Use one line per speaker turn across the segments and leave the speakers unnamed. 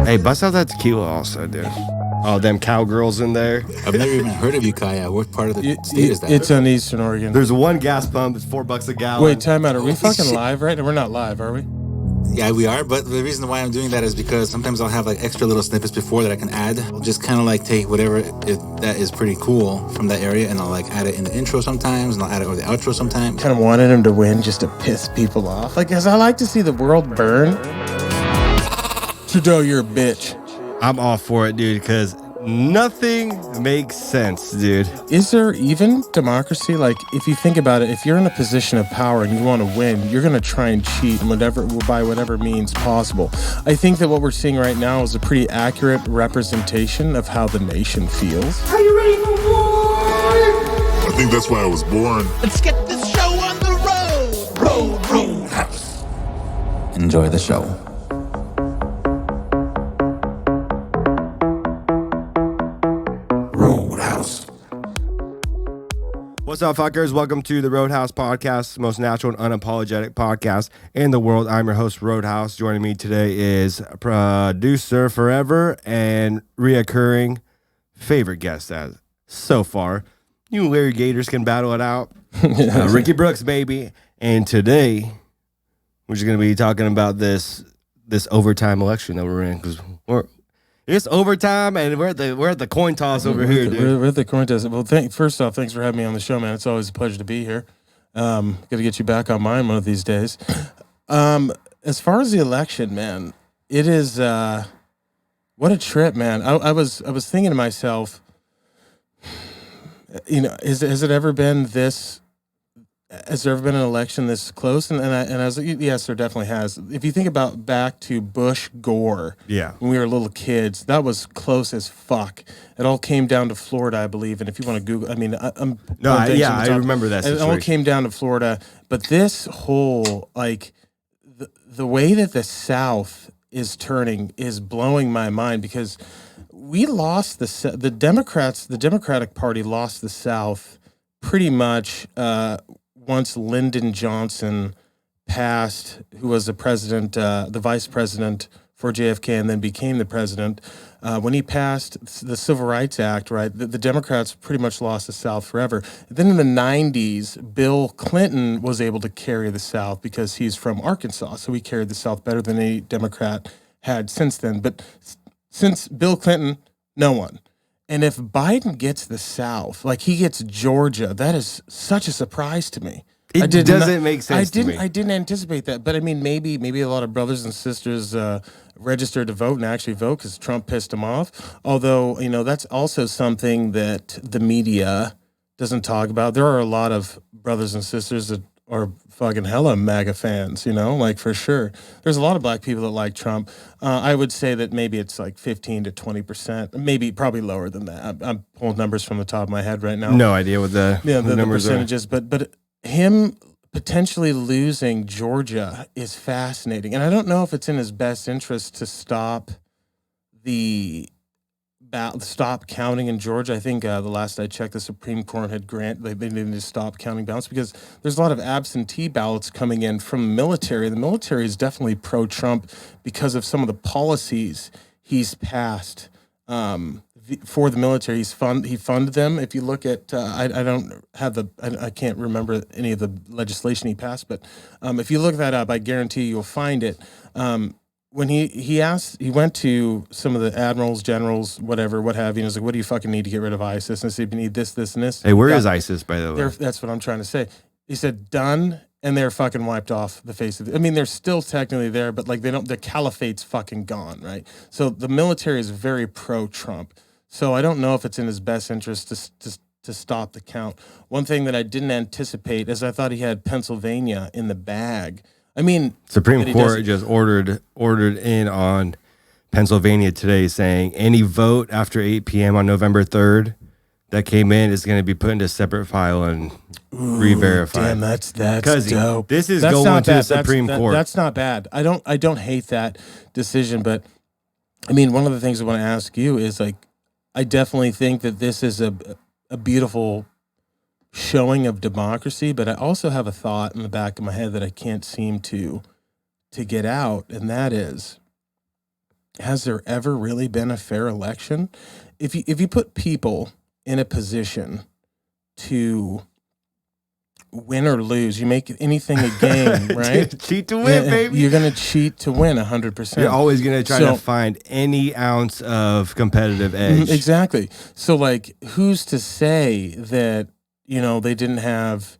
Hey, bust out that tequila also, dude. Oh, them cowgirls in there.
I've never even heard of Ukiah. What part of the state is that?
It's in Eastern Oregon.
There's one gas pump. It's $4 a gallon.
Wait, time out. Are we fucking live right now? We're not live, are we?
Yeah, we are. But the reason why I'm doing that is because sometimes I'll have like extra little snippets before that I can add. I'll just kind of like take whatever that is pretty cool from that area, and I'll like add it in the intro sometimes, and I'll add it over the outro sometimes.
Kind of wanted him to win just to piss people off. Like, because I like to see the world burn. Trudeau, you're a bitch.
I'm all for it, dude, because nothing makes sense, dude.
Is there even democracy? Like, if you think about it, if you're in a position of power and you want to win, you're going to try and cheat by whatever means possible. I think that what we're seeing right now is a pretty accurate representation of how the nation feels.
Are you ready for war?
I think that's why I was born.
Let's get this show on the road. Roadhouse.
Enjoy the show.
What's up, fuckers? Welcome to the Roadhouse Podcast, the most natural and unapologetic podcast in the world. I'm your host, Roadhouse. Joining me today is producer forever and reoccurring favorite guest as so far. You Larry Gators can battle it out. Ricky Brookz, baby. And today, we're just going to be talking about this overtime election that we're in, because it's overtime, and we're at the coin toss over here, dude.
We're at the coin toss. Well, first off, thanks for having me on the show, man. It's always a pleasure to be here. Got to get you back on mine one of these days. As far as the election, man, it is what a trip, man. I was thinking to myself, you know, has there ever been an election this close? And I was like, yes, there definitely has. If you think about back to Bush Gore,
yeah,
when we were little kids, that was close as fuck. It all came down to Florida, I believe. And if you want to Google, I mean, I
remember that.
It all came down to Florida. But this whole, like, the way that the South is turning is blowing my mind, because we lost the Democrats. The Democratic Party lost the South pretty much once Lyndon Johnson passed, who was the president, the vice president for JFK, and then became the president. When he passed the Civil Rights Act, right, the Democrats pretty much lost the South forever. Then in the 90s, Bill Clinton was able to carry the South because he's from Arkansas, so he carried the South better than any Democrat had since then. But since Bill Clinton, no one. And if Biden gets the South, like he gets Georgia, that is such a surprise to me.
It doesn't make sense to me.
I didn't anticipate that. But I mean, maybe a lot of brothers and sisters registered to vote and actually vote because Trump pissed them off. Although, you know, that's also something that the media doesn't talk about. There are a lot of brothers and sisters that are fucking hella MAGA fans, you know, like for sure. There's a lot of black people that like Trump. I would say that maybe it's like 15 to 20%, probably lower than that. I'm pulling numbers from the top of my head right now.
No idea what the numbers
percentages are. But him potentially losing Georgia is fascinating. And I don't know if it's in his best interest to stop counting in Georgia. I think the last I checked, the Supreme Court had they needed to stop counting ballots because there's a lot of absentee ballots coming in from the military. The military is definitely pro-Trump because of some of the policies he's passed for the military. He funded them. If you look at, I can't remember any of the legislation he passed, but if you look that up, I guarantee you'll find it. When he went to some of the admirals, generals, what have you, and he was like, what do you fucking need to get rid of ISIS? And I said, you need this, this, and this.
Hey, where is ISIS, by the way?
That's what I'm trying to say. He said, done, and they're fucking wiped off the face of it. I mean, they're still technically there, but like the caliphate's fucking gone, right? So the military is very pro-Trump. So I don't know if it's in his best interest to stop the count. One thing that I didn't anticipate is I thought he had Pennsylvania in the bag. I mean,
Supreme Court just ordered in on Pennsylvania today, saying any vote after 8 p.m. on November 3rd that came in is going to be put into a separate file and re-verified.
Damn, that's dope.
This is going to the Supreme Court.
That's not bad. I don't hate that decision, but I mean, one of the things I want to ask you is, like, I definitely think that this is a beautiful showing of democracy, but I also have a thought in the back of my head that I can't seem to get out, and that is, has there ever really been a fair election? If you put people in a position to win or lose, you make anything a game, right?
Cheat to win, baby.
You're going to cheat to win 100%.
You're always going to try to find any ounce of competitive edge.
Exactly. So, like, who's to say that, they didn't have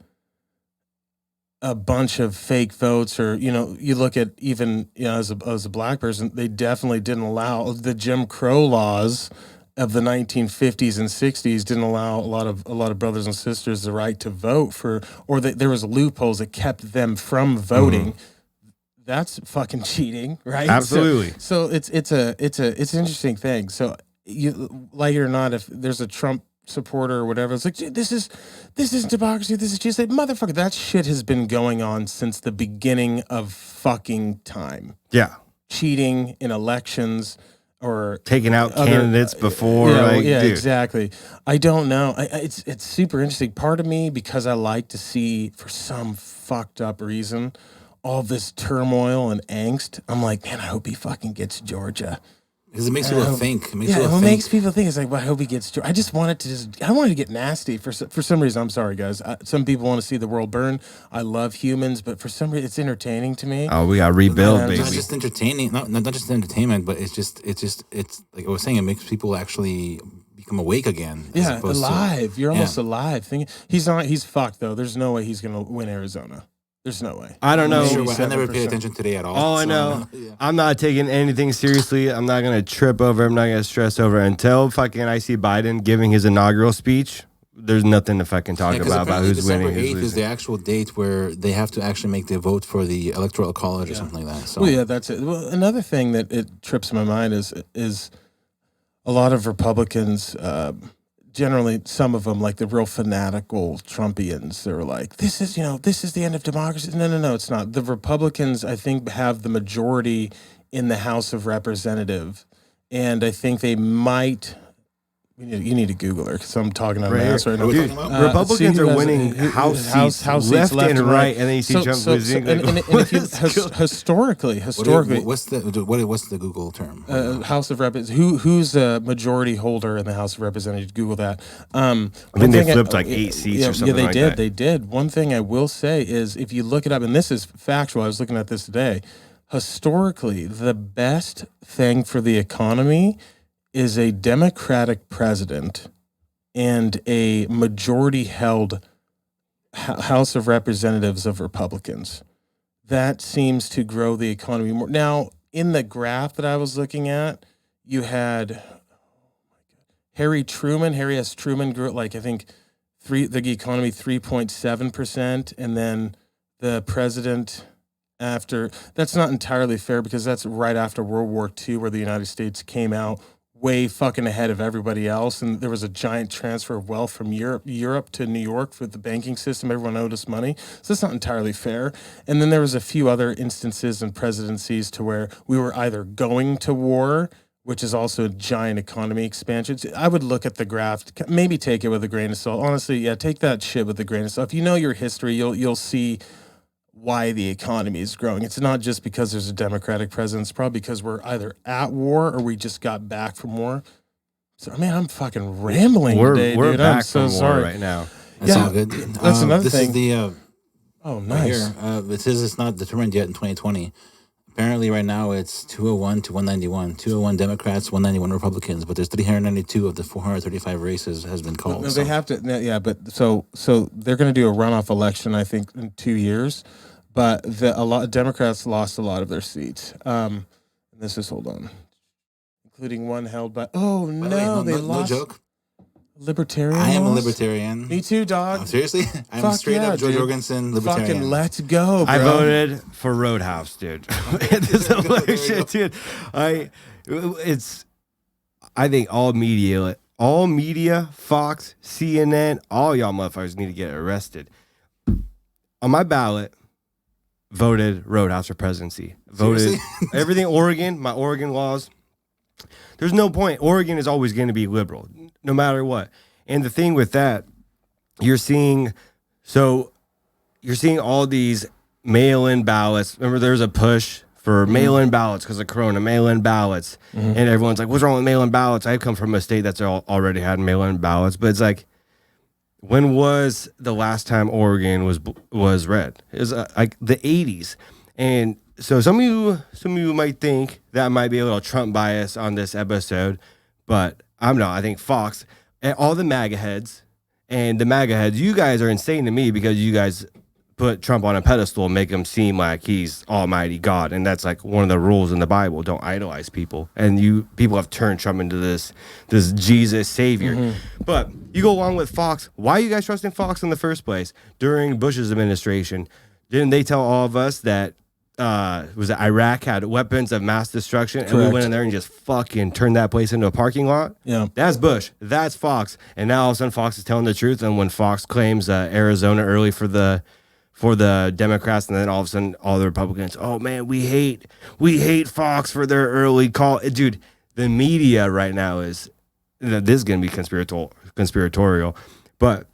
a bunch of fake votes, or, you look at even, as a black person, they definitely didn't allow the Jim Crow laws of the 1950s and 60s didn't allow a lot of brothers and sisters the right to vote there was loopholes that kept them from voting. That's fucking cheating, right?
Absolutely.
So it's an interesting thing. So you like it or not, if there's a Trump supporter or whatever, it's like, this isn't democracy. This is just like, motherfucker. That shit has been going on since the beginning of fucking time.
Yeah.
Cheating in elections. Or
taking out candidates before, dude.
Exactly. I don't know. It's super interesting. Part of me, because I like to see, for some fucked up reason, all this turmoil and angst. I'm like, man, I hope he fucking gets Georgia.
Because it makes people think.
It makes people think. It's like, well, I hope he gets Georgia. I just wanted to get nasty for some reason. I'm sorry, guys. Some people want to see the world burn. I love humans, but for some reason, it's entertaining to me.
Oh, we got to rebuild, baby.
It's not just entertaining. Not just entertainment, but it's like I was saying, it makes people actually become awake again.
Yeah, alive. You're almost alive. He's fucked, though. There's no way he's going to win Arizona. There's no way.
I don't know.
I never paid attention today at all.
All I know, I'm not taking anything seriously. I'm not going to trip over. I'm not going to stress over until fucking I see Biden giving his inaugural speech. There's nothing to fucking talk about who's
December
winning.
December 8th is the actual date where they have to actually make their vote for the electoral college or something like that. So.
Well, yeah, that's it. Well, another thing that it trips my mind is a lot of Republicans. Generally, some of them, like the real fanatical Trumpians, they're like, this is the end of democracy. No, it's not. The Republicans, I think, have the majority in the House of Representatives, and I think they might. You need to Google her because I'm talking on mass right now.
Dude, Republicans are winning House seats left and right, and then you see Trump losing. Historically,
what's the Google term?
House of Representatives. Who's a majority holder in the House of Representatives? Google that.
I think they flipped like 8 seats or something.
Yeah,
they did.
They did. One thing I will say is, if you look it up, and this is factual. I was looking at this today. Historically, the best thing for the economy is a Democratic president and a majority-held House of Representatives of Republicans. That seems to grow the economy more. Now, in the graph that I was looking at, you had Harry S. Truman grew at, like, I think, the economy 3.7%, and then the president after. That's not entirely fair because that's right after World War II, where the United States came out way fucking ahead of everybody else, and there was a giant transfer of wealth from Europe to New York with the banking system. Everyone owed us money, so that's not entirely fair. And then there was a few other instances and presidencies to where we were either going to war, which is also a giant economy expansion. I would look at the graph, maybe take it with a grain of salt. Honestly, yeah, take that shit with a grain of salt. If you know your history, you'll see why the economy is growing. It's not just because there's a Democratic president. It's probably because we're either at war or we just got back from war. So, I mean, I'm fucking rambling today,
we're
dude.
back
I'm so
from
sorry.
war right now.
That's all good.
That's another thing.
This is the
oh, nice.
Right here. It says it's not determined yet in 2020. Apparently, right now it's 201 to 191. 201 Democrats, 191 Republicans. But there's 392 of the 435 races has been called.
No, they have to. Yeah, but so they're going to do a runoff election, I think, in 2 years. But a lot of Democrats lost a lot of their seats. This is, hold on, including one held by. Oh no, they lost.
No joke.
Libertarian.
I am a libertarian.
Me too, dog.
Oh, seriously, I'm straight up George Jorgensen libertarian.
Fucking let's go, bro.
I voted for Roadhouse, dude. This election, dude. I think all media, Fox, CNN, all y'all motherfuckers need to get arrested. On my ballot, voted Roadhouse for presidency. Voted everything Oregon, my Oregon laws. There's no point. Oregon is always going to be liberal, no matter what. And the thing with that, you're seeing all these mail-in ballots. Remember, there's a push for mail-in ballots because of Corona, mail-in ballots. And everyone's like, what's wrong with mail-in ballots? I come from a state that's already had mail-in ballots. But it's like, when was the last time Oregon was red? It was like the 80s. And so some of you might think that might be a little Trump bias on this episode, but I'm not. I think Fox and all the MAGA heads, you guys are insane to me because you guys put Trump on a pedestal and make him seem like he's almighty God. And that's like one of the rules in the Bible. Don't idolize people. And people have turned Trump into this Jesus savior. But you go along with Fox. Why are you guys trusting Fox in the first place? During Bush's administration, didn't they tell all of us that was it Iraq had weapons of mass destruction? And we went in there and just fucking turned that place into a parking lot?
Yeah.
That's Bush. That's Fox. And now all of a sudden Fox is telling the truth. And when Fox claims Arizona early for the Democrats, and then all of a sudden all the Republicans, oh man, we hate Fox for their early call. Dude, the media right now this is going to be conspiratorial, but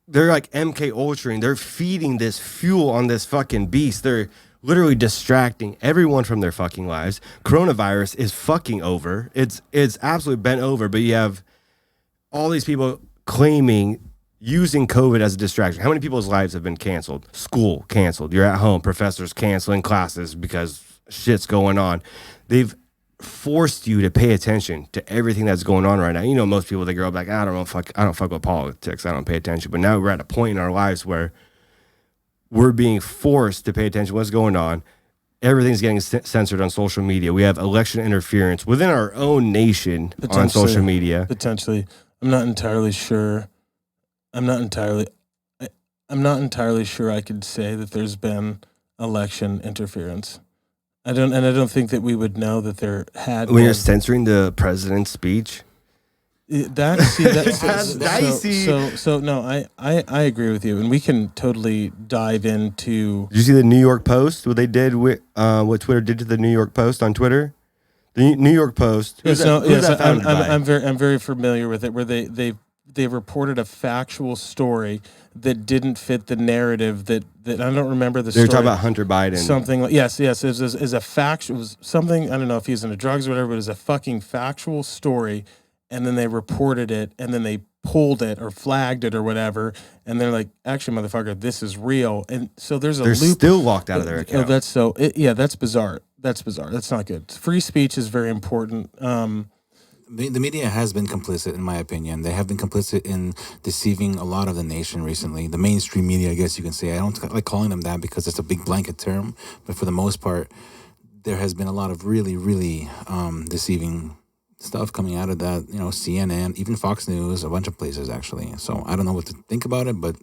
they're like MK Ultra, they're feeding this fuel on this fucking beast. They're literally distracting everyone from their fucking lives. Coronavirus is fucking over. It's absolutely bent over, but you have all these people using COVID as a distraction. How many people's lives have been canceled? School canceled. You're at home. Professors canceling classes because shit's going on. They've forced you to pay attention to everything that's going on right now. You know, most people, they grow up like, I don't fuck with politics. I don't pay attention. But now we're at a point in our lives where we're being forced to pay attention to what's going on. Everything's getting censored on social media. We have election interference within our own nation on social media.
Potentially. I'm not entirely sure I could say that there's been election interference. I don't think that we would know that there had
when you're censoring the president's speech.
No, I agree with you, and we can totally dive into.
Did you see the New York Post? What they did with what Twitter did to the New York Post on Twitter? The New York Post.
I'm very familiar with it. Where they reported a factual story that didn't fit the narrative that I don't remember the story.
They were talking about Hunter Biden.
Something like, yes. It was a fact. It was something, I don't know if he's into drugs or whatever, but it was a fucking factual story. And then they reported it, and then they pulled it or flagged it or whatever. And they're like, actually, motherfucker, this is real. And so they're
loop. Still locked out of their account.
That's bizarre. That's bizarre. That's not good. Free speech is very important.
The media has been complicit, in my opinion. They have been complicit in deceiving a lot of the nation recently. The mainstream media, I guess you can say. I don't like calling them that because it's a big blanket term. But for the most part, there has been a lot of really, really deceiving stuff coming out of that. CNN, even Fox News, a bunch of places, actually. So I don't know what to think about it, but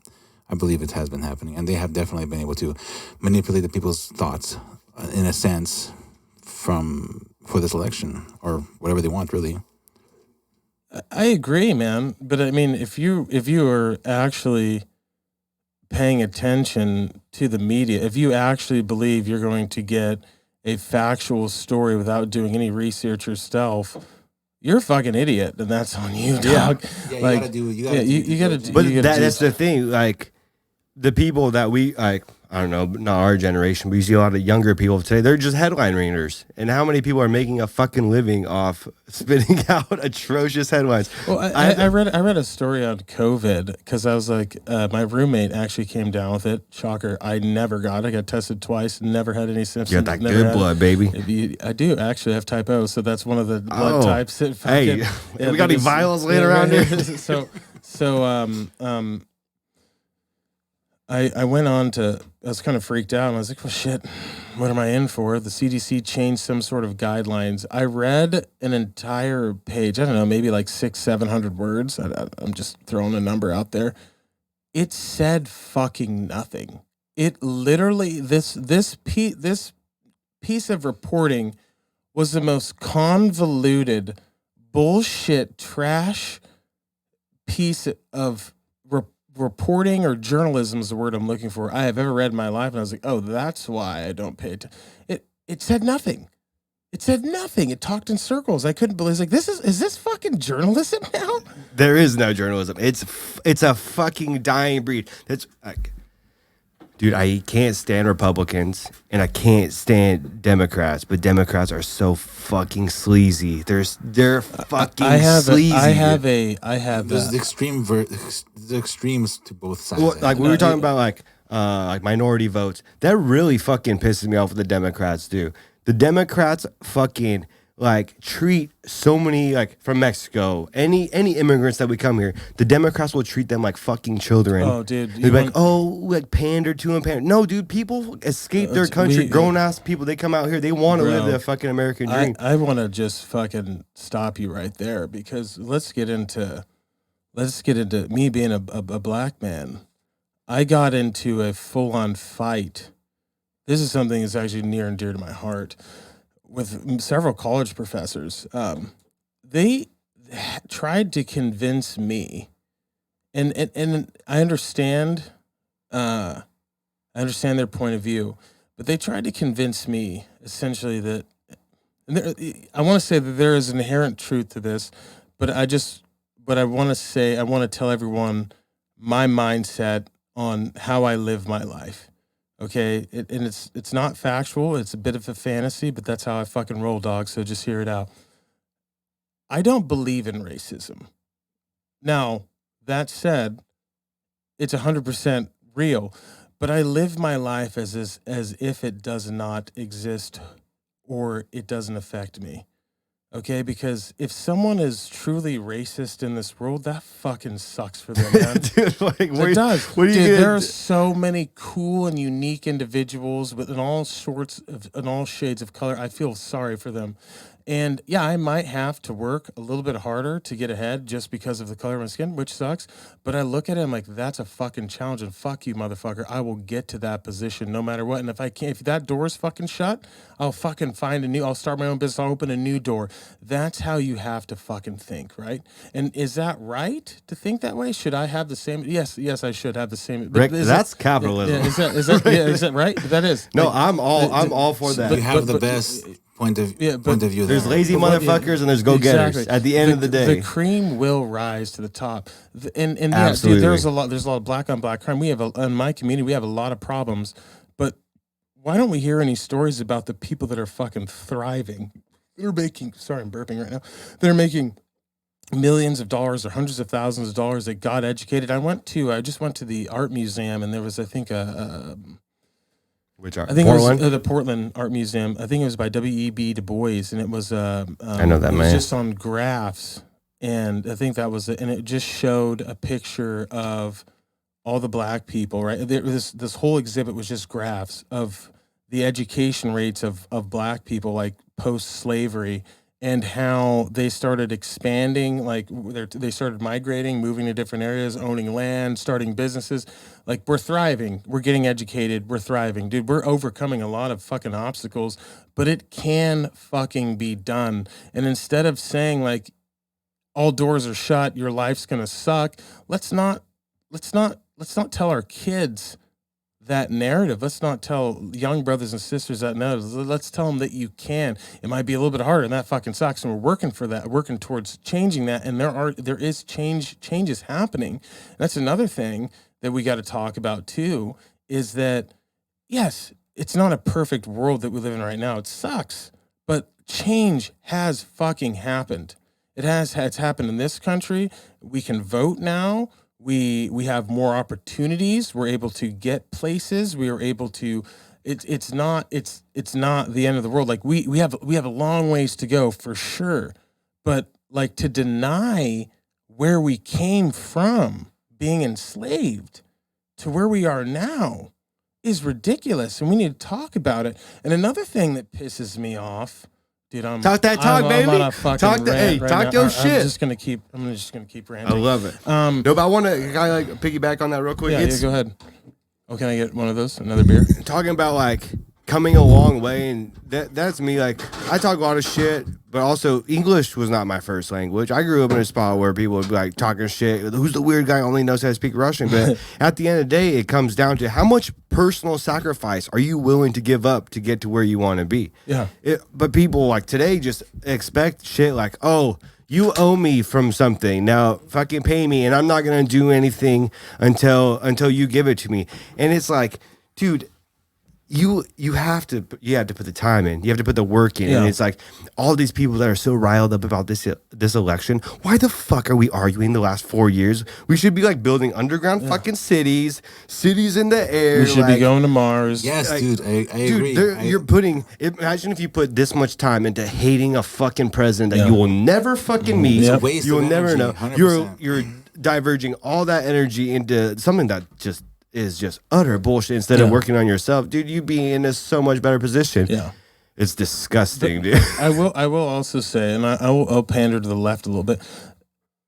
I believe it has been happening. And they have definitely been able to manipulate the people's thoughts, in a sense, for this election, or whatever they want, really.
I agree, man. But I mean, if you are actually paying attention to the media, if you actually believe you're going to get a factual story without doing any research yourself, you're a fucking idiot, and that's on you, dog.
Yeah,
like,
you gotta do.
But that's the thing. Like the people that we like. I don't know, not our generation, but you see a lot of younger people today, they're just headline readers. And how many people are making a fucking living off spitting out atrocious headlines?
Well, I read a story on COVID because I was like, my roommate actually came down with it. Shocker. I never got it. I got tested twice, never had any symptoms.
You got that good blood, baby.
I do actually have type O, so that's one of the blood types. That fucking,
we got any vials laying around here?
I went on I was kind of freaked out. And I was like, well, shit, what am I in for? The CDC changed some sort of guidelines. I read an entire page. I don't know, maybe like 600-700 words. I'm just throwing a number out there. It said fucking nothing. It literally, this piece of reporting was the most convoluted bullshit trash piece of reporting or journalism is the word I'm looking for I have ever read in my life. And I was like, oh, that's why I don't pay attention. It said nothing. It said nothing. It talked in circles. I couldn't believe. It's like, is this fucking journalism now?
There is no journalism. It's a fucking dying breed. That's like, Dude, I can't stand Republicans and I can't stand Democrats, but Democrats are so fucking sleazy. They're fucking sleazy.
I have
There's the the extremes to both sides.
Well, like we were talking about, like minority votes. That really fucking pisses me off. What the Democrats do. The Democrats fucking like treat so many, like from Mexico, any immigrants that we come here, the Democrats will treat them like fucking children.
Oh, dude,
they're like, like pander to them, pander. No, dude, people escape their country. Grown ass people, they come out here, they want to live the fucking American dream.
I want to just fucking stop you right there because let's get into me being a black man. I got into a full on fight. This is something that's actually near and dear to my heart. With several college professors, they tried to convince me, and I understand their point of view, but they tried to convince me essentially that, I want to say that there is an inherent truth to this, but I want to tell everyone my mindset on how I live my life. Okay, and it's not factual. It's a bit of a fantasy, but that's how I fucking roll, dog. So just hear it out. I don't believe in racism. Now, that said, it's 100% real, but I live my life as if it does not exist or it doesn't affect me. Okay, because if someone is truly racist in this world, that fucking sucks for them, man.
Dude, like,
It does. Dude, there are so many cool and unique individuals in all shades of color. I feel sorry for them. And yeah, I might have to work a little bit harder to get ahead just because of the color of my skin, which sucks. But I look at it and like, that's a fucking challenge. And fuck you, motherfucker. I will get to that position no matter what. And if that door is fucking shut, I'll fucking I'll start my own business. I'll open a new door. That's how you have to fucking think, right? And is that right to think that way? Should I have the same? Yes, I should have the same.
Rick, that's capitalism.
Is that right? That is.
No, I'm all for that.
You have the best point of view.
There's lazy motherfuckers and there's go-getters.
Exactly.
At the end of the day,
the cream will rise to the top. And yeah,
absolutely.
dude, there's a lot of black on black crime. In my community, we have a lot of problems. But why don't we hear any stories about the people that are fucking thriving? They're making. Sorry, I'm burping right now. They're making millions of dollars or hundreds of thousands of dollars that got educated. I just went to the art museum and there was, I think,
which art?
I think
Portland?
it was the Portland Art Museum. I think it was by W.E.B. Du Bois, and it was
I know that,
it
man.
was just on graphs, and I think that was it. And it just showed a picture of all the black people. Right, this whole exhibit was just graphs of the education rates of black people, like post-slavery, and how they started expanding, like they started migrating, moving to different areas, owning land, starting businesses. Like, we're thriving, we're getting educated, we're thriving. Dude, we're overcoming a lot of fucking obstacles, but it can fucking be done. And instead of saying like all doors are shut, your life's gonna suck, let's not tell our kids that narrative. Let's not tell young brothers and sisters that narrative. Let's tell them that you can. It might be a little bit harder, and that fucking sucks. And we're working for that, working towards changing that. And there is changes happening. And that's another thing that we got to talk about too. Is that yes, it's not a perfect world that we live in right now. It sucks, but change has fucking happened. It's happened in this country. We can vote now. We have more opportunities. We're able to get places. We are able to. It's not the end of the world. Like we have a long ways to go for sure, but like to deny where we came from, being enslaved, to where we are now, is ridiculous, and we need to talk about it. And another thing that pisses me off. Dude,
talk that talk, baby.
I'm on a fucking
Talk that. Hey,
rant
talk
right
your
now.
shit.
I'm just gonna keep ranting.
I love it. No, but I want to kind of like piggyback on that real quick.
Yeah, go ahead. Oh, can I get one of those? Another beer?
Talking about like coming a long way, and that's me. Like, I talk a lot of shit, but also English was not my first language. I grew up in a spot where people would be like talking shit. Who's the weird guy who only knows how to speak Russian? But at the end of the day, it comes down to how much personal sacrifice are you willing to give up to get to where you want to be?
Yeah.
But people like today just expect shit like, oh, you owe me from something. Now fucking pay me, and I'm not gonna do anything until you give it to me. And it's like, dude, you have to put the time in. You have to put the work in.
Yeah.
And it's like all these people that are so riled up about this election. Why the fuck are we arguing the last 4 years? We should be like building underground fucking cities in the air.
We should be going to Mars.
Yes,
Like,
dude, I agree.
You're putting. Imagine if you put this much time into hating a fucking president that you will never fucking meet.
It's a waste
You will
of
never
energy,
know.
100%.
You're diverging all that energy into something that just is just utter bullshit instead of working on yourself, dude. You'd be in a so much better position.
Yeah.
It's disgusting, dude.
I will also say, and I'll pander to the left a little bit.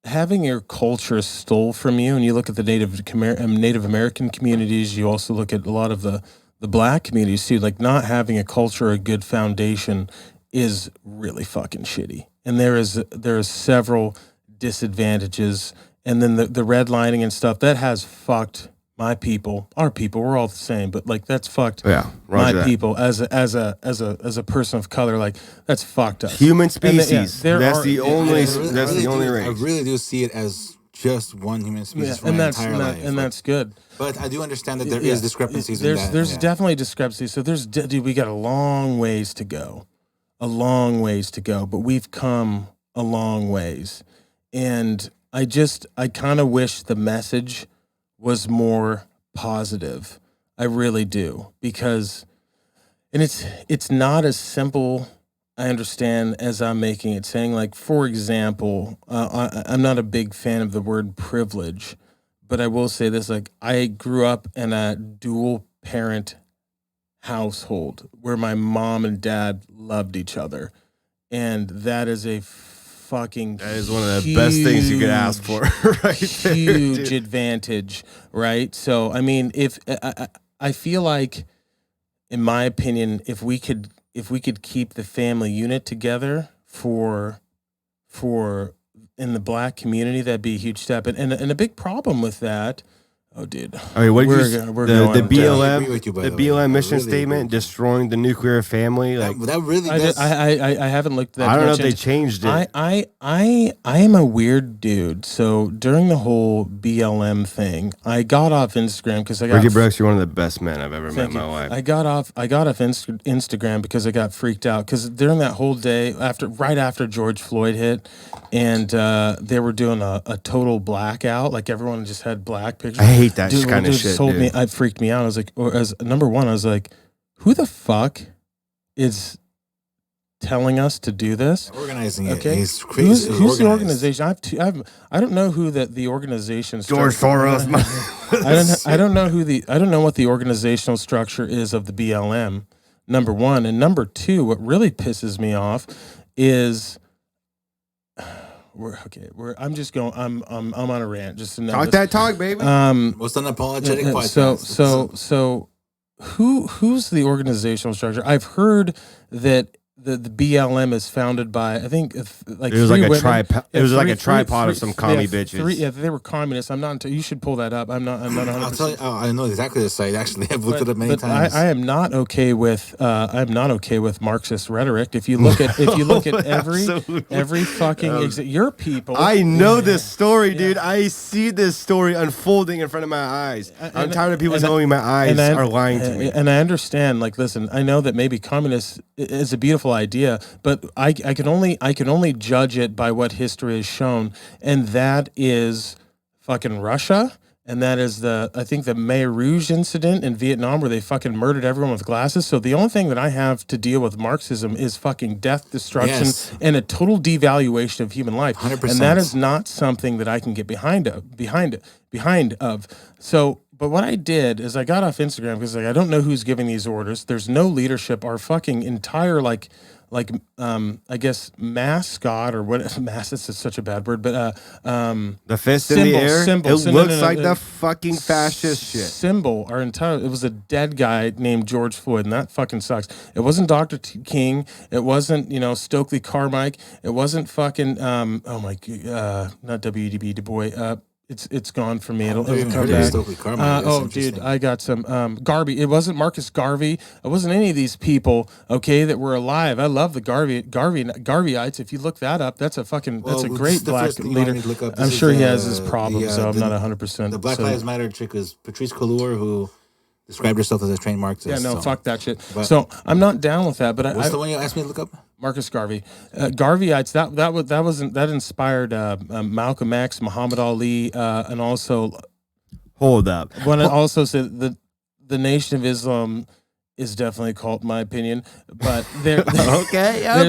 Having your culture stole from you, and you look at the Native American communities, you also look at a lot of the black communities too. Like, not having a culture or a good foundation is really fucking shitty. And there is several disadvantages. And then the redlining and stuff that has fucked my people, our people. We're all the same, but like that's fucked.
Yeah,
my people as a person of color, like that's fucked us.
Human species.
That's
the only race.
I really do see it as just one human species for
and
my
that's
entire life.
and that's good.
But I do understand that there is discrepancies in that.
There's definitely discrepancies. So dude, we got a long ways to go. But we've come a long ways. And I kind of wish the message was more positive. I really do, because, and it's not as simple, I understand, as I'm making it, saying, like, for example, I'm not a big fan of the word privilege, but I will say this, like, I grew up in a dual parent household where my mom and dad loved each other, and that is a fucking
that is one of the best things you could ask for, right?
Huge advantage, right? So, I mean, if I feel like, in my opinion, if we could keep the family unit together for in the black community, that'd be a huge step. And a big problem with that. Oh, dude.
I mean, what
we're
the
going
BLM mission statement, destroying the nuclear family, like
that really does.
I haven't looked at that.
I don't know if they changed it.
I am a weird dude. So during the whole BLM thing, I got off Instagram because I got
Ricky Brookz, you're one of the best men I've ever met in my life.
I got off Instagram because I got freaked out because during that whole day right after George Floyd hit, and they were doing a total blackout, like everyone just had black pictures.
I hate that kind of shit.
Told me, it freaked me out. I was like, as number one, I was like, who the fuck is telling us to do this?
Organizing
okay.
it. He's crazy.
Who's the organization? I don't know who the organization.
George Soros.
I don't know what the organizational structure is of the BLM. Number one, and number two, what really pisses me off is. I'm just going. I'm on a rant. Just to know
talk
this.
That talk, baby.
Most unapologetic podcast.
So, who's the organizational structure? I've heard that the BLM is founded by, I think, like
it was like a
tripod.
It was like a tripod of some commie bitches.
They were communists. I'm not. You should pull that up. I'm not. 100%.
I'll tell you. I know exactly the site. Actually, I've looked it up many times.
I am not okay with. I'm not okay with Marxist rhetoric. If you look at every fucking your people.
I know this story, dude. I see this story unfolding in front of my eyes. I'm tired of people telling me my eyes are lying to me.
And I understand. Like, listen, I know that maybe communist is a beautiful idea, but I can only judge it by what history has shown, and that is fucking Russia, and that is I think the Khmer Rouge incident in Vietnam where they fucking murdered everyone with glasses. So the only thing that I have to deal with Marxism is fucking death, destruction, and a total devaluation of human life.
100%.
And that is not something that I can get behind of. So. But what I did is I got off Instagram because I don't know who's giving these orders. There's no leadership. Our fucking entire I guess mascot or what mass is such a bad word, but
the fist in the air. It looks like the fucking fascist shit.
Symbol. It was a dead guy named George Floyd, and that fucking sucks. It wasn't Dr. King. It wasn't Stokely Carmichael. It wasn't fucking oh my not W.E.B. Du Bois. It's gone for me. It'll come back. Dude, I got some Garvey. It wasn't Marcus Garvey. It wasn't any of these people. Okay, that were alive. I love the Garveyites. If you look that up, that's a great black leader. I'm sure he has his problems, so I'm not 100%.
The Black Lives Matter chick is Patrice Cullor, who described yourself as a trained Marxist.
Yeah, no,
so.
fuck that shit.
But-
So I'm not down with that. But
What's the one you asked me to look up?
Marcus Garvey, Garveyites. That inspired Malcolm X, Muhammad Ali, and also
Hold up.
one also said the Nation of Islam is definitely a cult, in my opinion. But there,
Okay, I'm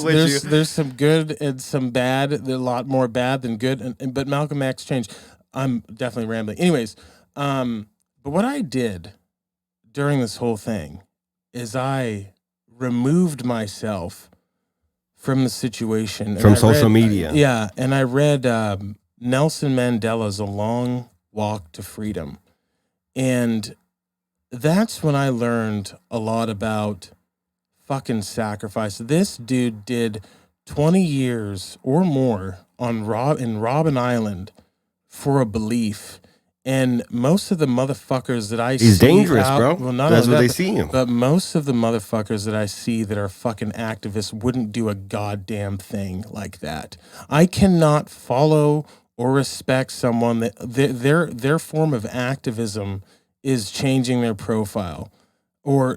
with you.
there's some good and some bad. There's a lot more bad than good. But Malcolm X changed. I'm definitely rambling. Anyways, but what I did during this whole thing is I removed myself from the situation. And
From
I
social
read-
media.
Yeah, and I read Nelson Mandela's A Long Walk to Freedom. And that's when I learned a lot about fucking sacrifice. This dude did 20 years or more in Robben Island for a belief. And most of the motherfuckers that I see...
He's dangerous,
out-
bro.
Well, not
That's
only
what
that,
they see him.
But most of the motherfuckers that I see that are fucking activists wouldn't do a goddamn thing like that. I cannot follow or respect someone that their form of activism is changing their profile or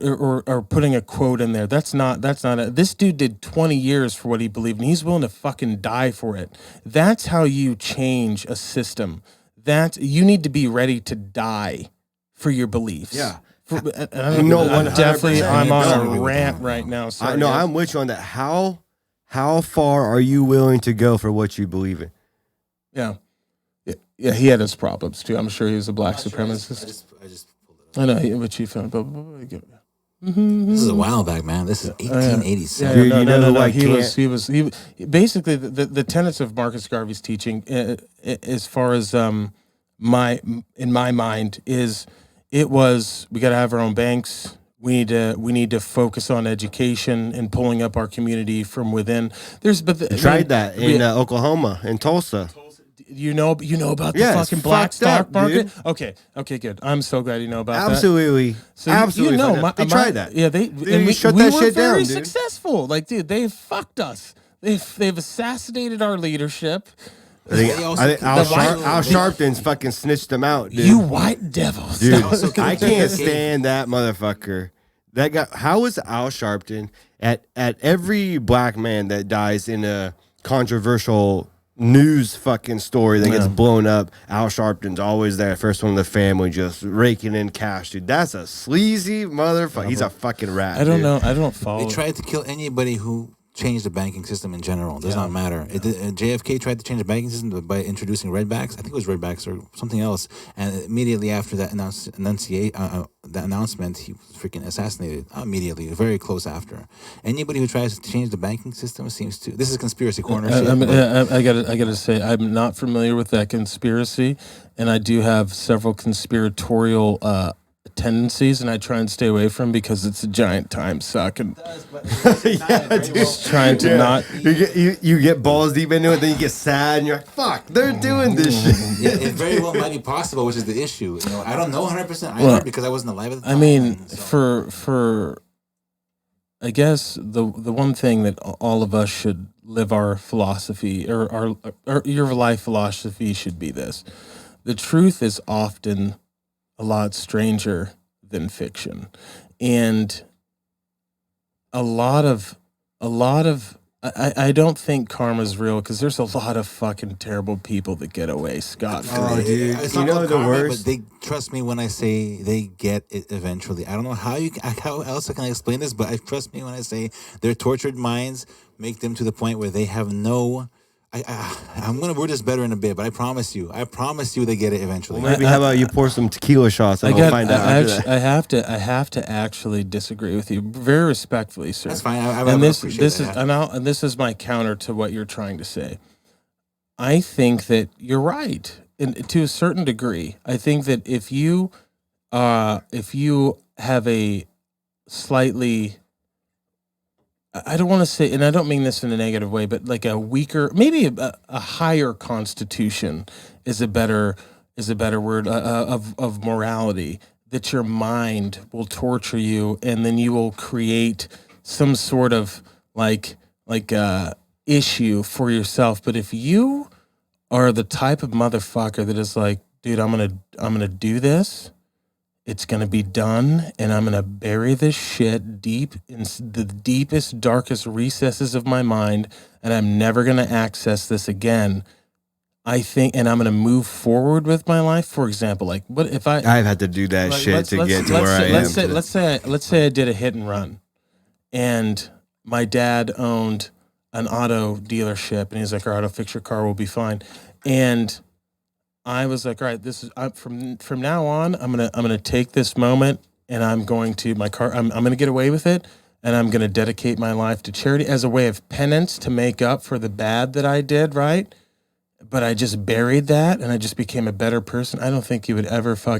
putting a quote in there. That's not it. This dude did 20 years for what he believed, and he's willing to fucking die for it. That's how you change a system. That you need to be ready to die for your beliefs.
Yeah.
I'm
No,
definitely
100%.
I'm on
No.
a rant right now. Sorry.
No, I'm with you on that. How far are you willing to go for what you believe in?
Yeah. Yeah, he had his problems too. I'm sure he was a black supremacist.
I just pulled it up.
I know, but you found.
This is a while back, man. This is 1887.
Dude, you know who I can't-
He was basically the tenets of Marcus Garvey's teaching, as far as in my mind, is it was we got to have our own banks. We need to focus on education and pulling up our community from within.
Tried that in Oklahoma, in Tulsa.
You know about the
Yeah, it's
fucking black
fucked
stock
up,
market.
dude.
Okay, good. I'm so glad you know about that.
Absolutely.
So
Absolutely.
you know,
fucked up. They tried that.
Yeah, they
Dude,
and
you
we,
shut
we
that
were
shit
very
down, dude.
successful. Like, dude, they've fucked us. They've assassinated our leadership.
I think Al
white-
Sharpton's fucking snitched them out, dude.
You white devils.
Dude,
also
I
killed
can't
JFK.
stand that motherfucker. That guy. How is Al Sharpton at every black man that dies in a controversial news fucking story that gets blown up? Al Sharpton's always there, first one in the family, just raking in cash, dude. That's a sleazy motherfucker. He's a fucking rat.
I don't
dude.
know. I don't follow.
They tried to kill anybody who changed the banking system in general. It does not matter. JFK tried to change the banking system by introducing redbacks. I think it was redbacks or something else. And immediately after that the announcement, he was freaking assassinated. Not immediately, very close after. Anybody who tries to change the banking system seems to. This is conspiracy corner shit.
I gotta say, I'm not familiar with that conspiracy, and I do have several conspiratorial tendencies, and I try and stay away from because it's a giant time suck. And
Yeah, dude.
just trying to not.
You get balls deep into it, then you get sad, and you're like, "Fuck, they're doing this shit."
Yeah, it very well might be possible, which is the issue. You know, I don't know 100% either because I wasn't alive at the time.
I mean,
and so-
for I guess the one thing that all of us should live our philosophy or your life philosophy should be this: the truth is often a lot stranger than fiction, and a lot of I don't think karma's real because there's a lot of fucking terrible people that get away scot-free.
Oh, dude.
It's
You
not
know
about
the
karma,
worst?
But they trust me when I say they get it eventually. I don't know how else I can explain this, but I trust me when I say their tortured minds make them to the point where they have no. I'm gonna word this better in a bit, but I promise you they get it eventually.
Maybe how about you pour some tequila shots and we'll find out after that.
I have to actually disagree with you very respectfully, sir.
That's fine. I
And this
appreciate
is
that.
and this is my counter to what you're trying to say. I think that you're right, and to a certain degree. I think that if you have a slightly, I don't want to say, and I don't mean this in a negative way, but like a weaker, maybe a higher constitution is a better word of morality. That your mind will torture you, and then you will create some sort of like issue for yourself. But if you are the type of motherfucker that is like, dude, I'm gonna do this, It's going to be done, and I'm going to bury this shit deep in the deepest, darkest recesses of my mind, and I'm never going to access this again. I think, and I'm going to move forward with my life. For example, like, what if I've
had to do that shit to get to where I am.
Let's say I did a hit and run, and my dad owned an auto dealership, and he's like, "All right, I'll fix your car. We'll be fine." And I was like, "All right, this is from now on. I'm gonna take this moment, and I'm going to my car. I'm gonna get away with it, and I'm gonna dedicate my life to charity as a way of penance to make up for the bad that I did, right?" But I just buried that, and I just became a better person. I don't think you would ever I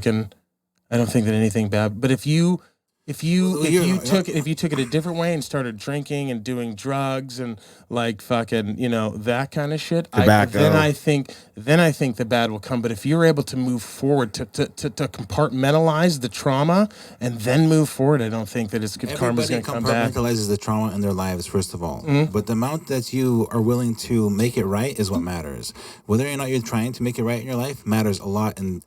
don't think that anything bad. But if you took it a different way and started drinking and doing drugs and like fucking, that kind of shit, then I think the bad will come. But if you're able to move forward to compartmentalize the trauma and then move forward, I don't think that karma's going to come back.
Everybody compartmentalizes the trauma in their lives, first of all.
Mm-hmm.
But the amount that you are willing to make it right is what matters. Whether or not you're trying to make it right in your life matters a lot. And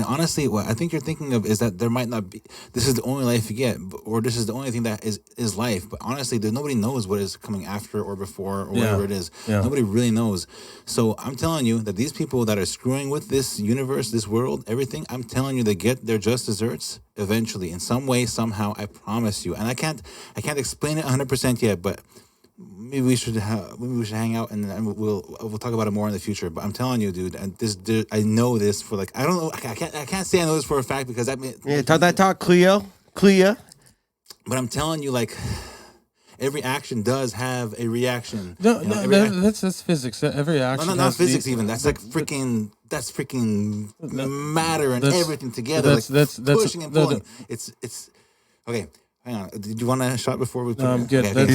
honestly, what I think you're thinking of is that there might not be, this is the only life you get, or this is the only thing that is life. But honestly, nobody knows what is coming after or before or whatever it is. Yeah. Nobody really knows. So I'm telling you that these people that are screwing with this universe, this world, everything, I'm telling you, they get their just desserts eventually, in some way, somehow. I promise you. And I can't explain it 100% yet, but maybe we should hang out and we'll talk about it more in the future. But I'm telling you, dude, and I know this for like, I don't know, I can't say I know this for a fact because
Talk Clea.
But I'm telling you, like, every action does have a reaction.
That's physics. Every action.
No, not physics even. That's like freaking. That's freaking matter and everything together. That's pushing and pulling. It's okay. Hang on. Did you want a shot before we?
I'm good.
Okay.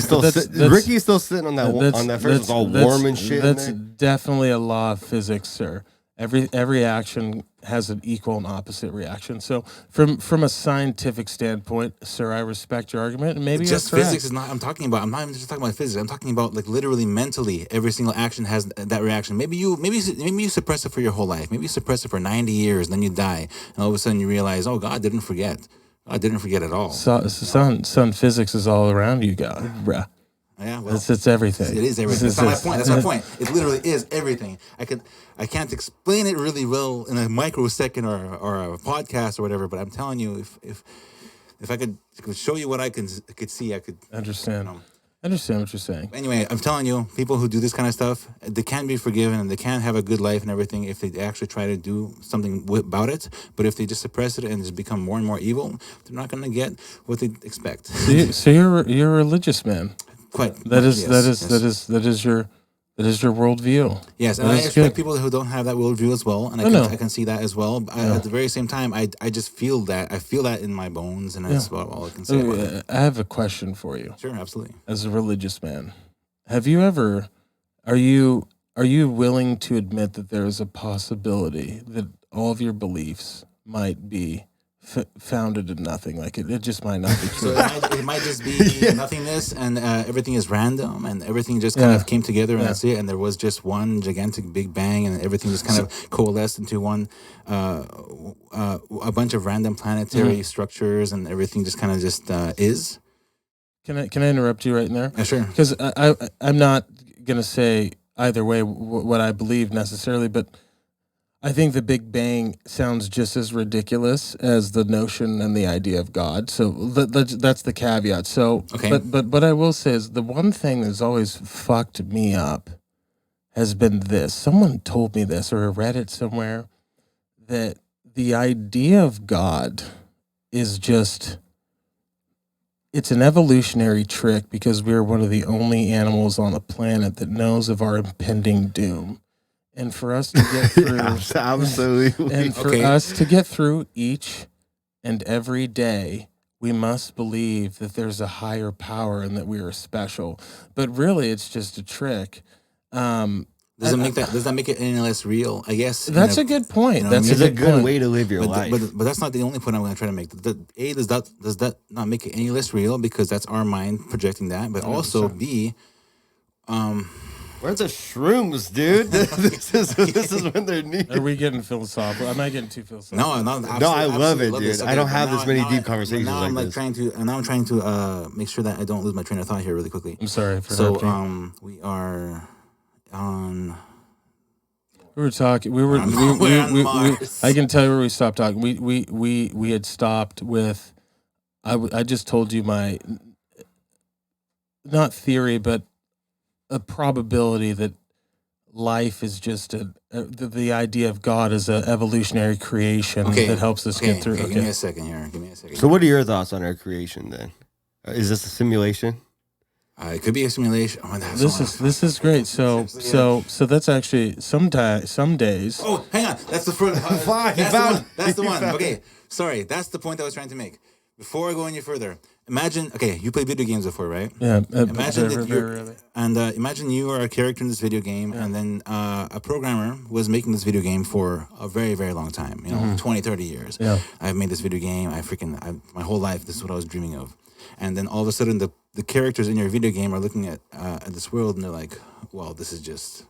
Ricky's still sitting on that first. It's all warm and shit.
That's definitely a law of physics, sir. Every action has an equal and opposite reaction. So from a scientific standpoint, sir, I respect your argument, and maybe
just physics is not. I'm talking about. I'm not even just talking about physics. I'm talking about like literally mentally. Every single action has that reaction. Maybe you suppress it for your whole life. Maybe you suppress it for 90 years, and then you die, and all of a sudden you realize, oh, God didn't forget. I didn't forget at all.
So, son, physics is all around you, God, bruh.
Yeah, well,
it's everything.
It is everything. That's my point. That's my point. It literally is everything. I can't explain it really well in a microsecond or a podcast or whatever. But I'm telling you, if I could show you what I could see, I could
understand. I understand what you're saying.
Anyway, I'm telling you, people who do this kind of stuff, they can be forgiven and they can have a good life and everything if they actually try to do something about it. But if they just suppress it and just become more and more evil, they're not going to get what they expect.
So you're a religious man.
Quite.
That is your worldview.
Yes, and I expect people who don't have that worldview as well, and I can see that as well. At the very same time, I just feel that. I feel that in my bones, and that's about all I can say about it.
I have a question for you.
Sure, absolutely.
As a religious man, are you willing to admit that there is a possibility that all of your beliefs might be founded in nothing? Like it just might not be true.
So it might just be nothingness, and everything is random, and everything just kind of came together, and that's it. And there was just one gigantic big bang, and everything just kind of coalesced into one, a bunch of random planetary structures, and everything just kind of just is.
Can I interrupt you right in there?
Yeah, sure.
Because I'm not gonna say either way what I believe necessarily, but I think the Big Bang sounds just as ridiculous as the notion and the idea of God. So that's the caveat. So,
okay.
But I will say is the one thing that's always fucked me up has been this. Someone told me this, or I read it somewhere, that the idea of God is just, it's an evolutionary trick because we're one of the only animals on the planet that knows of our impending doom. And for us to get through,
absolutely,
and for us to get through each and every day, we must believe that there's a higher power and that we are special. But really, it's just a trick.
Does that make it any less real? I guess
that's a good point. That's
a good way to live your life.
But that's not the only point I'm going to try to make. Does that not make it any less real because that's our mind projecting that? But also B,
Where's the shrooms, dude? This is when they're needed.
Are we getting philosophical? Am I getting too philosophical?
No,
I love it, dude. I don't have this many deep conversations
now
like
I'm like
this.
I'm trying to make sure that I don't lose my train of thought here really quickly.
I'm sorry for
So
interrupting.
we are on.
We were talking. We were.
We're on Mars.
I can tell you where we stopped talking. We had stopped with. I just told you my. Not theory, but a probability that life is just the idea of God as an evolutionary creation that helps us get through.
Okay, give me a second here.
So, what are your thoughts on our creation then? Is this a simulation?
It could be a simulation. Oh,
This is great. So that's actually some days.
Oh, hang on. That's the first. That's the one. Okay, sorry. That's the point I was trying to make. Before I go any further, imagine. Okay, you play video games before, right?
Yeah.
Imagine imagine you are a character in this video game, and then a programmer was making this video game for a very, very long time. 20, 30 years.
Yeah.
I've made this video game. My whole life, this is what I was dreaming of. And then all of a sudden, the characters in your video game are looking at this world, and they're like, "Well, this is just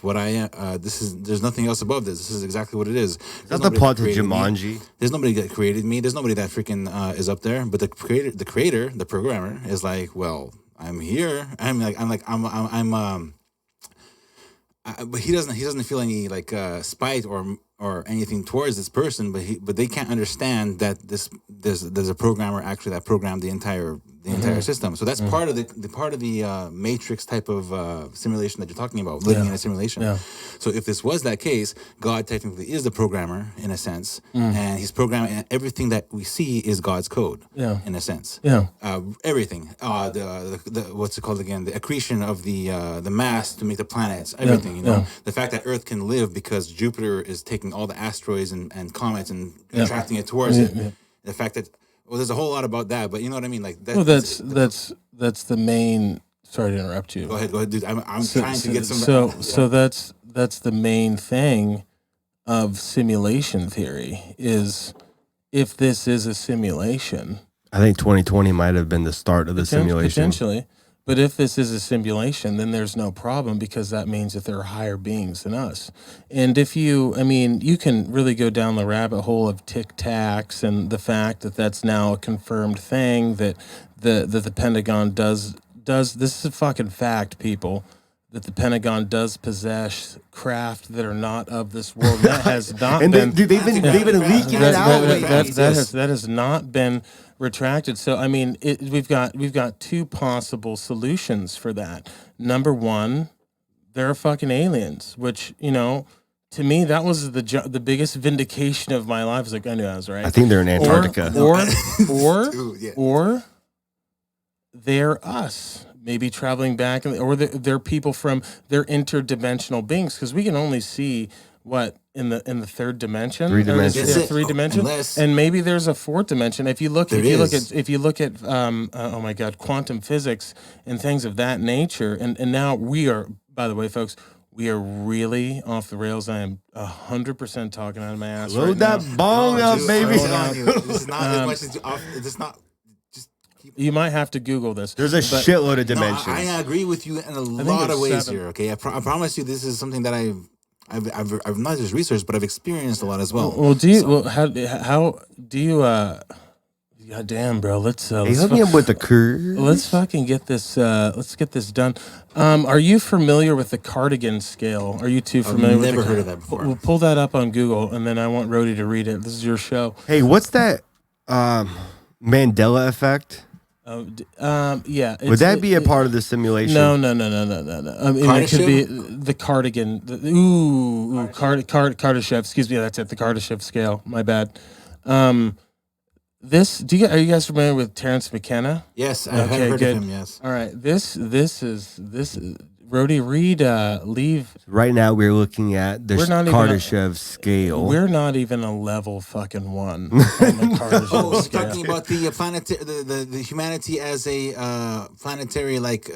what I am. There's nothing else above this. This is exactly what it is."
That's the plot to Jumanji.
There's nobody that created me. There's nobody that freaking is up there. But the creator, the programmer, is like, "Well, I'm here. But he doesn't feel any like spite or anything towards this person, but they can't understand that there's a programmer actually that programmed the entire system. So that's part of the Matrix type of simulation that you're talking about, living in a simulation.
Yeah.
So if this was that case, God technically is the programmer in a sense, and he's programming, and everything that we see is God's code.
Yeah.
In a sense.
Yeah.
Everything. The what's it called again? The accretion of the mass to make the planets. Everything. The fact that Earth can live because Jupiter is taking all the asteroids and comets and attracting it towards it. Yeah. The fact that there's a whole lot about that, but you know what I mean. Like
that's the main. Sorry to interrupt you.
Go ahead, dude. I'm trying to get some.
So that's the main thing of simulation theory is if this is a simulation.
I think 2020 might have been the start of the simulation.
Potentially. But if this is a simulation, then there's no problem because that means that there are higher beings than us. And you can really go down the rabbit hole of tic tacs and the fact that that's now a confirmed thing that the Pentagon does. This is a fucking fact, people. That the Pentagon does possess craft that are not of this world. That has not been.
They've been leaking it out.
That has not been retracted. So we've got two possible solutions for that. Number one, there are fucking aliens, which to me that was the biggest vindication of my life. I was like, I knew I was right.
I think they're in Antarctica.
Or they're us. Maybe traveling back, or they're people from they're interdimensional beings because we can only see what in the third dimension,
3 dimensions,
3 dimensions, and maybe there's a 4th dimension. If you look at oh my god, quantum physics and things of that nature, and now we are, by the way, folks, we are really off the rails. I am 100% talking out of my ass.
Load that bong up, baby.
This is not as much as off. It's not.
You might have to Google this.
There's a shitload of dimensions.
I agree with you in a lot of ways here. Okay, I promise you, this is something that I've not just researched, but I've experienced a lot as well.
Well, how do you? God damn, bro. Let's
hook me up with the curve.
Let's fucking get this. Let's get this done. Are you familiar with the Cardigan scale? Are you too familiar?
I've never heard of that before.
We'll pull that up on Google, and then I want Rody to read it. This is your show.
Hey, what's that? Mandela effect?
Yeah.
Would that be a part of the simulation?
No. I mean, it could be the Cardigan. Kardashev. Excuse me. That's it. The Kardashev scale. My bad. Are you guys familiar with Terrence McKenna?
Yes, I've heard of him. Yes.
All right. This is Rody, leave.
Right now, we're looking at the Kardashev scale.
We're not even a level fucking 1 on the Kardashev scale.
Talking about the the humanity as a planetary, like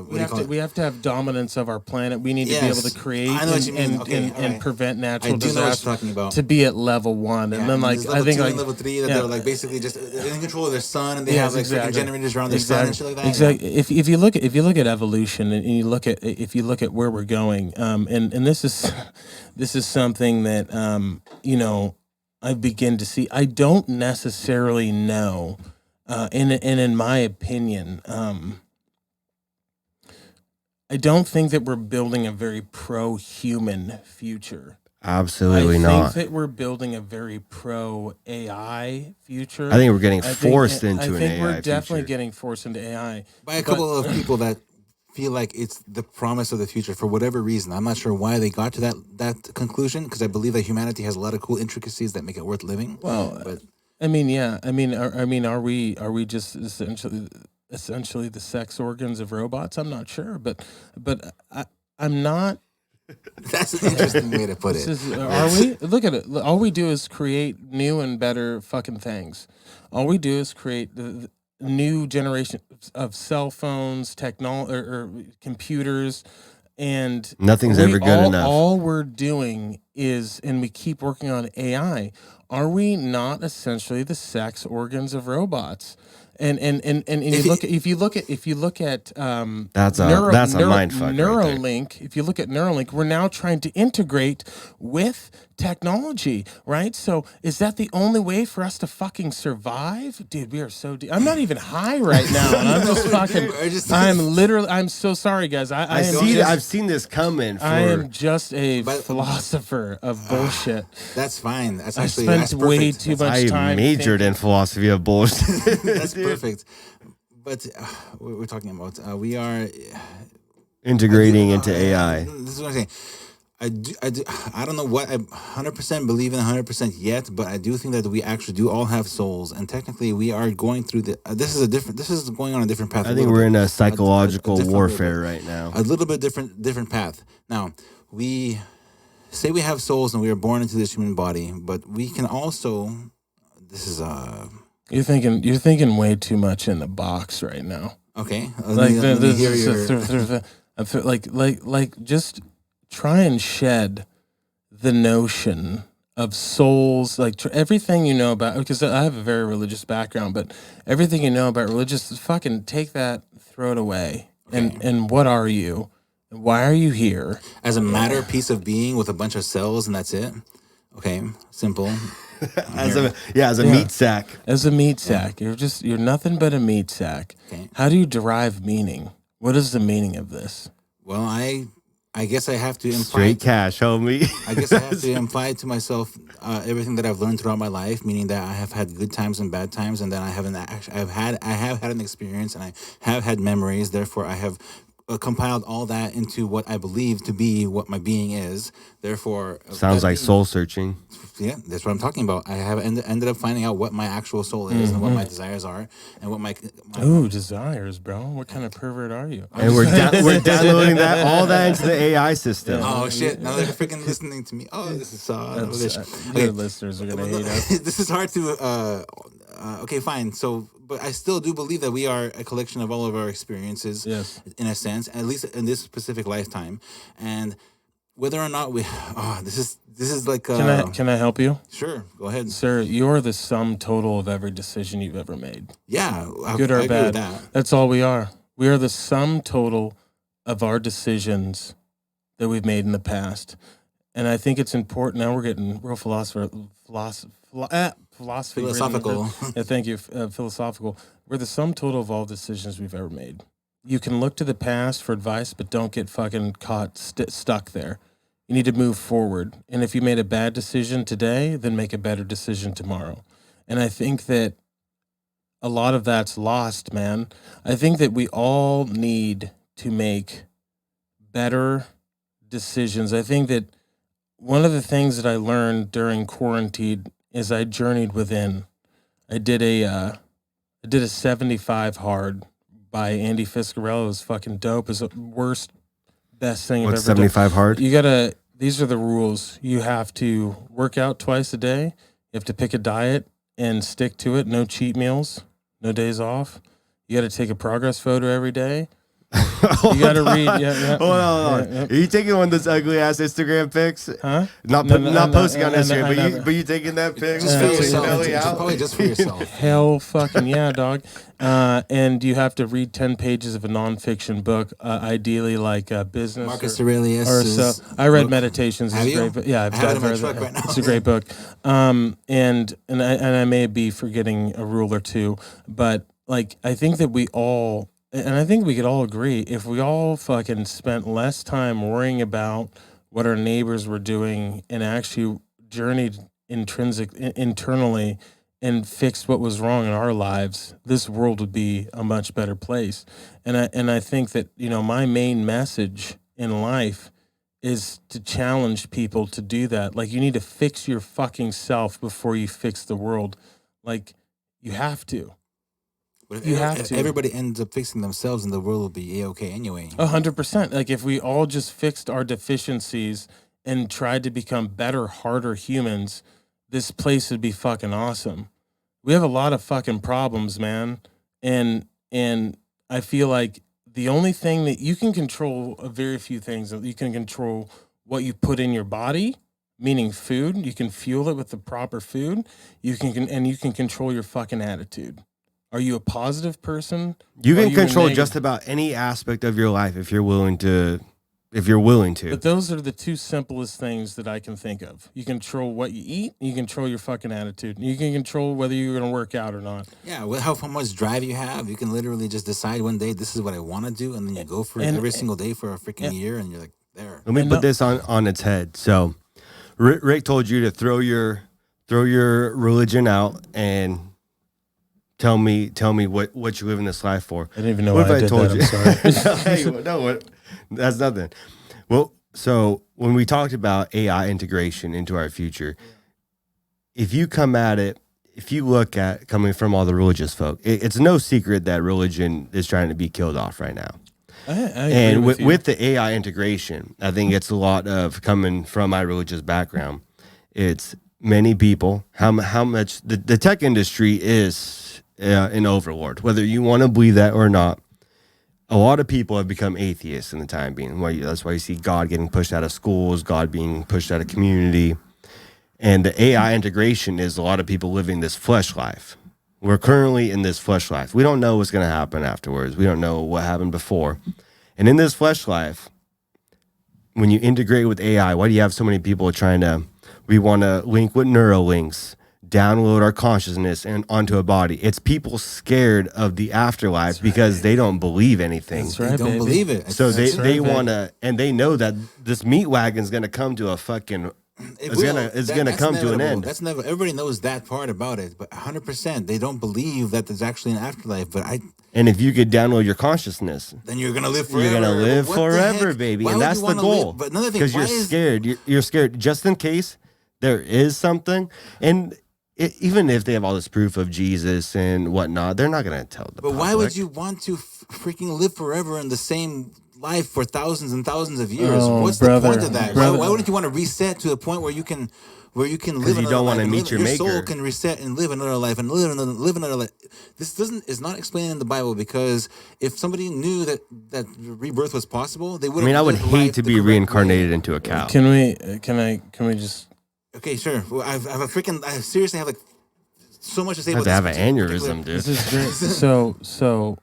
we have to have dominance of our planet. We need to be able to create and prevent natural disasters to be at level 1, and then I think
level 3 that they're like basically just in control of their sun, and they have like generators around their sun and shit like that.
Exactly. If you look at evolution and you look at at where we're going, and this is something that I begin to see. I don't necessarily know, and in my opinion, I don't think that we're building a very pro-human future.
Absolutely
I
not.
think that we're building a very pro-AI future.
I think we're getting forced into an AI
I think we're definitely
future.
getting forced into AI.
By a couple of people that feel like it's the promise of the future for whatever reason. I'm not sure why they got to that conclusion, because I believe that humanity has a lot of cool intricacies that make it worth living.
Well,
but
I mean, yeah. I mean, are we just essentially the sex organs of robots? I'm not sure, but I'm not.
that's an interesting way to put it.
Are we? Look at it. All we do is create new and better fucking things. All we do is create the new generation of cell phones, technology, or computers, and
Nothing's ever good enough.
All we're doing is, and we keep working on AI. Are we not essentially the sex organs of robots? And if you look at
That's a mind fuck right there.
Neuralink. If you look at Neuralink, we're now trying to integrate with technology, right? So is that the only way for us to fucking survive, dude? We are so deep. I'm not even high right now, and I'm just fucking. I'm so sorry, guys.
I've seen this coming.
I am just a philosopher of bullshit.
That's fine.
I spent way too much time.
I majored in philosophy of bullshit.
That's perfect. But we're talking about we are
integrating into AI.
This is what I'm saying. I don't know what I 100% believe in 100% yet, but I do think that we actually do all have souls, and technically we are going through this is going on a different path.
I think we're in a psychological warfare right now.
A little bit different path. Now, we say we have souls and we are born into this human body, but we can also. This is
You're thinking way too much in the box right now.
Okay,
just try and shed the notion of souls, like everything you know about. Because I have a very religious background, but everything you know about religious, fucking take that, throw it away. Okay. And what are you? Why are you here?
As a matter piece of being with a bunch of cells, and that's it. Okay, simple.
As a meat sack.
As a meat sack. You're nothing but a meat sack. Okay. How do you derive meaning? What is the meaning of this?
Well, I guess I have to imply
straight cash, homie.
I guess I have to imply to myself everything that I've learned throughout my life, meaning that I have had good times and bad times, and then I have had an experience, and I have had memories. Therefore, I have compiled all that into what I believe to be what my being is. Therefore,
sounds like soul searching.
Yeah, that's what I'm talking about. I have ended up finding out what my actual soul is and what my desires are and what my
desires, bro. What kind of pervert are you?
And we're downloading all that into the AI system.
Oh shit! Now they're freaking listening to me. Oh, this is
your listeners are gonna hate us.
This is hard to. Okay, fine. So, but I still do believe that we are a collection of all of our experiences. Yes, in a sense, at least in this specific lifetime, and whether or not this is like.
Can I help you?
Sure, go ahead,
sir. You're the sum total of every decision you've ever made.
Yeah,
good or bad. That's all we are. We are the sum total of our decisions that we've made in the past, and I think it's important. Now we're getting real philosophical. Yeah, thank you. Philosophical. We're the sum total of all decisions we've ever made. You can look to the past for advice, but don't get fucking caught stuck there. You need to move forward. And if you made a bad decision today, then make a better decision tomorrow. And I think that a lot of that's lost, man. I think that we all need to make better decisions. I think that one of the things that I learned during quarantine is I journeyed within. I did a 75 hard by Andy Fiscarello. It was fucking dope. It's the best thing I've ever done.
75 hard?
These are the rules. You have to work out twice a day. You have to pick a diet and stick to it. No cheat meals, no days off. You got to take a progress photo every day. You got to read. Yeah.
Hold on.
Yeah.
Are you taking one of those ugly ass Instagram pics?
Huh?
Not posting on Instagram, but you taking that pic?
Just for
with your
yourself.
belly
Just
out?
probably just for yourself.
Hell fucking yeah, dog. And you have to read 10 pages of a nonfiction book, ideally like business.
Marcus Aurelius.
Or so. I read Meditations.
Have
it's a
you?
great book. Yeah,
I have it in my
read
truck
that.
right now.
It's a great book. And I may be forgetting a rule or two, but like I think that we all, and I think we could all agree, if we all fucking spent less time worrying about what our neighbors were doing and actually journeyed internally and fixed what was wrong in our lives, this world would be a much better place. And I think that, my main message in life is to challenge people to do that. Like, you need to fix your fucking self before you fix the world. Like, you have to.
But
if
everybody ends up fixing themselves, and the world will be A-okay anyway.
100%. Like, if we all just fixed our deficiencies and tried to become better, harder humans, this place would be fucking awesome. We have a lot of fucking problems, man. And I feel like the only thing that you can control, very few things, you can control what you put in your body, meaning food. You can fuel it with the proper food. You can control your fucking attitude. Are you a positive person?
You can control just about any aspect of your life if you're willing to. But
those are the two simplest things that I can think of. You control what you eat. You control your fucking attitude. You can control whether you're going to work out or not.
Yeah, with how much drive you have, you can literally just decide one day, this is what I want to do, and then you go for it every single day for a freaking year, and you're like, there.
Let me put this on its head. So, Rick told you to throw your religion out and tell me what you live in this life for.
I didn't even know what I did told that. I'm sorry.
Hey, no, that's nothing. Well, so when we talked about AI integration into our future, if you look at coming from all the religious folk, it's no secret that religion is trying to be killed off right now.
I
and with the AI integration, I think it's a lot of coming from my religious background. It's many people, how much the tech industry is an overlord, whether you want to believe that or not. A lot of people have become atheists in the time being. That's why you see God getting pushed out of schools, God being pushed out of community. And the AI integration is a lot of people living this flesh life. We're currently in this flesh life. We don't know what's going to happen afterwards. We don't know what happened before. And in this flesh life, when you integrate with AI, why do you have so many people we want to link with Neuralinks, download our consciousness and onto a body? It's people scared of the afterlife because they don't believe anything.
That's right,
They don't believe it.
So they want to, and they know that this meat wagon is going to come to a fucking, it's going to come to an end.
That's never, everybody knows that part about it, but 100%, they don't believe that there's actually an afterlife.
And if you could download your consciousness,
then you're going to live forever.
You're going to live forever, baby. And that's the goal.
But another thing,
because you're scared. You're scared just in case there is something. And even if they have all this proof of Jesus and whatnot, they're not going to tell the public.
But why would you want to freaking live forever in the same life for thousands and thousands of years? What's the point of that? Why wouldn't you want to reset to a point where you can live another life?
You don't want to meet your maker.
Your soul can reset and live another life and live another life. This is not explained in the Bible, because if somebody knew that rebirth was possible, they would.
I would hate to be reincarnated into a cow.
Can we just?
Okay, sure. Well, I seriously have like so much to say about this.
I have an aneurysm, dude.
This is great. So,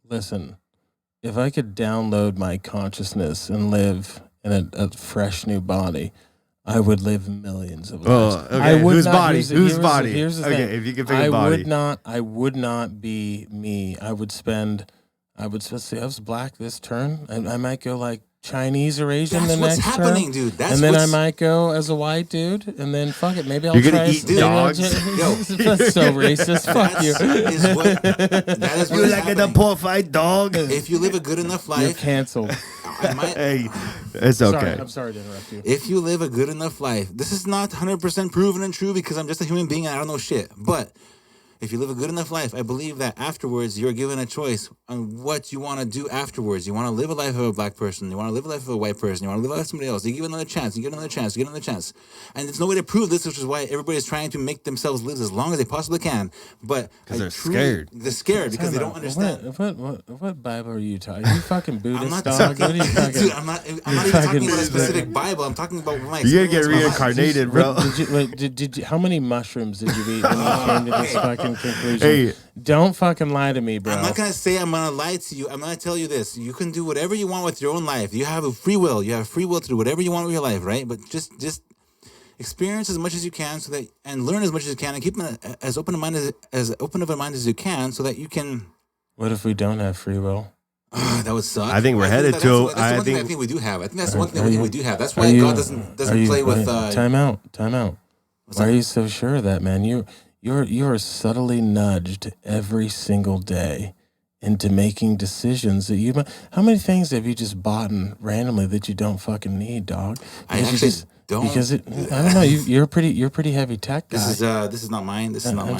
listen. If I could download my consciousness and live in a fresh new body, I would live millions of lives.
Oh, okay. Whose body?
Here's the
okay,
thing.
if you can pick a body.
I would not be me. I would say I was black this turn. I might go like Chinese or Asian the next
That's what's happening,
turn.
dude.
And then I might go as a white dude, and then fuck it, maybe I'll
You're
try.
gonna eat dogs?
That's so racist. Fuck you.
That is
You like a poor fight dog?
If you live a good enough life,
You're canceled.
Hey, it's okay.
I'm sorry to interrupt you.
If you live a good enough life, this is not 100% proven and true because I'm just a human being and I don't know shit. But if you live a good enough life, I believe that afterwards you're given a choice on what you want to do afterwards. You want to live a life of a black person. You want to live a life of a white person. You want to live a life of somebody else. You give another chance. You get another chance. You get another chance. And there's no way to prove this, which is why everybody's trying to make themselves live as long as they possibly can. But
because they're scared.
They're scared because they don't understand.
What Bible are you talking? Are you fucking Buddhist,
I'm not
dog? What are you fucking?
Dude, I'm not even talking about a specific Bible. I'm talking about my experience.
You gotta get reincarnated, bro.
Did you, how many mushrooms did you eat when you came to this fucking conclusion?
Hey.
Don't fucking lie to me, bro.
I'm not gonna say I'm gonna lie to you. I'm gonna tell you this: you can do whatever you want with your own life. You have a free will. You have free will to do whatever you want with your life, right? But just experience as much as you can, so that and learn as much as you can, and keep as open of a mind as you can, so that you can.
What if we don't have free will?
That would suck.
I think we're headed to.
That's the one thing I think we do have. I think that's the one thing we do have. That's why God doesn't play with.
Time out. Why are you so sure of that, man? You are subtly nudged every single day into making decisions that you. How many things have you just bought randomly that you don't fucking need, dog?
I actually don't.
Because I don't know. You're a pretty heavy tech guy.
This is not mine. This is not mine.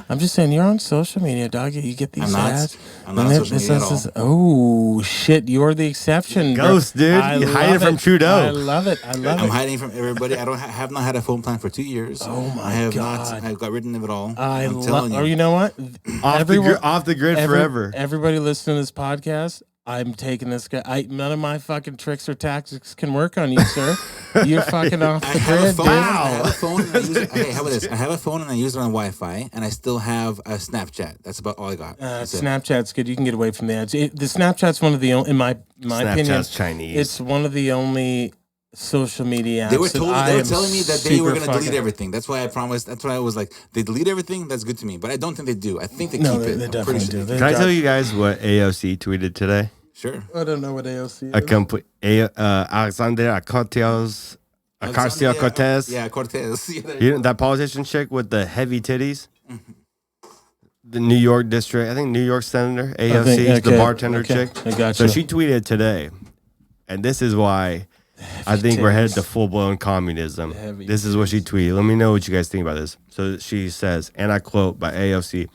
I'm just saying. You're on social media, dog. You get these ads.
I'm not on social media at all.
Oh shit! You're the exception,
Ghost, dude. You hiding from Trudeau.
I love it.
I'm hiding from everybody. I have not had a phone plan for 2 years.
Oh my
I have
God.
not. I've got rid of it all.
I'm
telling you.
Or you know what?
Off the grid forever.
Everybody listening to this podcast, I'm taking this guy. None of my fucking tricks or tactics can work on you, sir. You're fucking off the grid.
I have a phone. And I use it. Okay, how about this? I have a phone and I use it on Wi-Fi, and I still have a Snapchat. That's about all I got.
Snapchat's good. You can get away from the ads. The Snapchat's one of the only, in my opinion,
Snapchat's Chinese.
It's one of the only social media apps.
They were telling me that they were going to delete
fucking
everything. That's why I promised. That's why I was like, they delete everything. That's good to me. But I don't think they do. I think they keep it.
They
I'm
definitely
pretty
do.
sure.
Can I tell you guys what AOC tweeted today?
Sure.
I don't know what AOC is.
A complete Alexander Ocasio-Cortez.
Yeah, Cortez.
You know, that politician chick with the heavy titties. The New York district, I think New York senator, AOC, the bartender chick.
I got
So
you.
she tweeted today, and this is why I think we're headed to full-blown communism. This is what she tweeted. Let me know what you guys think about this. So she says, and I quote by AOC,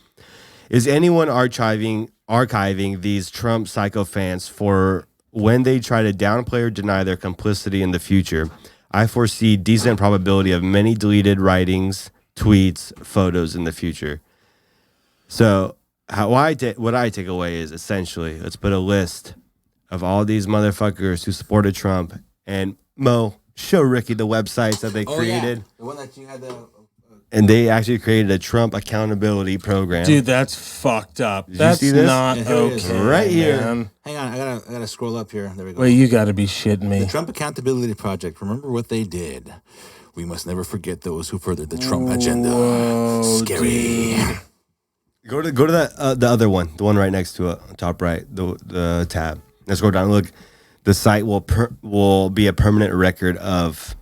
"Is anyone archiving these Trump psychophants for when they try to downplay or deny their complicity in the future? I foresee decent probability of many deleted writings, tweets, photos in the future." So what I take away is essentially, let's put a list of all these motherfuckers who supported Trump, and Mo, show Ricky the websites that they created.
Yeah. The one that you had
And they actually created a Trump accountability program.
Dude, that's fucked up. That's
see this?
not okay.
Right here.
Man.
Hang on, I gotta scroll up here. There we go.
Wait, you got to be shitting me.
The Trump Accountability Project. Remember what they did. We must never forget those who furthered the Trump agenda. Scary.
Dude.
Go to that the other one, the one right next to it, top right, the tab. Let's go down. Look, the site will be a permanent record of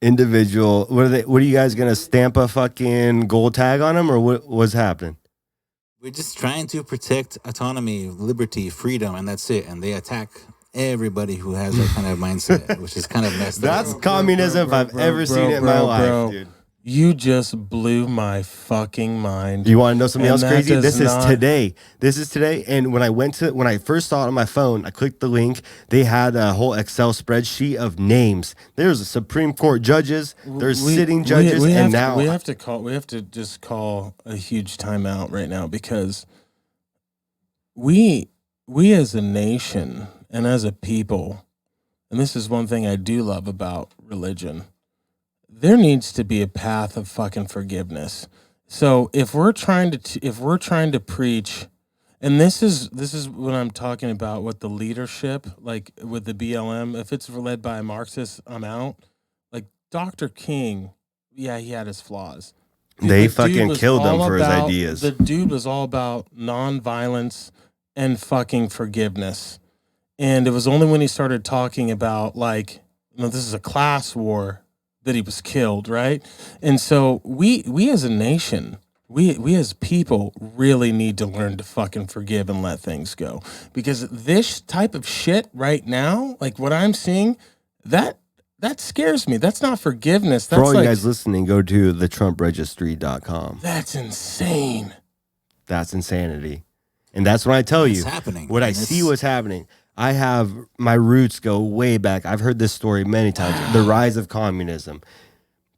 individual. What are you guys gonna stamp a fucking gold tag on them, or what's happening?
We're just trying to protect autonomy, liberty, freedom, and that's it. And they attack everybody who has that kind of mindset, which is kind of messed up.
That's communism if I've ever seen it in my life, dude.
You just blew my fucking mind.
You want to know something else crazy? This is today. And when I first saw it on my phone, I clicked the link. They had a whole Excel spreadsheet of names. There's a Supreme Court judges. There's sitting judges,
we
and
have
now
to just call a huge timeout right now, because we as a nation and as a people, and this is one thing I do love about religion, there needs to be a path of fucking forgiveness. So if we're trying to preach, and this is what I'm talking about with the leadership, like with the BLM, if it's led by a Marxist, I'm out. Like Dr. King, yeah, he had his flaws.
They fucking killed him for his ideas.
The dude was all about nonviolence and fucking forgiveness. And it was only when he started talking about, like, this is a class war, that he was killed, right? And so we as a nation, we as people really need to learn to fucking forgive and let things go. Because this type of shit right now, like what I'm seeing, that scares me. That's not forgiveness. That's
For all
like,
you guys listening, go to theTrumpRegistry.com.
that's insane.
That's insanity. And that's when I tell
It's
you
happening.
what I
And
see
it's-
what's happening. I have my roots go way back. I've heard this story many times. The rise of communism.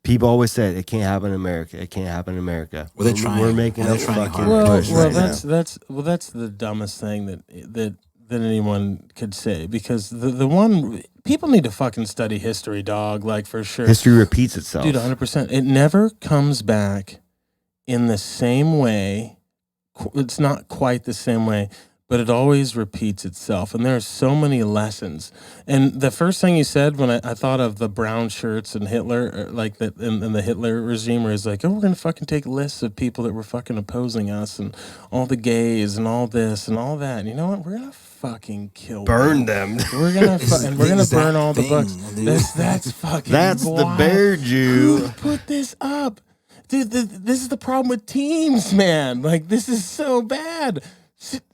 People always said it can't happen in America. It can't happen in America.
Well, they're trying.
We're making
And
a
they're trying
fucking
hard.
push right now.
That's the dumbest thing that anyone could say, because the one people need to fucking study history, dog. Like, for sure,
History repeats itself.
dude. 100%. It never comes back in the same way. It's not quite the same way, but it always repeats itself. And there are so many lessons. And the first thing you said when I thought of the brown shirts and Hitler, like that in the Hitler regime, where he's like, oh, we're going to fucking take lists of people that were fucking opposing us and all the gays and all this and all that. And you know what? We're going to fucking kill
Burn
them.
them.
We're going
It's
to
the
burn
exact
all the
thing,
books.
dude.
That's fucking
That's the
wild.
bear
Who
Jew.
put this up? Dude, this is the problem with teams, man. Like, this is so bad.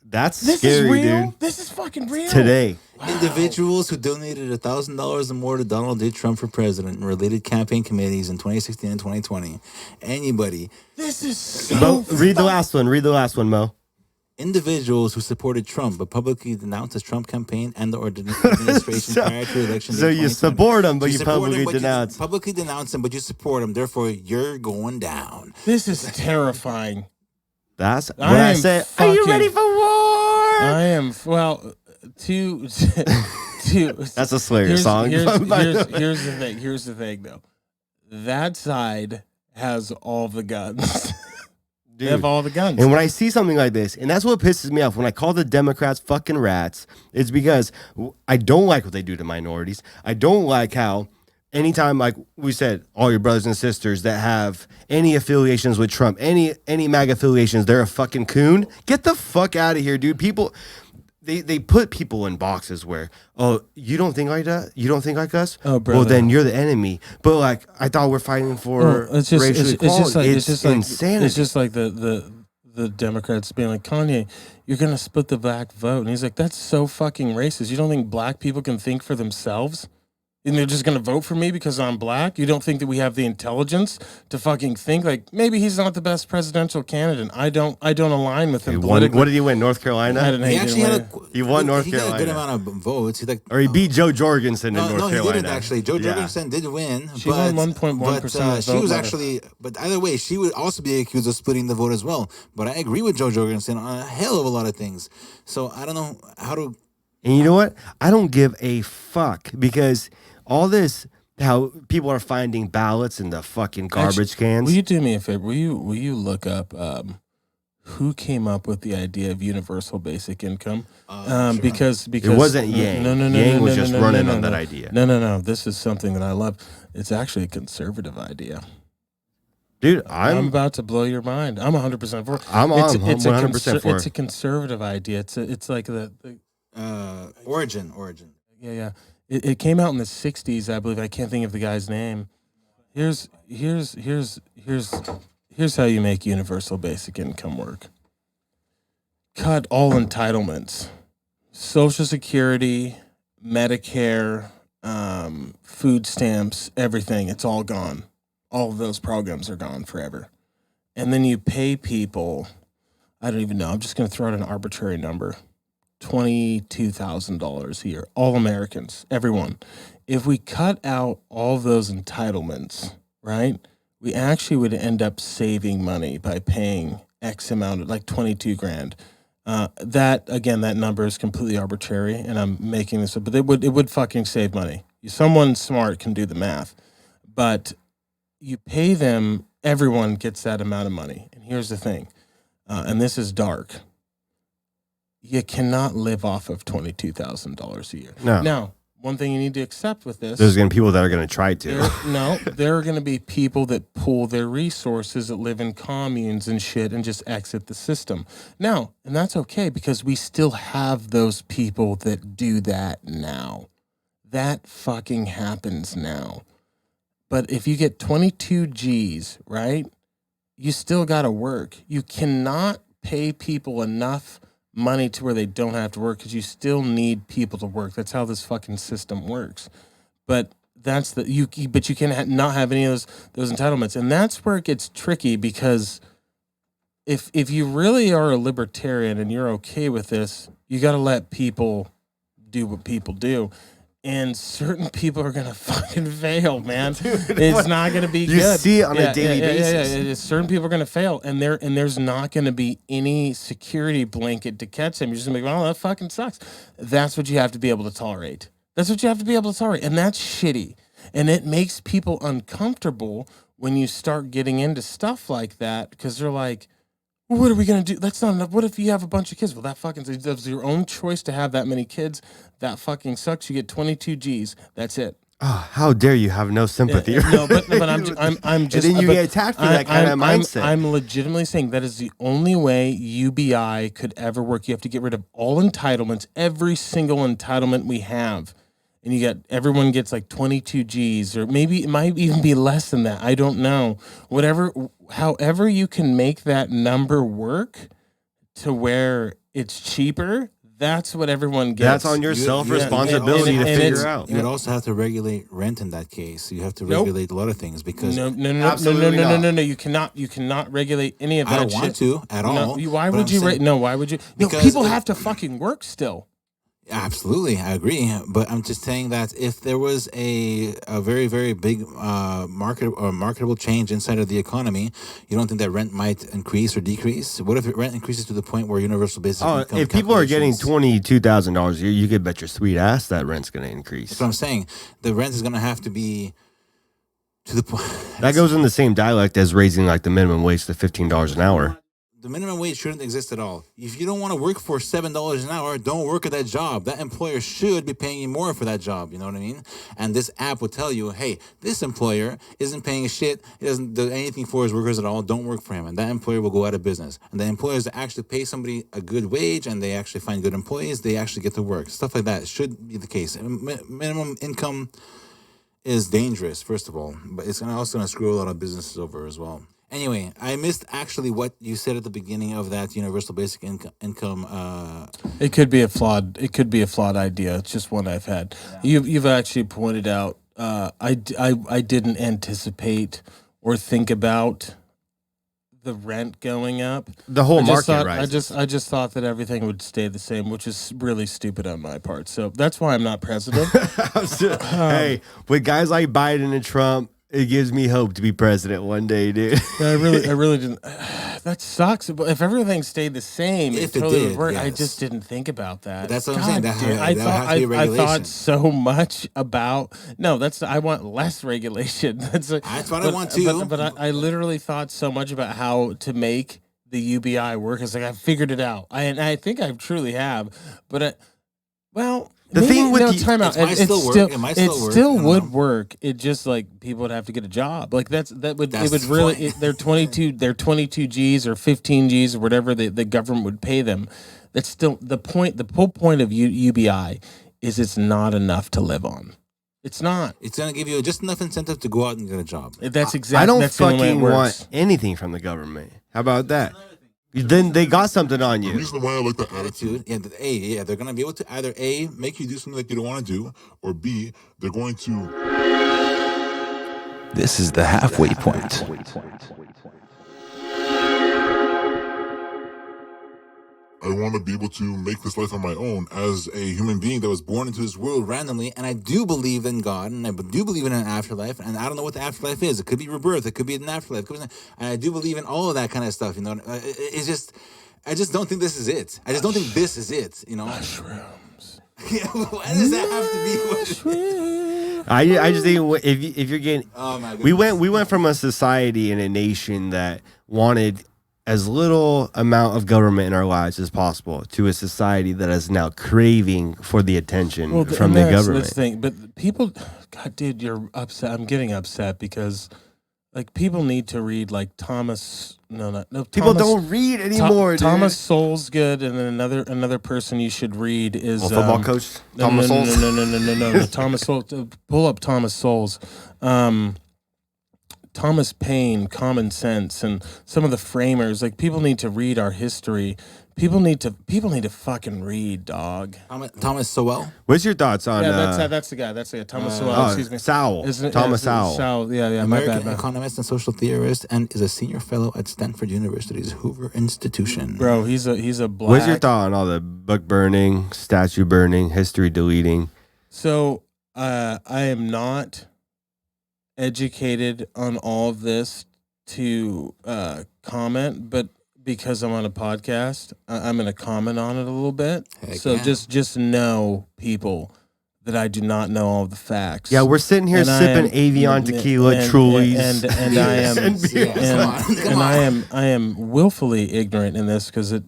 That's
This
scary,
is real.
dude.
This is fucking real.
Today.
Individuals who donated $1,000 or more to Donald J. Trump for president and related campaign committees in 2016 and 2020. Anybody.
This is so.
Mo, read the last one. Read the last one, Mo.
Individuals who supported Trump but publicly denounced the Trump campaign and the administration prior to election day
So you
2020.
support him, but you
support
publicly
him, but
denounce.
publicly denounce him, but you support him. Therefore, you're going down.
This is terrifying.
That's what
I
I
am
said. Are you
fucking-
ready for war?
I am to.
That's a Slayer song.
Here's the thing. Here's the thing, though. That side has all the guns. They have all the guns.
And when I see something like this, and that's what pisses me off, when I call the Democrats fucking rats, it's because I don't like what they do to minorities. I don't like how anytime, like we said, all your brothers and sisters that have any affiliations with Trump, any MAGA affiliations, they're a fucking coon. Get the fuck out of here, dude. People, they put people in boxes where, oh, you don't think like that? You don't think like us?
Oh,
well,
brother.
then you're the enemy. But like, I thought we're fighting for
it's just
racial
it's
equality.
just like it's just like
insanity.
it's just like the Democrats being like, Kanye, you're gonna split the black vote, and he's like, that's so fucking racist. You don't think black people can think for themselves? And they're just gonna vote for me because I'm black? You don't think that we have the intelligence to fucking think like maybe he's not the best presidential candidate? I don't align with him
He won,
politically.
what did he win? North Carolina?
I didn't
He
hate
actually
it.
had
He won North
he got a good
Carolina.
amount of votes. He like,
Or he beat Joe Jorgensen in
no,
North
he
Carolina.
didn't actually. Joe
Yeah.
Jorgensen did win.
She
but,
won 1.1%
but,
of the
she
vote
was
letter.
actually, but either way, she would also be accused of splitting the vote as well. But I agree with Joe Jorgensen on a hell of a lot of things. So I don't know how to.
And you know what? I don't give a fuck because all this, how people are finding ballots in the fucking garbage cans.
Will you do me a favor? Will you look up who came up with the idea of universal basic income? Because
it wasn't Yang.
No,
Yang was just running
no,
on that
no.
idea.
No. This is something that I love. It's actually a conservative idea.
Dude,
I'm
I'm
about to blow your mind. I'm 100% for it.
I'm
It's
100% for
It's a
it.
conservative idea. It's like the
Origin.
yeah. It came out in the 60s, I believe. I can't think of the guy's name. Here's how you make universal basic income work. Cut all entitlements. Social Security, Medicare, food stamps, everything. It's all gone. All of those programs are gone forever. And then you pay people, I don't even know, I'm just going to throw out an arbitrary number. $22,000 a year. All Americans, everyone. If we cut out all of those entitlements, right, we actually would end up saving money by paying X amount, like 22 grand. That number is completely arbitrary, and I'm making this up, but it would fucking save money. Someone smart can do the math, but you pay them, everyone gets that amount of money. And here's the thing, and this is dark. You cannot live off of $22,000 a year.
No.
Now, one thing you need to accept with this.
There's going to be people that are going to try to.
There are going to be people that pool their resources that live in communes and shit and just exit the system. Now, and that's okay because we still have those people that do that now. That fucking happens now. But if you get 22 G's, right, you still got to work. You cannot pay people enough money to where they don't have to work because you still need people to work. That's how this fucking system works. But That's but you can not have any of those entitlements, and that's where it gets tricky because if you really are a libertarian and you're okay with this, you got to let people do what people do. And certain people are gonna fucking fail, man. It's not gonna be good.
You see it on a daily basis.
Yeah. Certain people are gonna fail, and there's not gonna be any security blanket to catch them. You're just gonna be like, well, that fucking sucks. That's what you have to be able to tolerate. And that's shitty. And it makes people uncomfortable when you start getting into stuff like that because they're like, what are we going to do? That's not enough. What if you have a bunch of kids? Well, that's your own choice to have that many kids. That fucking sucks. You get 22 G's. That's it.
Oh, how dare you have no sympathy?
No, but I'm just.
And then you get attacked for that kind of mindset.
I'm legitimately saying that is the only way UBI could ever work. You have to get rid of all entitlements, every single entitlement we have. And everyone gets like 22 G's, or maybe it might even be less than that. I don't know. However you can make that number work to where it's cheaper, that's what everyone gets.
That's on your self-responsibility to figure out.
You would also have to regulate rent in that case. You have to regulate a lot of things because
no. You cannot regulate any of that.
I don't want to at all.
Why would you? Why would you?
Because
people have to fucking work still.
Absolutely, I agree. But I'm just saying that if there was a very, very big marketable change inside of the economy, you don't think that rent might increase or decrease? What if rent increases to the point where universal basic income?
If people are getting $22,000 a year, you could bet your sweet ass that rent's going to increase.
That's what I'm saying. The rent is going to have to be to the point.
That goes in the same dialect as raising like the minimum wage to $15 an hour.
The minimum wage shouldn't exist at all. If you don't want to work for $7 an hour, don't work at that job. That employer should be paying you more for that job. You know what I mean? And this app will tell you, hey, this employer isn't paying a shit. He doesn't do anything for his workers at all. Don't work for him. And that employer will go out of business. And the employers that actually pay somebody a good wage and they actually find good employees, they actually get to work. Stuff like that should be the case. Minimum income is dangerous, first of all. But it's also going to screw a lot of businesses over as well. Anyway, I missed actually what you said at the beginning of that universal basic income.
It could be a flawed idea. It's just one I've had. Yeah. You've actually pointed out. I didn't anticipate or think about the rent going up.
The whole market rises.
I just thought that everything would stay the same, which is really stupid on my part. So that's why I'm not president.
Hey, with guys like Biden and Trump, it gives me hope to be president one day, dude.
I really didn't. That sucks. But if everything stayed the same,
if it totally would work.
Yes. I just didn't think about that.
But that's what I'm saying.
I thought so much about. No, I want less regulation. That's what
I want too.
But I literally thought so much about how to make the UBI work. It's like I figured it out. I think I truly have. But
the thing with
time out. It still would work. It just like people would have to get a job. Like they're 22 G's or 15 G's or whatever the government would pay them. That's still the point. The whole point of UBI is it's not enough to live on. It's not.
It's gonna give you just enough incentive to go out and get a job.
That's exactly.
I don't fucking want anything from the government. How about that? Then they got something on you.
The reason why I like that
attitude, they're going to be able to either A, make you do something that you don't want to do, or B, they're going to.
This is the halfway point.
I want to be able to make this life on my own as a human being that was born into this world
randomly. And I do believe in God, and I do believe in an afterlife. And I don't know what the afterlife is. It could be rebirth. It could be an afterlife. And I do believe in all of that kind of stuff. You know, it's just, I just don't think this is it. I just don't think this is it. You know,
mushrooms.
Yeah, why does that have to be?
I just think if you're getting,
oh my goodness.
we went from a society and a nation that wanted as little amount of government in our lives as possible to a society that is now craving for the attention from the government.
That's the thing. But people, God, dude, you're upset. I'm getting upset because, like, people need to read like Thomas. No.
People don't read anymore. Dude.
Thomas Sowell's good, and then another person you should read is
football coach Thomas Sowell.
No. Thomas Sowell. Pull up Thomas Sowell's. Thomas Paine, Common Sense, and some of the framers. Like, people need to read our history People need to fucking read, dog.
Thomas Sowell.
What's your thoughts on?
Yeah, that's the guy. That's the guy. Thomas Sowell. Excuse me.
Sowell.
Thomas
Sowell.
Sowell. Yeah.
American
My bad.
economist and social theorist, and is a senior fellow at Stanford University's Hoover Institution.
Bro, he's a black.
What's your thought on all the book burning, statue burning, history deleting?
So I am not educated on all of this to comment, but because I'm on a podcast, I'm going to comment on it a little bit.
Heck
so
yeah.
just know, people, that I do not know all the facts.
Yeah, we're sitting here
And
sipping Avion tequila, Trulies,
and I am
Come on.
I am willfully ignorant in this because I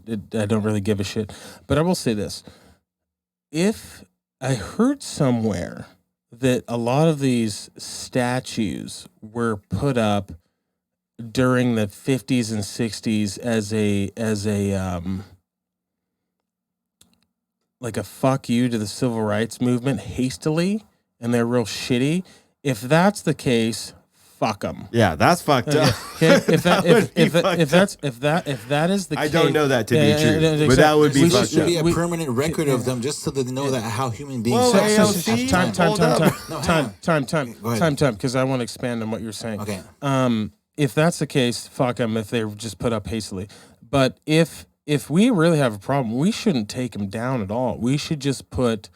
don't really give a shit. But I will say this: if I heard somewhere that a lot of these statues were put up during the 50s and 60s as a like a fuck you to the civil rights movement hastily, and they're real shitty. If that's the case, fuck them.
Yeah, that's fucked up.
Okay, if that is the
I
case,
don't know that to be true, but that would be
There
fucked
should
up.
be a permanent record of them just so that they know that how human beings.
Whoa,
function.
AOC,
Have
hold up.
Go ahead.
time, because I want to expand on what you're saying.
Okay.
If that's the case, fuck them if they're just put up hastily. But if we really have a problem, we shouldn't take them down at all. We should just put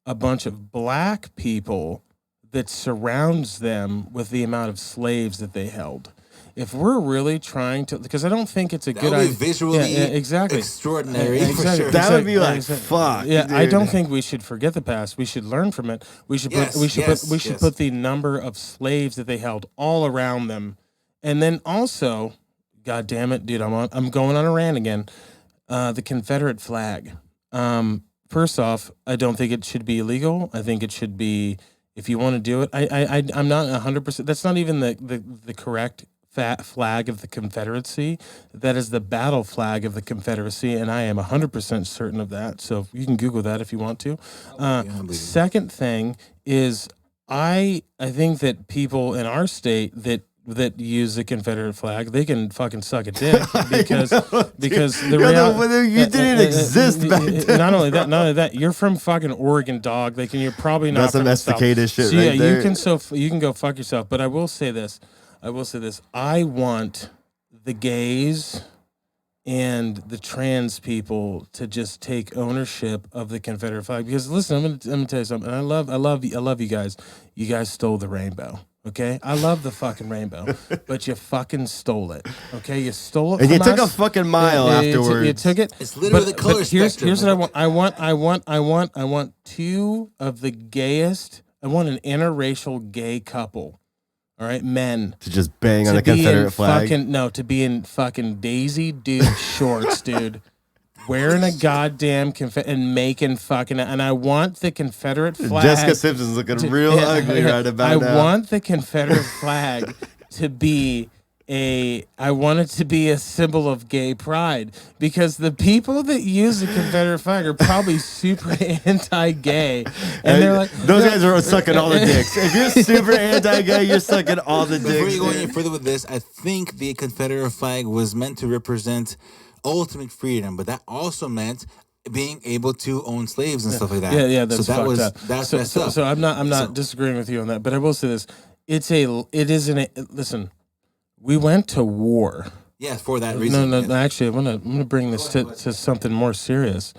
a bunch of black people that surrounds them with the amount of slaves that they held. If we're really trying to, because I don't think it's a good
That would
idea.
be visually
exactly.
extraordinary for
Exactly.
sure.
That would be like,
Exactly.
fuck.
Yeah, I
dude.
don't think we should forget the past. We should learn from it. We should
Yes,
put the number of slaves that they held all around them, and then also, god damn it, dude, I'm going on a rant again. The Confederate flag. First off, I don't think it should be illegal. I think it should be, if you want to do it. I'm not 100%. That's not even the correct flag of the Confederacy. That is the battle flag of the Confederacy, and I am 100% certain of that. So you can Google that if you want to. Second thing is, I think that people in our state that use the Confederate flag, they can fucking suck a dick because the reality,
you didn't exist back then.
Not only that, you're from fucking Oregon, dog. Like, and you're probably not.
That's some
from the South.
esticated shit
So,
right
yeah,
there.
you can go fuck yourself. But I will say this. I want the gays and the trans people to just take ownership of the Confederate flag. Because listen, I'm gonna tell you something. And I love you guys. You guys stole the rainbow. Okay, I love the fucking rainbow, but you fucking stole it. Okay, you stole it,
And
from
you took a
us.
fucking mile afterwards.
You took it.
It's literally the color
Here's
spectrum.
what I want. I want two of the gayest. I want an interracial gay couple. All right, men.
To just bang on the
To be in
Confederate flag.
to be in fucking Daisy Duke shorts, dude. Wearing a goddamn and making fucking, and I want the Confederate flag.
Jessica Simpson's looking real ugly right about now.
I want the Confederate flag to be I want it to be a symbol of gay pride, because the people that use the Confederate flag are probably super anti-gay, and they're like,
those guys are sucking all the dicks. If you're super anti-gay, you're sucking all the
Before
dicks.
you go
dude.
any further with this, I think the Confederate flag was meant to represent ultimate freedom, but that also meant being able to own slaves and stuff like that.
Yeah, that's
so that
fucked
was
up.
that's messed up.
So I'm not disagreeing with you on that, but I will say this: listen. We went to war.
Yeah, for that reason.
No. Actually, I'm gonna bring this to something more serious.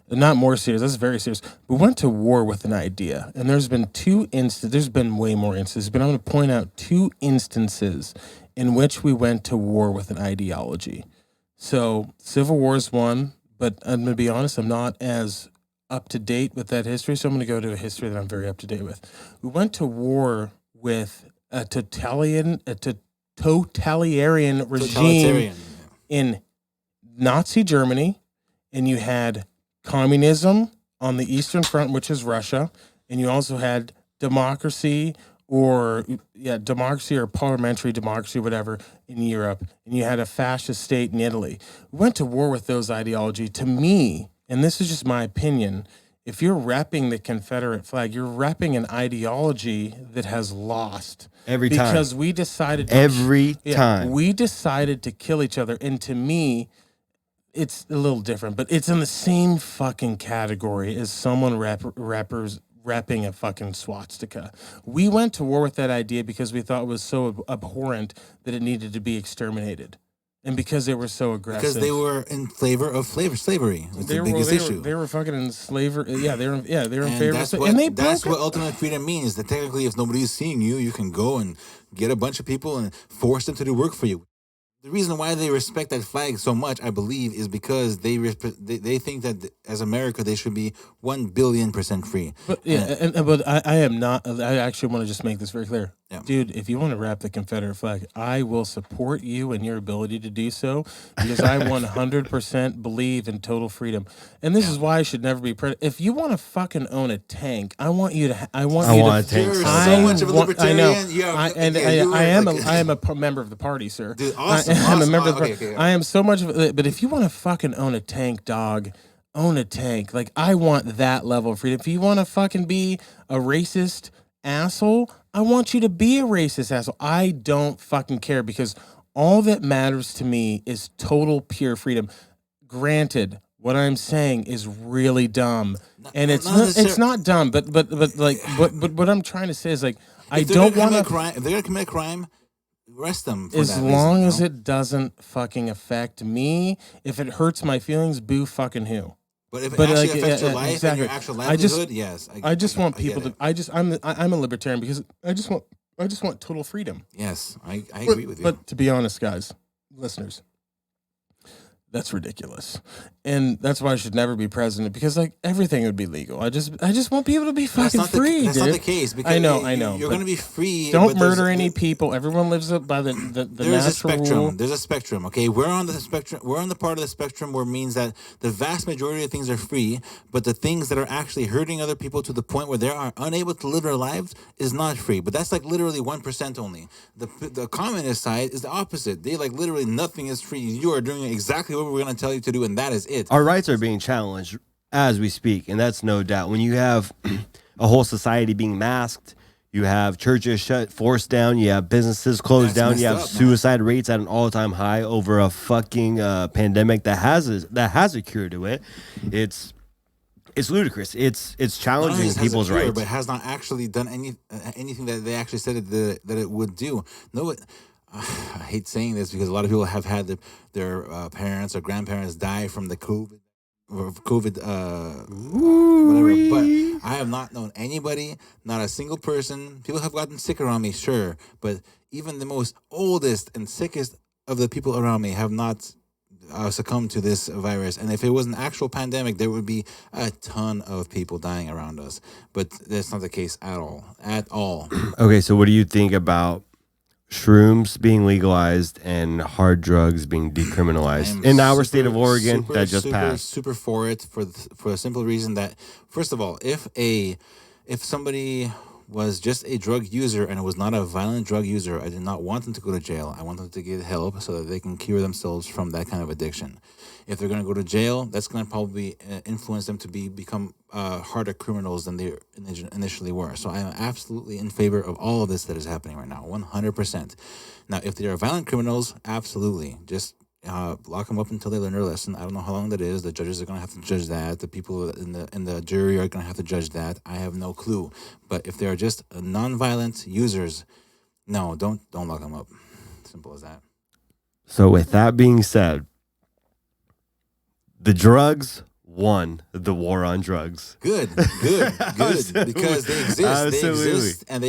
Not more serious. That's very serious. We went to war with an idea, and there's been There's been way more instances, but I'm gonna point out 2 instances in which we went to war with an ideology. So Civil War is one, but I'm gonna be honest. I'm not as up to date with that history, so I'm gonna go to a history that I'm very up to date with. We went to war with a totalitarian regime in Nazi Germany, and you had communism on the Eastern Front, which is Russia, and you also had democracy or parliamentary democracy, whatever, in Europe, and you had a fascist state in Italy. We went to war with those ideology. To me, and this is just my opinion, if you're repping the Confederate flag, you're repping an ideology that has lost.
Every time.
Because we decided
Every time.
we decided to kill each other. And to me, it's a little different, but it's in the same fucking category as someone rapping a fucking swastika. We went to war with that idea because we thought it was so abhorrent that it needed to be exterminated. And because they were so aggressive.
Because they were in favor of slavery. It's the biggest issue.
They were fucking in slavery. Yeah, they were in favor
that's
of
what,
and
that's what ultimate freedom means. That technically, if nobody's seeing you, you can go and get a bunch of people and force them to do work for you. The reason why they respect that flag so much, I believe, is because they think that as America they should be 1,000,000,000% free.
But but I am not. I actually want to just make this very clear, dude. If you want to wrap the Confederate flag, I will support you and your ability to do so because I 100% believe in total freedom, and this is why I should never be president. If you want to fucking own a tank, I want you to. I want
a tank.
You're so much of a libertarian.
I am a member of the party, sir.
Dude, awesome.
I'm a member of the
Okay,
party. I am so much of it. But if you want to fucking own a tank, dog, own a tank. Like, I want that level of freedom. If you want to fucking be a racist asshole, I want you to be a racist asshole. I don't fucking care because all that matters to me is total pure freedom. Granted, what I'm saying is really dumb, and it's not dumb, but what I'm trying to say is like I don't want to.
If they're gonna commit a crime, arrest them. For
as
that
long
reason,
as it doesn't fucking affect me. If it hurts my feelings, boo fucking who.
But if it actually affects your life and your actual livelihood, yes.
I just want people to. I'm a libertarian because I just want total freedom.
Yes, I agree with you.
But to be honest, guys, listeners, that's ridiculous, and that's why I should never be president because like everything would be legal. I just want people to be fucking free.
That's not the case. Because
I know.
You're going to be free.
Don't murder any people. Everyone lives up by the
there's
natural
a spectrum.
rule.
There's a spectrum. Okay, we're on the spectrum. We're on the part of the spectrum where it means that the vast majority of things are free, but the things that are actually hurting other people to the point where they are unable to live their lives is not free. But that's like literally 1% only. The communist side is the opposite. They like literally nothing is free. You are doing exactly what we're going to tell you to do, and that is it.
Our rights are being challenged as we speak, and that's no doubt. When you have a whole society being masked, you have churches shut, forced down, you have businesses closed down, you have suicide rates at an all-time high over a fucking pandemic that has a cure to it. It's ludicrous. It's challenging people's rights,
but has not actually done anything that they actually said that it would do. No. I hate saying this because a lot of people have had their parents or grandparents die from the COVID, whatever. But I have not known anybody, not a single person. People have gotten sick around me, sure, but even the most oldest and sickest of the people around me have not succumbed to this virus. And if it was an actual pandemic, there would be a ton of people dying around us. But that's not the case at all. At all.
Okay, so what do you think about shrooms being legalized and hard drugs being decriminalized in our state of Oregon that just passed?
Super for it for a simple reason that, first of all, if somebody was just a drug user and was not a violent drug user, I did not want them to go to jail. I want them to get help so that they can cure themselves from that kind of addiction. If they're going to go to jail, that's going to probably influence them to become harder criminals than they initially were. So I am absolutely in favor of all of this that is happening right now, 100%. Now, if they are violent criminals, absolutely. Just lock them up until they learn their lesson. I don't know how long that is. The judges are going to have to judge that. The people in the jury are going to have to judge that. I have no clue. But if they are just non-violent users, no, don't lock them up. Simple as that.
So with that being said, the drugs won the war on drugs.
Good. Because they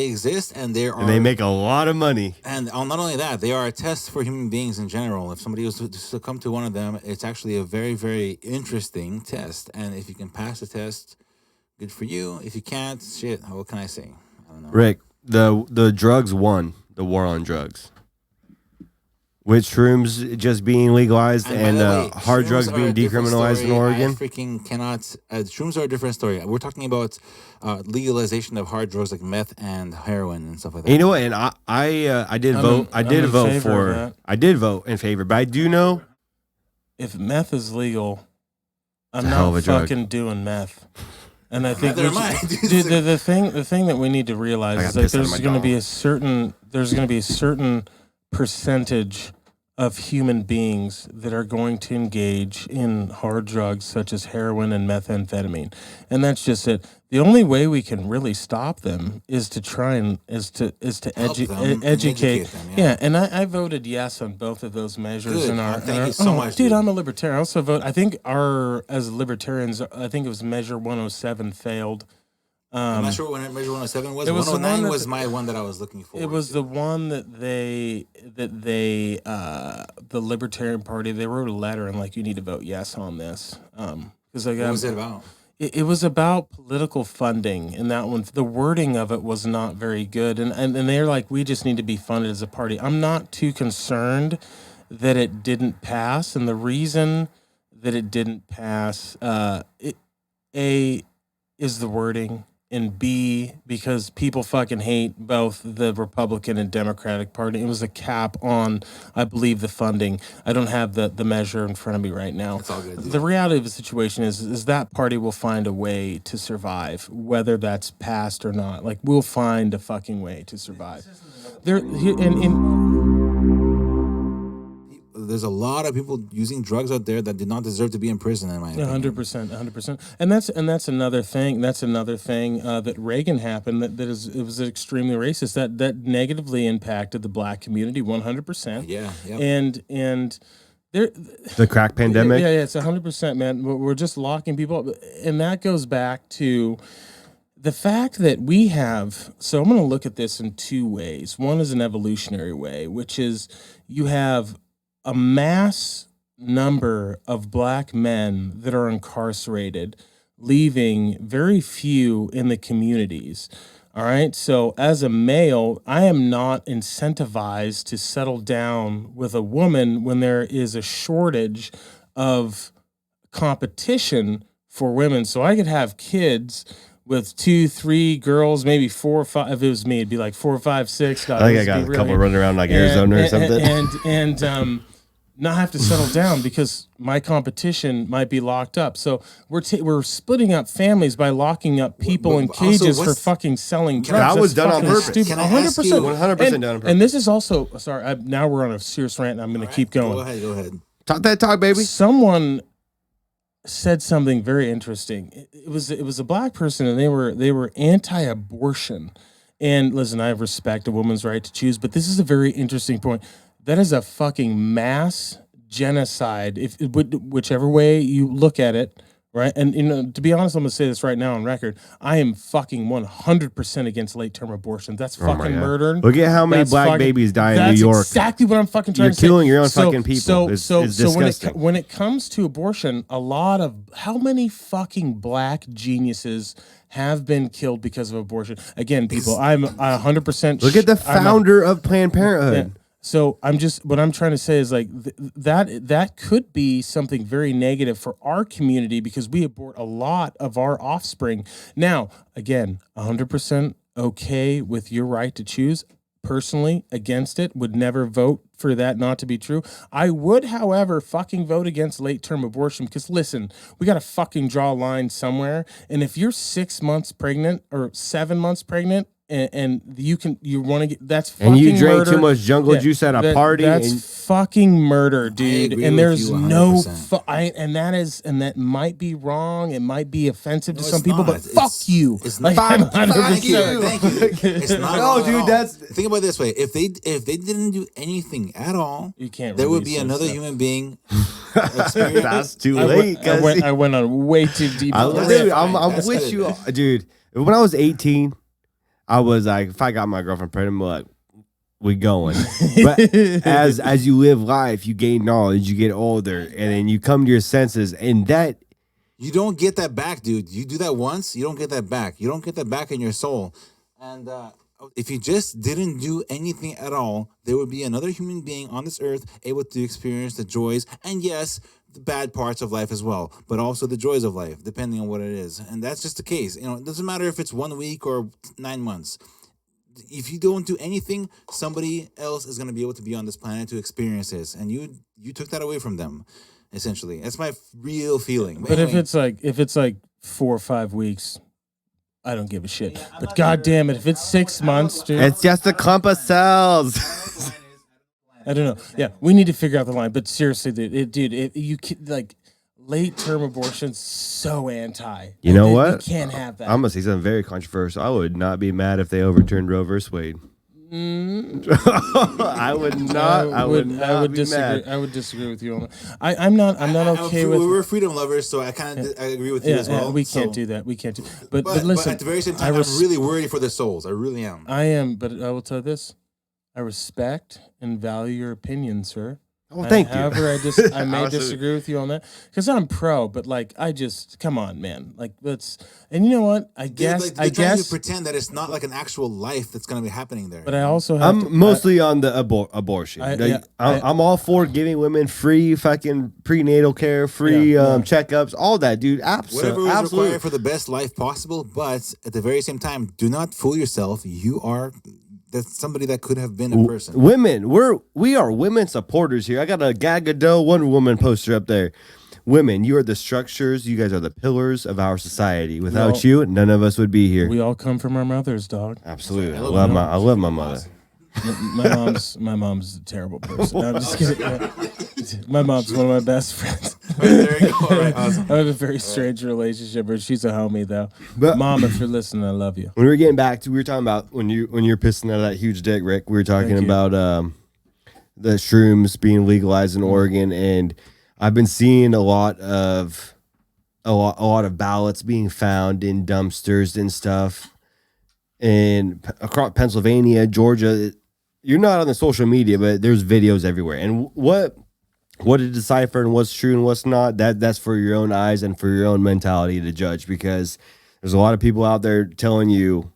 exist. And they make
a lot of money.
And not only that, they are a test for human beings in general. If somebody was to succumb to one of them, it's actually a very, very interesting test. And if you can pass the test, good for you. If you can't, shit, what can I say? I don't know.
Rick, the drugs won the war on drugs. With shrooms just being legalized and hard drugs being decriminalized in Oregon?
I freaking cannot. Shrooms are a different story. We're talking about legalization of hard drugs like meth and heroin and stuff like that.
You know what? And I did vote. I did vote in favor, but I do know
if meth is legal, I'm not fucking doing meth. And I think the thing that we need to realize is that there's going to be a certain percentage of human beings that are going to engage in hard drugs such as heroin and methamphetamine. And that's just it. The only way we can really stop them is to try and
Help them and
educate.
them.
Yeah, and I voted yes on both of those measures.
Good.
In our,
Thank you so much,
dude.
dude.
I'm a libertarian. I also vote. I think as libertarians, I think it was Measure 107 failed.
I'm not sure what Measure 107 was.
It was the
109
one
was my one that I was looking for.
It was the one that the Libertarian Party, they wrote a letter and like, you need to vote yes on this. Because
What was it about?
It was about political funding, and that one, the wording of it was not very good. And they're like, we just need to be funded as a party. I'm not too concerned that it didn't pass, and the reason that it didn't pass, A, is the wording, and B, because people fucking hate both the Republican and Democratic Party. It was a cap on, I believe, the funding. I don't have the measure in front of me right now.
It's all good, dude.
The reality of the situation is that party will find a way to survive, whether that's passed or not. Like, we'll find a fucking way to survive.
There's a lot of people using drugs out there that did not deserve to be in prison, in my opinion.
100%. And that's another thing. That's another thing that Reagan happened. It was extremely racist. That negatively impacted the black community 100%.
Yeah.
And there,
The crack pandemic.
Yeah, it's 100%, man. We're just locking people up, and that goes back to the fact that we have. So I'm going to look at this in two ways. One is an evolutionary way, which is you have a mass number of black men that are incarcerated, leaving very few in the communities. All right. So as a male, I am not incentivized to settle down with a woman when there is a shortage of competition for women. So I could have kids with 2, 3 girls, maybe 4 or 5. If it was me, it'd be like 4, 5, 6.
I think I got a couple running around like Arizona or something.
And not have to settle down because my competition might be locked up. So we're splitting up families by locking up people in cages for fucking selling drugs.
That was done on purpose.
Stupid.
Can I ask you-
100% done on purpose.
And this is also now we're on a serious rant. And I'm going to keep going.
Go ahead.
Talk that talk, baby.
Someone said something very interesting. It was a black person, and they were anti-abortion. And listen, I respect a woman's right to choose, but this is a very interesting point. That is a fucking mass genocide, whichever way you look at it, right? And to be honest, I'm gonna say this right now on record. I am fucking 100% against late-term abortion. That's fucking murder.
Look at how many black babies die in New York.
That's exactly what I'm fucking trying to say.
You're killing your own fucking people. It's disgusting.
When it comes to abortion, how many fucking black geniuses have been killed because of abortion? Again, people, I'm 100%.
Look at the founder of Planned Parenthood.
Yeah. So what I'm trying to say is like that could be something very negative for our community because we abort a lot of our offspring. Now, again, 100% okay with your right to choose. Personally, against it, would never vote for that not to be true. I would, however, fucking vote against late-term abortion because, listen, we got to fucking draw a line somewhere. And if you're 6 months pregnant or 7 months pregnant, and you want to get that's fucking
and you drank
murder.
too much jungle juice at a party.
That's fucking murder, dude. And there's no and that might be wrong. It might be offensive to some people, but fuck you.
It's not.
Thank
you. It's not.
No, dude.
Think about it this way: if they didn't do anything at all,
you can't.
There would be another human being.
That's too late.
I went on way too deep.
I'm with you, dude. When I was 18. I was like, if I got my girlfriend pregnant, I'm like, we going. But as you live life, you gain knowledge, you get older, and then you come to your senses, and that
you don't get that back, dude. You do that once, you don't get that back. You don't get that back in your soul. And if you just didn't do anything at all, there would be another human being on this earth able to experience the joys and yes, the bad parts of life as well, but also the joys of life, depending on what it is. And that's just the case. You know, it doesn't matter if it's 1 week or 9 months. If you don't do anything, somebody else is going to be able to be on this planet to experience this. And you took that away from them, essentially. That's my real feeling.
But anyway, if it's like 4 or 5 weeks, I don't give a shit. But God damn it, if it's 6 months, dude.
It's just a clump of cells.
I don't know. Yeah, we need to figure out the line. But seriously, dude, you like late term abortion's so anti.
You know what?
We can't have that.
I'm gonna say something very controversial. I would not be mad if they overturned Roe versus Wade. I would not. I would
disagree.
mad.
I would disagree with you on that. I'm not okay with.
We're freedom lovers, so I kind of I agree with you as well.
We can't do that. We can't do. But listen,
but at the very same time, I'm really worried for their souls. I really am.
I am, but I will tell you this: I respect and value your opinion, sir.
Oh, thank you.
However, I may disagree with you on that because I'm pro, but like I just come on, man. Like let's, and you know what? I guess
trying to pretend that it's not like an actual life that's going to be happening there.
But I also have
I'm mostly on the abortion. I'm all for giving women free fucking prenatal care, free checkups, all that, dude.
Whatever is required for the best life possible, but at the very same time, do not fool yourself. You are. That's somebody that could have been a person.
Women, we are women supporters here. I got a Gal Gadot Wonder Woman poster up there. Women, you are the structures. You guys are the pillars of our society. Without you, none of us would be here.
We all come from our mothers, dog.
Absolutely, I love my mother.
My mom's a terrible person. No, I'm just kidding. My mom's one of my best friends.
There you go. All right, awesome.
I have a very strange relationship, but she's a homie though. But Mom, if you're listening, I love you.
When we were getting back to, we were talking about when you're pissing out of that huge dick, Rick. We were talking about the shrooms being legalized in Oregon, and I've been seeing a lot of ballots being found in dumpsters and stuff, and across Pennsylvania, Georgia. You're not on the social media, but there's videos everywhere. And what to decipher and what's true and what's not, that's for your own eyes and for your own mentality to judge, because there's a lot of people out there telling you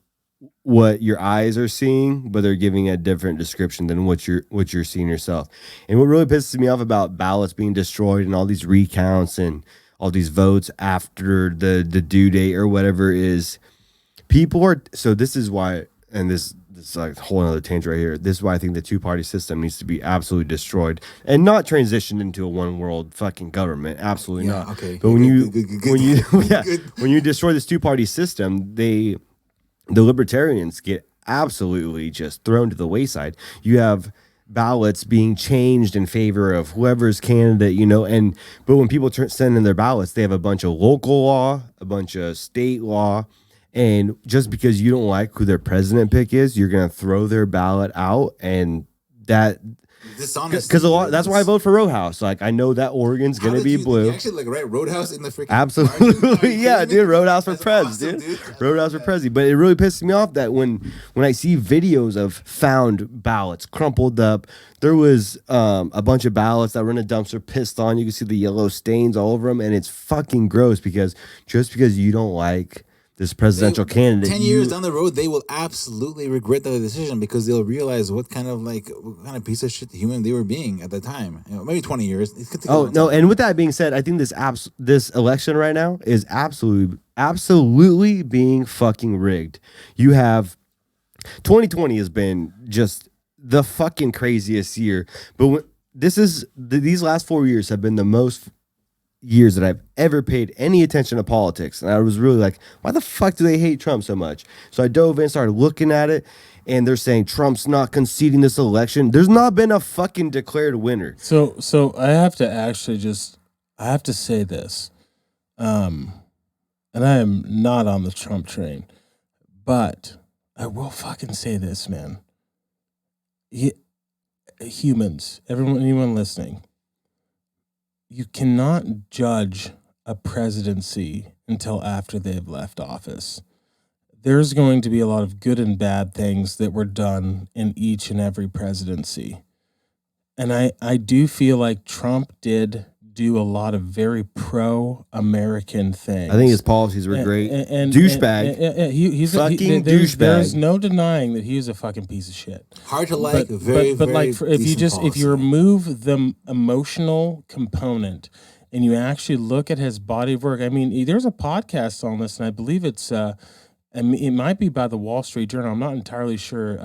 what your eyes are seeing, but they're giving a different description than what you're seeing yourself. And what really pisses me off about ballots being destroyed and all these recounts and all these votes after the due date or whatever is, people are, so this is why, and this is like a whole other tangent right here. This is why I think the two-party system needs to be absolutely destroyed and not transitioned into a one-world fucking government. Absolutely not.
Okay.
But when you destroy this two-party system, the libertarians get absolutely just thrown to the wayside. You have ballots being changed in favor of whoever's candidate, but when people send in their ballots, they have a bunch of local law, a bunch of state law. And just because you don't like who their president pick is, you're going to throw their ballot out. And that, because that's why I vote for Roadhouse. Like, I know that Oregon's going to be blue.
You actually write Roadhouse in the freaking
absolutely. Yeah, dude, Roadhouse for Prez, awesome, dude. Roadhouse for Prezi. But it really pisses me off that when I see videos of found ballots crumpled up, there was a bunch of ballots that were in a dumpster pissed on. You can see the yellow stains all over them. And it's fucking gross because just because you don't like this presidential candidate,
10 years down the road, they will absolutely regret the decision because they'll realize what kind of piece of shit human they were being at the time. Maybe 20 years.
And with that being said, I think this election right now is absolutely being fucking rigged. You have 2020 has been just the fucking craziest year, but these last 4 years have been the most years that I've ever paid any attention to politics. And I was really like, why the fuck do they hate Trump so much? So I dove in, started looking at it, and they're saying Trump's not conceding this election. There's not been a fucking declared winner.
So I have to say this. And I am not on the Trump train, but I will fucking say this, man. Humans, anyone listening, you cannot judge a presidency until after they've left office. There's going to be a lot of good and bad things that were done in each and every presidency. And I do feel like Trump did do a lot of very pro-American things.
I think his policies were great. Douchebag.
He's
fucking douchebag.
There's no denying that he was a fucking piece of shit.
Hard to like,
if you remove the emotional component and you actually look at his body of work, I mean, there's a podcast on this, and I believe it might be by the Wall Street Journal. I'm not entirely sure.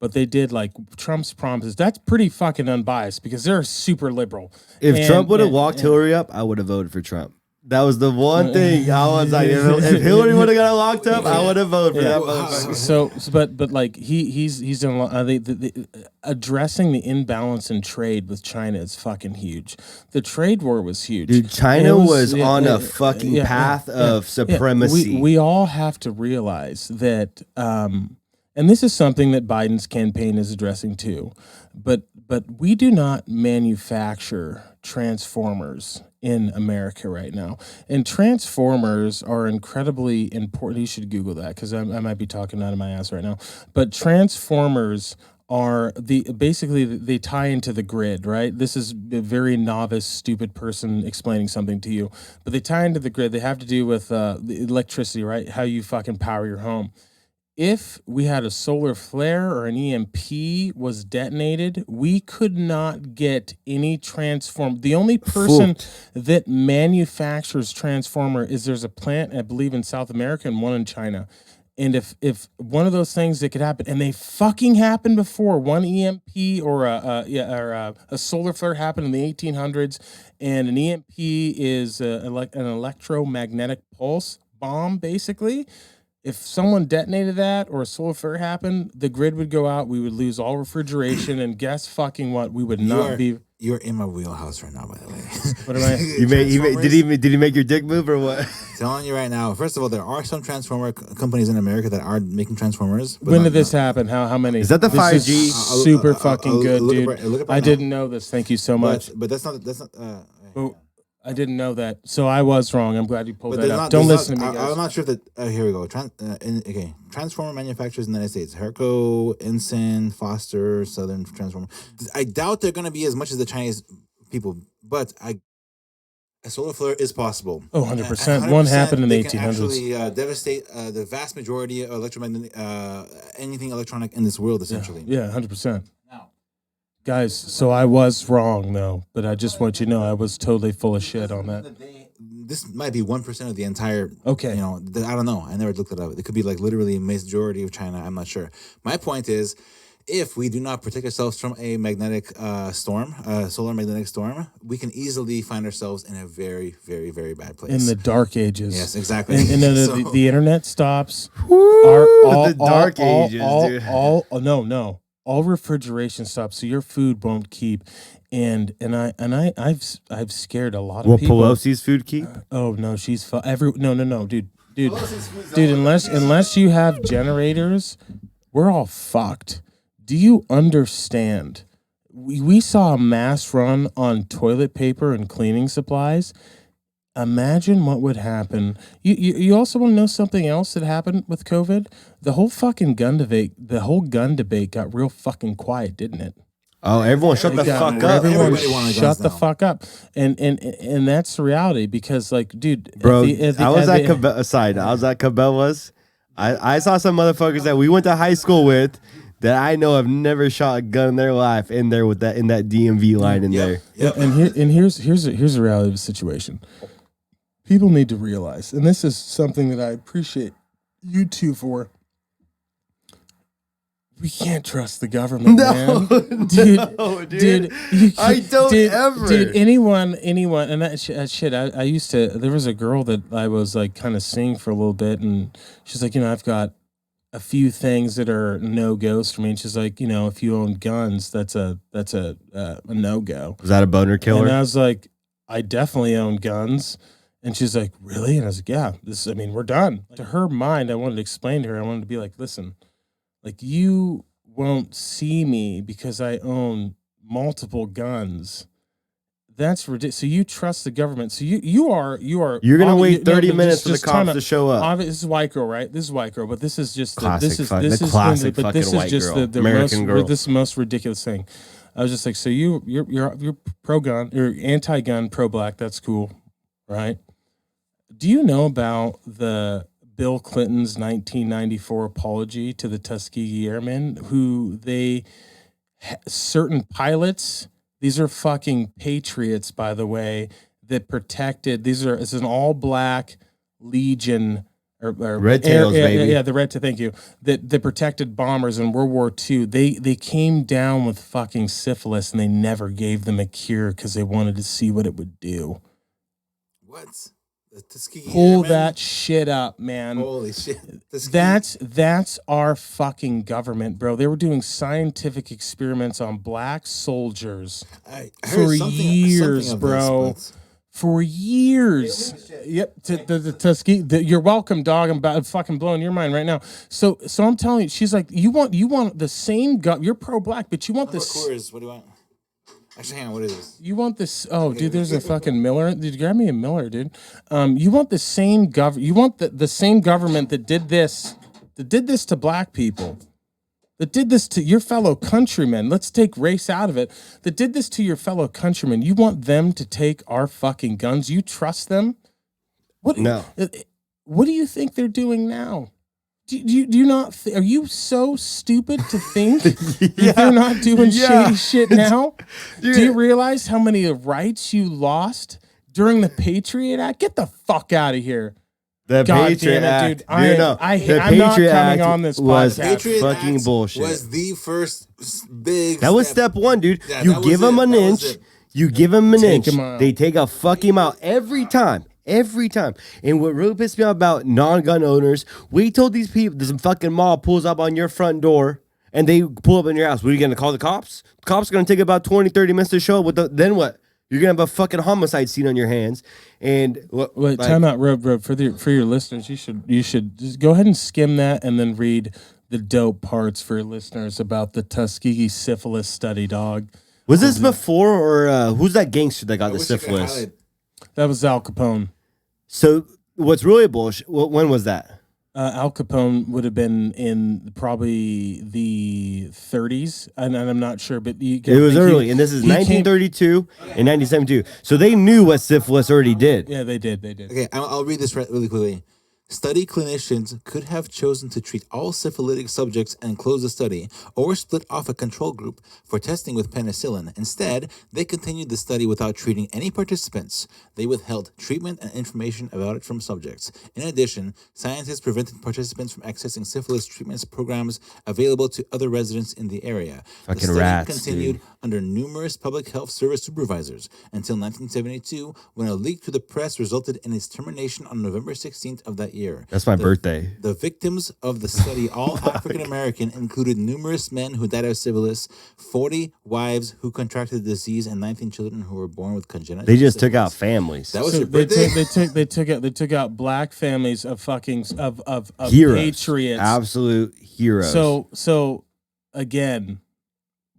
But they did Trump's promises. That's pretty fucking unbiased because they're super liberal.
If Trump would have locked Hillary up, I would have voted for Trump. That was the one thing I was like, if Hillary would have got locked up, I would have voted for that motherfucker.
But like he's done a lot. Addressing the imbalance in trade with China is fucking huge. The trade war was huge.
Dude, China was on a fucking path of supremacy.
We all have to realize that, and this is something that Biden's campaign is addressing too. But we do not manufacture transformers in America right now. And transformers are incredibly important. You should Google that because I might be talking out of my ass right now. But transformers are basically they tie into the grid, right? This is a very novice, stupid person explaining something to you. But they tie into the grid. They have to do with the electricity, right? How you fucking power your home. If we had a solar flare or an EMP was detonated, we could not get any transform. The only person that manufactures transformer is there's a plant, I believe, in South America and one in China. And if one of those things that could happen, and they fucking happened before, one EMP or a solar flare happened in the 1800s, and an EMP is like an electromagnetic pulse bomb, basically. If someone detonated that or a solar flare happened, the grid would go out. We would lose all refrigeration, and guess fucking what? We would not be.
You're in my wheelhouse right now, by the way.
What am I?
Did he make your dick move or what?
Telling you right now. First of all, there are some transformer companies in America that are making transformers.
When did this happen? How many?
Is that the 5G?
Is super fucking good, dude. I didn't know this. Thank you so much.
But that's not.
I didn't know that, so I was wrong. I'm glad you pulled that up. Don't listen to me, guys.
I'm not sure that. Here we go. Transformer manufacturers in the United States: Herco, Ensign, Foster, Southern Transformer. I doubt they're going to be as much as the Chinese people, but a solar flare is possible.
Oh, 100%. One happened in the 1800s.
Can actually devastate the vast majority of electromagnetic, anything electronic in this world, essentially.
Yeah, 100%. Guys, so I was wrong, though, but I just want you to know I was totally full of shit on that.
This might be 1% of the entire,
okay.
I don't know. I never looked it up. It could be like literally a majority of China. I'm not sure. My point is, if we do not protect ourselves from a magnetic storm, solar magnetic storm, we can easily find ourselves in a very, very, very bad place.
In the dark ages.
Yes, exactly.
And then the internet stops.
The dark ages, dude.
No. All refrigeration stops, so your food won't keep, and I've scared a lot of people.
Will Pelosi's food keep?
Oh no, she's no, dude. Unless you have generators, we're all fucked. Do you understand? We saw a mass run on toilet paper and cleaning supplies. Imagine what would happen. You also want to know something else that happened with COVID? The whole fucking gun debate got real fucking quiet, didn't it?
Oh, everyone shut the fuck up.
Everyone shut the fuck up. And that's the reality because, like, dude.
Bro, I was at Cabela's. I saw some motherfuckers that we went to high school with that I know have never shot a gun in their life in there with that in that DMV line in there.
Yep. And here's the reality of the situation. People need to realize, and this is something that I appreciate you two for. We can't trust the government, man. Dude.
I don't ever.
Dude, anyone, and that shit. I used to. There was a girl that I was like kind of seeing for a little bit, and she's like, I've got a few things that are no-goes for me. And she's like, if you own guns, that's a no-go.
Was that a boner killer?
And I was like, I definitely own guns. And she's like, really? And I was like, yeah, we're done. To her mind, I wanted to explain to her, I wanted to be like, listen, like you won't see me because I own multiple guns. That's ridiculous. So you trust the government. So you're
gonna wait 30 minutes for the cops to show up.
This is white girl, right? This is white girl, but this is just
classic American girl.
This is the most ridiculous thing. I was just like, so you're pro gun, you're anti-gun, pro black. That's cool, right? Do you know about the Bill Clinton's 1994 apology to the Tuskegee Airmen, who certain pilots? These are fucking patriots, by the way, that protected. It's an all-black Legion or
Red Tails, baby.
Yeah, the Red Tails. Thank you. That protected bombers in World War II. They came down with fucking syphilis, and they never gave them a cure because they wanted to see what it would do.
What? The Tuskegee
Pull
Airmen?
that shit up, man.
Holy shit.
That's our fucking government, bro. They were doing scientific experiments on black soldiers
I
for
heard something
years,
of
bro.
this,
For years. Yep. The Tuskegee. You're welcome, dog. I'm fucking blowing your mind right now. So I'm telling you, she's like, you want the same you're pro-black, but you want this.
Coors, what do you want? Actually, hang on. What is this?
You want this? Oh, dude, there's a fucking Miller. Dude, grab me a Miller, dude. You want the same You want the same government that did this to black people, that did this to your fellow countrymen. Let's take race out of it. That did this to your fellow countrymen. You want them to take our fucking guns? You trust them? What?
No.
What do you think they're doing now? Do you not? Are you so stupid to think that they're not doing shady shit now?
Dude.
Do you realize how many rights you lost during the Patriot Act? Get the fuck out of here.
The
God
Patriot
damn it,
Act,
dude.
the
I'm not
Patriot
coming
Act
on this
was
podcast.
Patriot
fucking
Act
bullshit.
was the first big.
That was step one, dude. You give them an inch. You give them an inch.
'em out.
They take a fucking out every time. Every time. And what really pissed me off about non-gun owners, we told these people, this fucking mob pulls up on your front door and they pull up in your house. What are you going to call the cops? The cops are going to take about 20, 30 minutes to show up. Then what? You're going to have a fucking homicide scene on your hands. And
Wait, time out, Rob. For your listeners, you should just go ahead and skim that and then read the dope parts for your listeners about the Tuskegee syphilis study, dog.
Was this before or who's that gangster that got the syphilis?
That was Al Capone.
So what's really bullshit, when was that?
Al Capone would have been in probably the 30s, and I'm not sure, but
It was early, and this is 1932 and 1972. So they knew what syphilis already did.
Yeah, they did.
Okay, I'll read this really quickly. Study clinicians could have chosen to treat all syphilitic subjects and close the study, or split off a control group for testing with penicillin. Instead, they continued the study without treating any participants. They withheld treatment and information about it from subjects. In addition, scientists prevented participants from accessing syphilis treatment programs available to other residents in the area.
Fucking
the study
rats,
continued
dude.
under numerous public health service supervisors until 1972, when a leak to the press resulted in its termination on November 16th of that year.
That's my birthday.
The victims of the study, all African American, included numerous men who died of syphilis, 40 wives who contracted the disease, and 19 children who were born with congenital.
They just
syphilis.
took out families.
That was
So
your birthday.
they took out black families of fucking of
Heroes.
patriots.
Absolute heroes.
So again,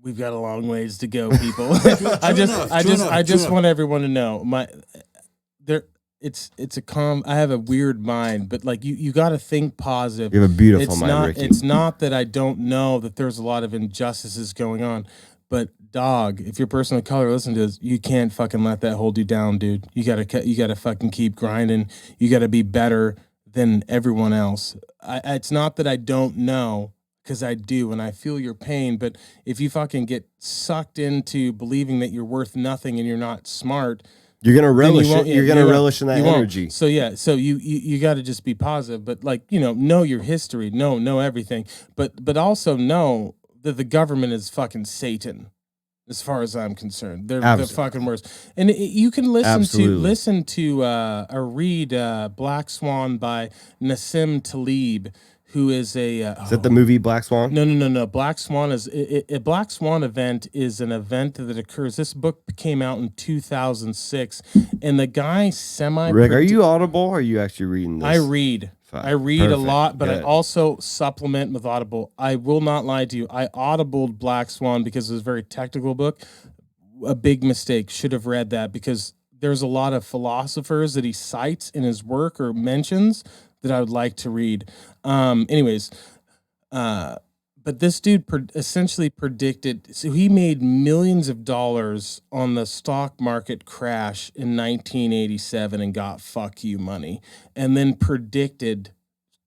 we've got a long ways to go, people. I just want everyone to know it's a I have a weird mind, but like you got to think positive.
You have a beautiful
It's
mind,
not,
Ricky.
It's not that I don't know that there's a lot of injustices going on, but dog, if you're a person of color, listen to this. You can't fucking let that hold you down, dude. You gotta fucking keep grinding. You gotta be better than everyone else. It's not that I don't know, because I do, and I feel your pain. But if you fucking get sucked into believing that you're worth nothing and you're not smart,
you're gonna relish
then you won't-
it. You're
yeah,
gonna
you
relish in that
you won't.
energy.
So yeah, so you got to just be positive, but like, know your history, know everything, but also know that the government is fucking Satan, as far as I'm concerned. They're the fucking worst. And you can listen to or read Black Swan by Nassim Taleb, who is a
Is that the movie Black Swan?
No. Black Swan is a Black Swan event is an event that occurs. This book came out in 2006, and the guy
Rick, are you audible? Or are you actually reading this?
I read.
Fuck.
I read
Perfect.
a lot, but I
Good.
also supplement with Audible. I will not lie to you. I audibled Black Swan because it was a very technical book. A big mistake. Should have read that, because there's a lot of philosophers that he cites in his work or mentions that I would like to read. But this dude essentially predicted, so he made millions of dollars on the stock market crash in 1987 and got fuck you money, and then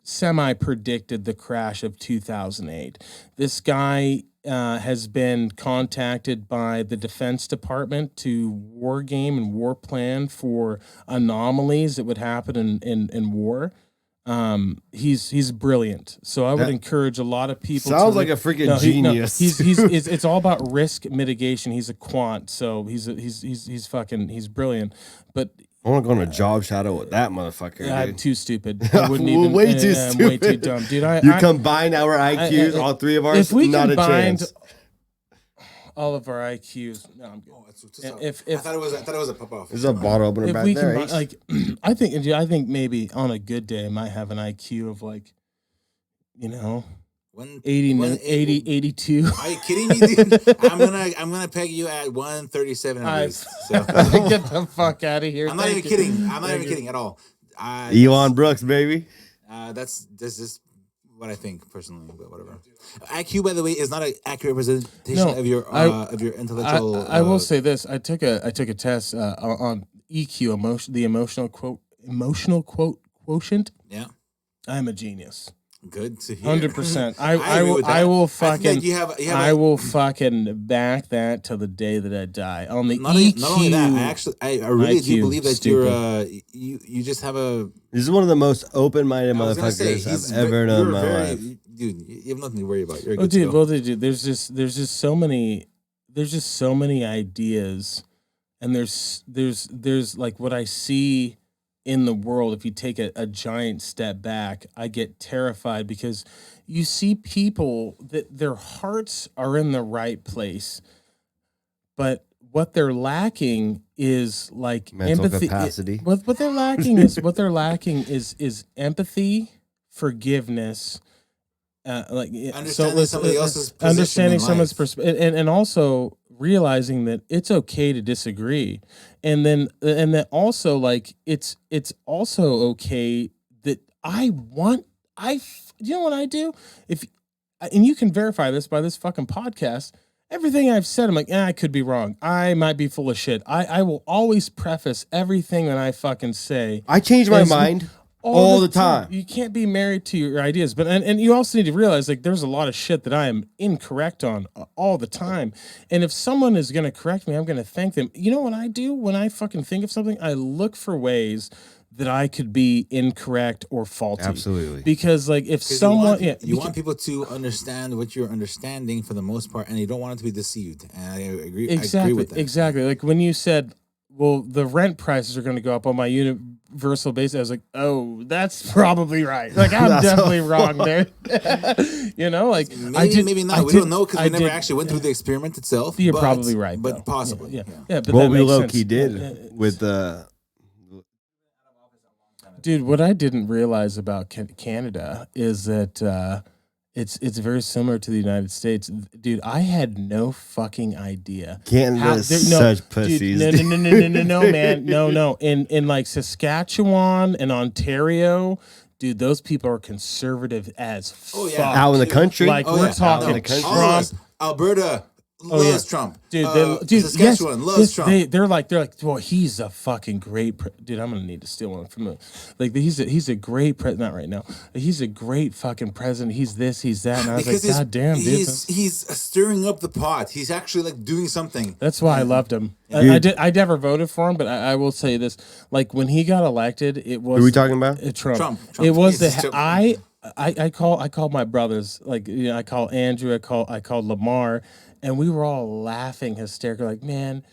semi-predicted the crash of 2008. This guy has been contacted by the Defense Department to war game and war plan for anomalies that would happen in war. He's brilliant, so I would encourage a lot of people.
Sounds like a freaking genius.
It's all about risk mitigation. He's a quant, so he's brilliant. But
I want to go on a job shadow with that motherfucker.
I'm
Dude.
too stupid. I wouldn't even.
Way too
I'm way too
stupid.
dumb, dude.
You combine our IQs, all three of ours,
if we
not a
combined
chance.
all of our IQs, no, I'm good.
I thought it was a pop off.
There's a bottle opener
If
back
we
there.
combine, like, I think maybe on a good day I might have an IQ of like, 82.
Are you kidding me, dude? I'm gonna peg you at 137 at least. So.
Get the fuck out of here.
I'm not even kidding. I'm not even kidding at all.
Elon Brooks, baby.
That's just what I think personally, but whatever. IQ, by the way, is not an accurate representation of your intellectual.
I will say this: I took a test on EQ, the emotional quotient.
Yeah,
I'm a genius.
Good to hear.
100%. I will fucking. I will fucking back that till the day that I die. On the EQ.
Not only that, I really do believe that
stupid.
you just have a.
This is one of the most open-minded motherfuckers I've ever known in my life.
Dude, you have nothing to worry about. You're
Oh, dude. Well, dude, there's just so many ideas, and there's like what I see in the world. If you take a giant step back, I get terrified because you see people that their hearts are in the right place, but what they're lacking is like
Mental
empathy.
capacity.
What they're lacking is empathy, forgiveness.
Understanding somebody else's position
understanding
in
someone's
life.
perspective, and also realizing that it's okay to disagree, and that also like it's also okay that you know what I do, and you can verify this by this fucking podcast. Everything I've said, I'm like, I could be wrong. I might be full of shit. I will always preface everything that I fucking say.
I change my mind all the time.
You can't be married to your ideas, but and you also need to realize like there's a lot of shit that I am incorrect on all the time. And if someone is going to correct me, I'm going to thank them. You know what I do when I fucking think of something? I look for ways that I could be incorrect or faulty.
Absolutely.
Because like if someone
you want people to understand what you're understanding for the most part, and you don't want it to be deceived. And I agree.
Exactly.
I agree with that.
Exactly. Like when you said, well, the rent prices are going to go up on my universal basis. I was like, oh, that's probably right. Like I'm definitely wrong there. Like
maybe not. We don't know because we never actually went through the experiment itself.
You're probably right,
but
though.
possibly.
Yeah. But
What
that
we
makes
low
sense.
key did with the.
Dude, what I didn't realize about Canada is that it's very similar to the United States. Dude, I had no fucking idea.
Canada's such pussies.
Dude, no, man. No. In like Saskatchewan and Ontario, dude, those people are conservative as fuck.
Out in the country?
Like we're talking Trump.
Alberta loves Trump.
Dude,
Saskatchewan loves Trump.
They're like, well, he's a fucking great dude. I'm gonna need to steal one from him. Like he's a great president. Not right now. He's a great fucking president. He's this, he's that. And I was like, God damn, dude.
He's stirring up the pot. He's actually like doing something.
That's why I loved him. I never voted for him, but I will say this: like when he got elected, it was.
Who are we talking about?
Trump. It was I called my brothers, like I call Andrew, I called Lamar, and we were all laughing hysterical, like, man,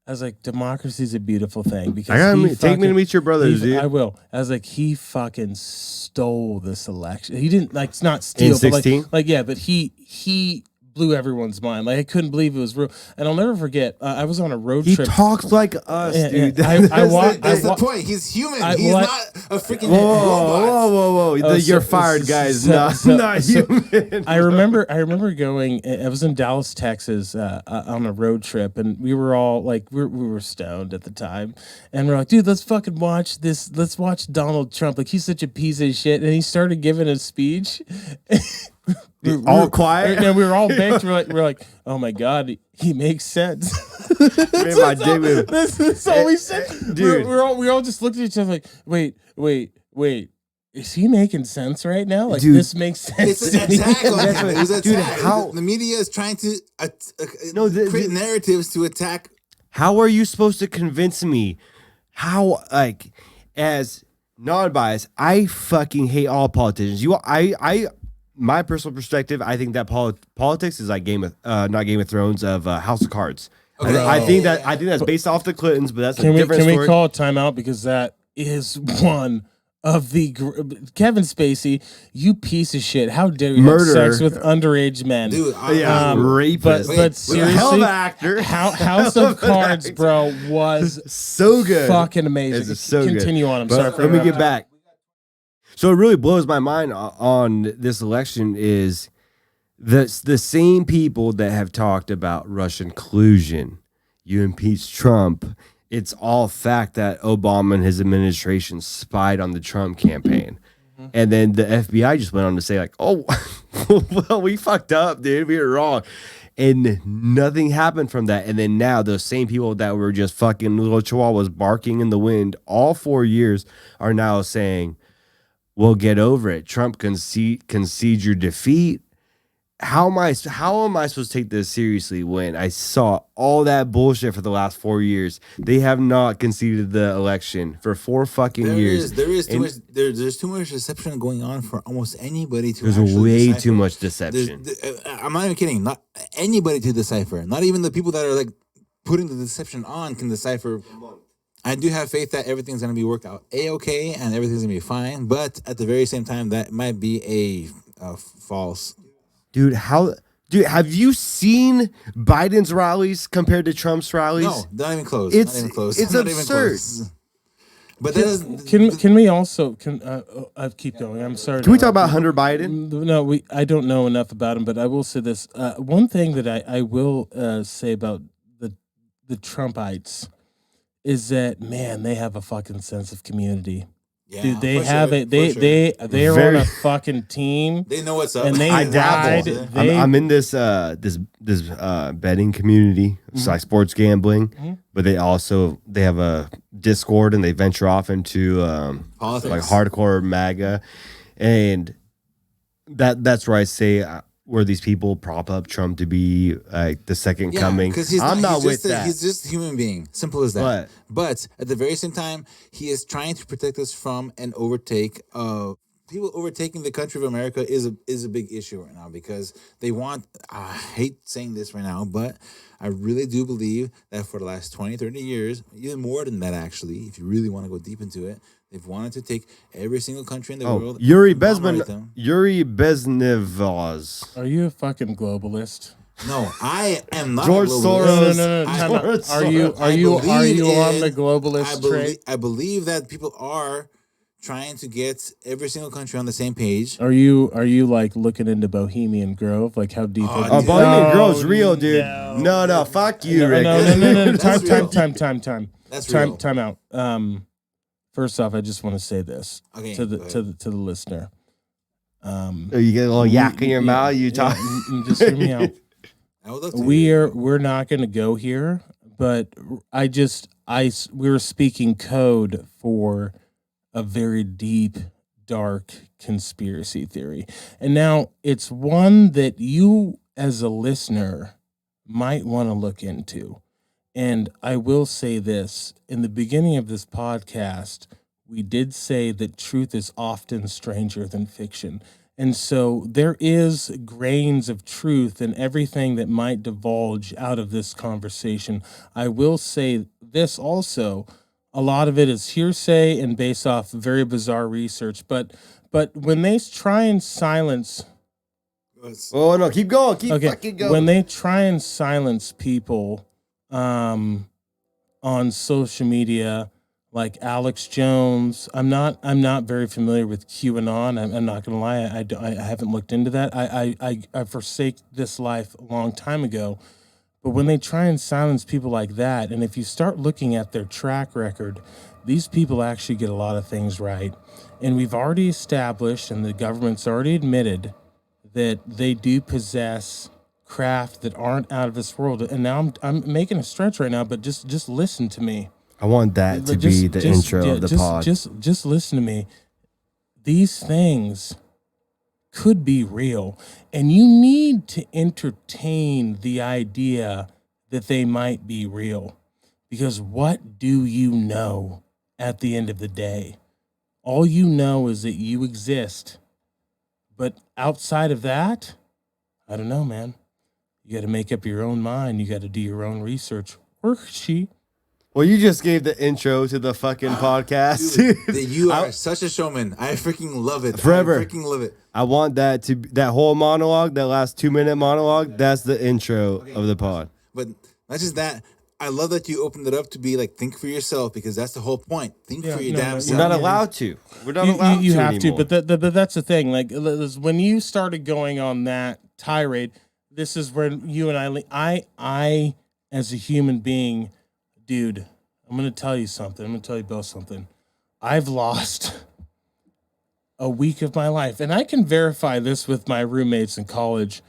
I was like, democracy's a beautiful thing because
take me to meet your brothers, dude.
I will. I was like, he fucking stole this election. He didn't like, it's not steal,
in 16?
but like yeah, but he blew everyone's mind. Like I couldn't believe it was real. And I'll never forget. I was on a road trip.
He talks like us, dude.
That's the point. He's human. He's not a freaking
Whoa! You're fired, guys. Not human.
I remember going. I was in Dallas, Texas, on a road trip, and we were all like, we were stoned at the time, and we're like, dude, let's fucking watch this. Let's watch Donald Trump. Like he's such a piece of shit, and he started giving a speech.
All quiet,
and we were all baked. We're like, oh my god, he makes sense. That's all we said, dude. We all just looked at each other like, wait. Is he making sense right now? Like
dude,
this makes sense.
It's an attack on him. It was an attack. How the media is trying to create narratives to attack.
How are you supposed to convince me? How like as non-biased, I fucking hate all politicians. My personal perspective, I think that politics is like not Game of Thrones, of House of Cards. I think that's based off the Clintons, but that's a different
story.
Can
we call a timeout because that is one of the Kevin Spacey, you piece of shit! How dare you have sex with underage men,
dude?
Rapist.
But seriously,
hell of an actor.
House of Cards, bro, was
so good,
fucking amazing.
It's so
Continue
good.
on. I'm
but
sorry for
let me get back. So it really blows my mind on this election is the same people that have talked about Russian collusion. You impeach Trump. It's all fact that Obama and his administration spied on the Trump campaign. Mm-hmm. And then the FBI just went on to say like, oh, well, we fucked up, dude. We were wrong. And nothing happened from that. And then now those same people that were just fucking little chihuahuas barking in the wind all 4 years are now saying, well, get over it. Trump concede your defeat. How am I supposed to take this seriously when I saw all that bullshit for the last 4 years? They have not conceded the election for 4 fucking years.
There's too much deception going on for almost anybody to.
There's way too much deception.
I'm not even kidding. Not anybody to decipher. Not even the people that are like putting the deception on can decipher. I do have faith that everything's gonna be worked out A-okay and everything's gonna be fine. But at the very same time, that might be a false.
Dude, have you seen Biden's rallies compared to Trump's rallies?
No, not even close.
It's
not even close.
It's
not
absurd.
Even close. But
can we also keep going? I'm sorry.
Can we talk about Hunter Biden?
No, I don't know enough about him, but I will say this. One thing that I will say about the Trumpites is that, man, they have a fucking sense of community.
Yeah,
dude, they have it. They are on a fucking team.
They know what's up.
And they ride.
I'm in this betting community. It's like sports gambling, but they have a Discord and they venture off into
politics,
like hardcore MAGA, and that's where I say where these people prop up Trump to be like the second coming. I'm not with that.
He's just a human being. Simple as that. But at the very same time, he is trying to protect us from an overtake of people overtaking the country of America is a big issue right now because they want, I hate saying this right now, but I really do believe that for the last 20, 30 years, even more than that actually, if you really want to go deep into it, they've wanted to take every single country in the world.
Yuri Bezmenov.
Are you a fucking globalist?
No, I am not.
George Soros.
No. Are you on the globalist train?
I believe that people are trying to get every single country on the same page.
Are you like looking into Bohemian Grove? Like how deep?
Bohemian Grove's real, dude. No, fuck you, Rick.
No. Time.
That's real.
Time out. First off, I just want to say this to the listener.
You get a little yak in your mouth. You talk.
Just hear me out.
I would love to.
We're not going to go here, but we're speaking code for a very deep, dark conspiracy theory, and now it's one that you, as a listener, might want to look into. And I will say this, in the beginning of this podcast, we did say that truth is often stranger than fiction. And so there is grains of truth in everything that might divulge out of this conversation. I will say this also, a lot of it is hearsay and based off very bizarre research. But when they try and silence...
Oh, no, keep going. Keep fucking going.
When they try and silence people on social media, like Alex Jones, I'm not very familiar with QAnon. I'm not gonna lie, I haven't looked into that. I forsake this life a long time ago. But when they try and silence people like that, and if you start looking at their track record, these people actually get a lot of things right. And we've already established, and the government's already admitted, that they do possess craft that aren't out of this world. And now I'm making a stretch right now, but just listen to me.
I want that to be the intro of the pod.
Just listen to me. These things could be real, and you need to entertain the idea that they might be real, because what do you know at the end of the day? All you know is that you exist, but outside of that, I don't know, man. You got to make up your own mind. You got to do your own research. Worksheet.
Well, you just gave the intro to the fucking podcast.
Dude, you are such a showman. I freaking love it.
Forever.
I freaking love it.
I want that whole monologue, that last 2-minute monologue. That's the intro of the pod.
But not just that. I love that you opened it up to be like, think for yourself, because that's the whole point. Think for your damn
We're
self.
not allowed to. We're not allowed to.
You have
anymore.
to, but that's the thing. Like when you started going on that tirade, this is where you and I as a human being, dude, I'm gonna tell you something. I'm gonna tell you Bill something. I've lost a week of my life, and I can verify this with my roommates in college,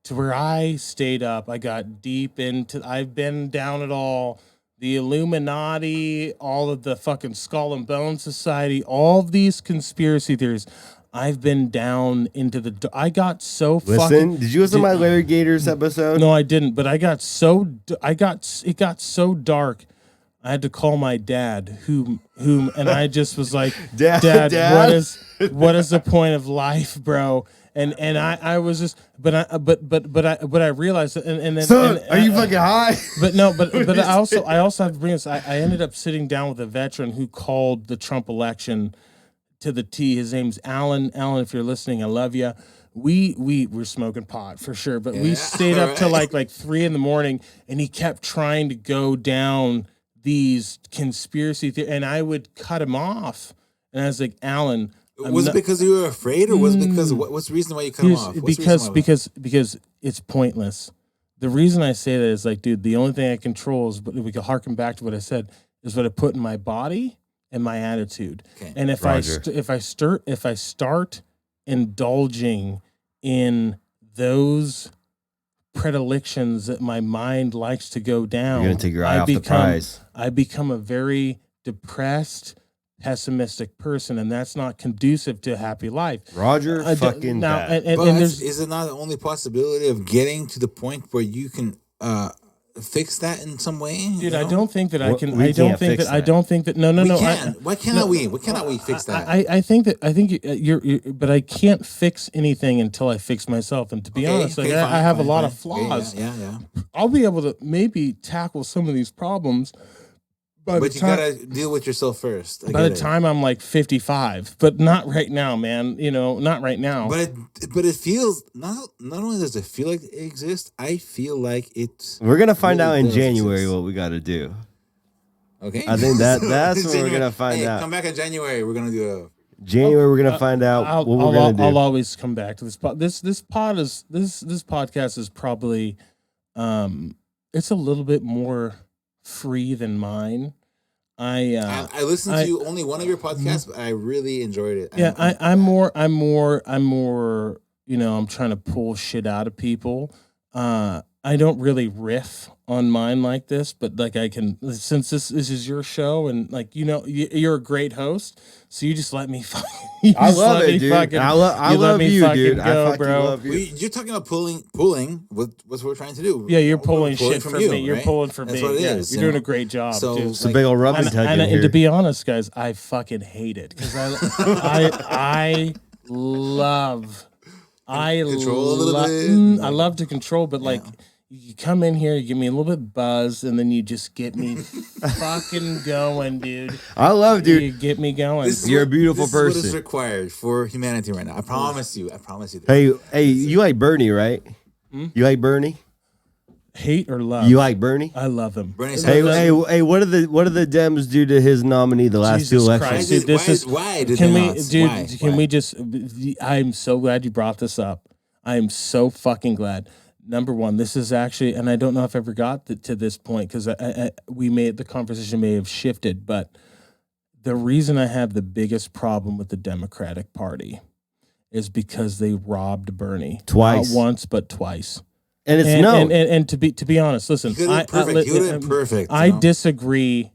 to where I stayed up. I got deep into. I've been down at all. The Illuminati, all of the fucking Skull and Bone Society, all of these conspiracy theories. I've been down into the. I got so fucking.
Did you listen to my Larry Gators episode?
No, I didn't. But I got so. It got so dark. I had to call my dad, whom, and I just was like, Dad, what is the point of life, bro? And I was just, but I realized, and then,
Son, are you fucking high?
But no, but I also have to bring this. I ended up sitting down with a veteran who called the Trump election to the T. His name's Alan. Alan, if you're listening, I love you. We were smoking pot for sure, but we stayed up till like 3 a.m, and he kept trying to go down these conspiracy theories, and I would cut him off, and I was like, Alan.
Was it because you were afraid, or was it because what's the reason why you cut him off?
Because it's pointless. The reason I say that is like, dude, the only thing I control is, but we can harken back to what I said, is what I put in my body and my attitude. Okay. And if I start indulging in those predilections that my mind likes to go down,
you're gonna take your eye off the prize.
I become a very depressed, pessimistic person, and that's not conducive to a happy life.
Roger, fucking
now,
bad.
And is it not the only possibility of getting to the point where you can fix that in some way?
Dude, I don't think that I can. I don't think that. No.
Why cannot we? Why cannot we fix that?
I think you're, but I can't fix anything until I fix myself. And to be honest, I have a lot of flaws.
Yeah.
I'll be able to maybe tackle some of these problems.
But you gotta deal with yourself first.
By the time I'm like 55, but not right now, man. Not right now.
But it feels not only does it feel like it exists, I feel like it's.
We're gonna find out in January what we got to do.
Okay,
I think that's what we're gonna find out.
Come back in January. We're gonna do
January. We're gonna find out what we're gonna do.
I'll always come back to this pod. This podcast is probably, it's a little bit more free than mine. I
listened to only one of your podcasts, but I really enjoyed it.
Yeah, I'm more. I'm trying to pull shit out of people. I don't really riff on mine like this, but like I can, since this is your show, and like you're a great host, so you just let me.
I love it, dude. I love you, dude. I fucking love you.
You're talking about pulling. What's we're trying to do?
Yeah, you're pulling shit from me. You're
right?
pulling from
That's
me.
What it is,
you're doing a great job.
So
dude.
It's a big old rubbing tug in here.
And to be honest, guys, I fucking hate it because I love. I love to control, but like you come in here, you give me a little bit buzzed, and then you just get me fucking going, dude.
I love, dude.
You get me going.
You're a beautiful person.
This is what is required for humanity right now. I promise you.
Hey, you like Bernie, right? You like Bernie?
Hate or love?
You like Bernie?
I love him.
Hey, what did the Dems do to his nominee the last two elections?
Can we just? I'm so glad you brought this up. I am so fucking glad. Number one, this is actually, and I don't know if I ever got to this point because the conversation may have shifted, but the reason I have the biggest problem with the Democratic Party is because they robbed Bernie
twice,
not once but twice.
And it's
to be honest, listen, I disagree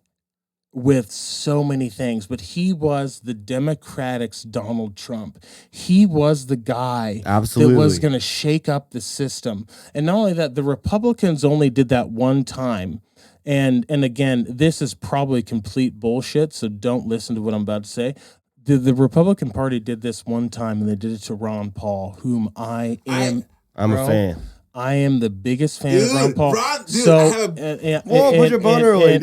with so many things, but he was the Democrats' Donald Trump. He was the guy that was going to shake up the system. And not only that, the Republicans only did that one time. And again, this is probably complete bullshit, so don't listen to what I'm about to say. The Republican Party did this one time, and they did it to Ron Paul, whom I'm
a fan.
I am the biggest fan of Ron Paul.
Put your boner away,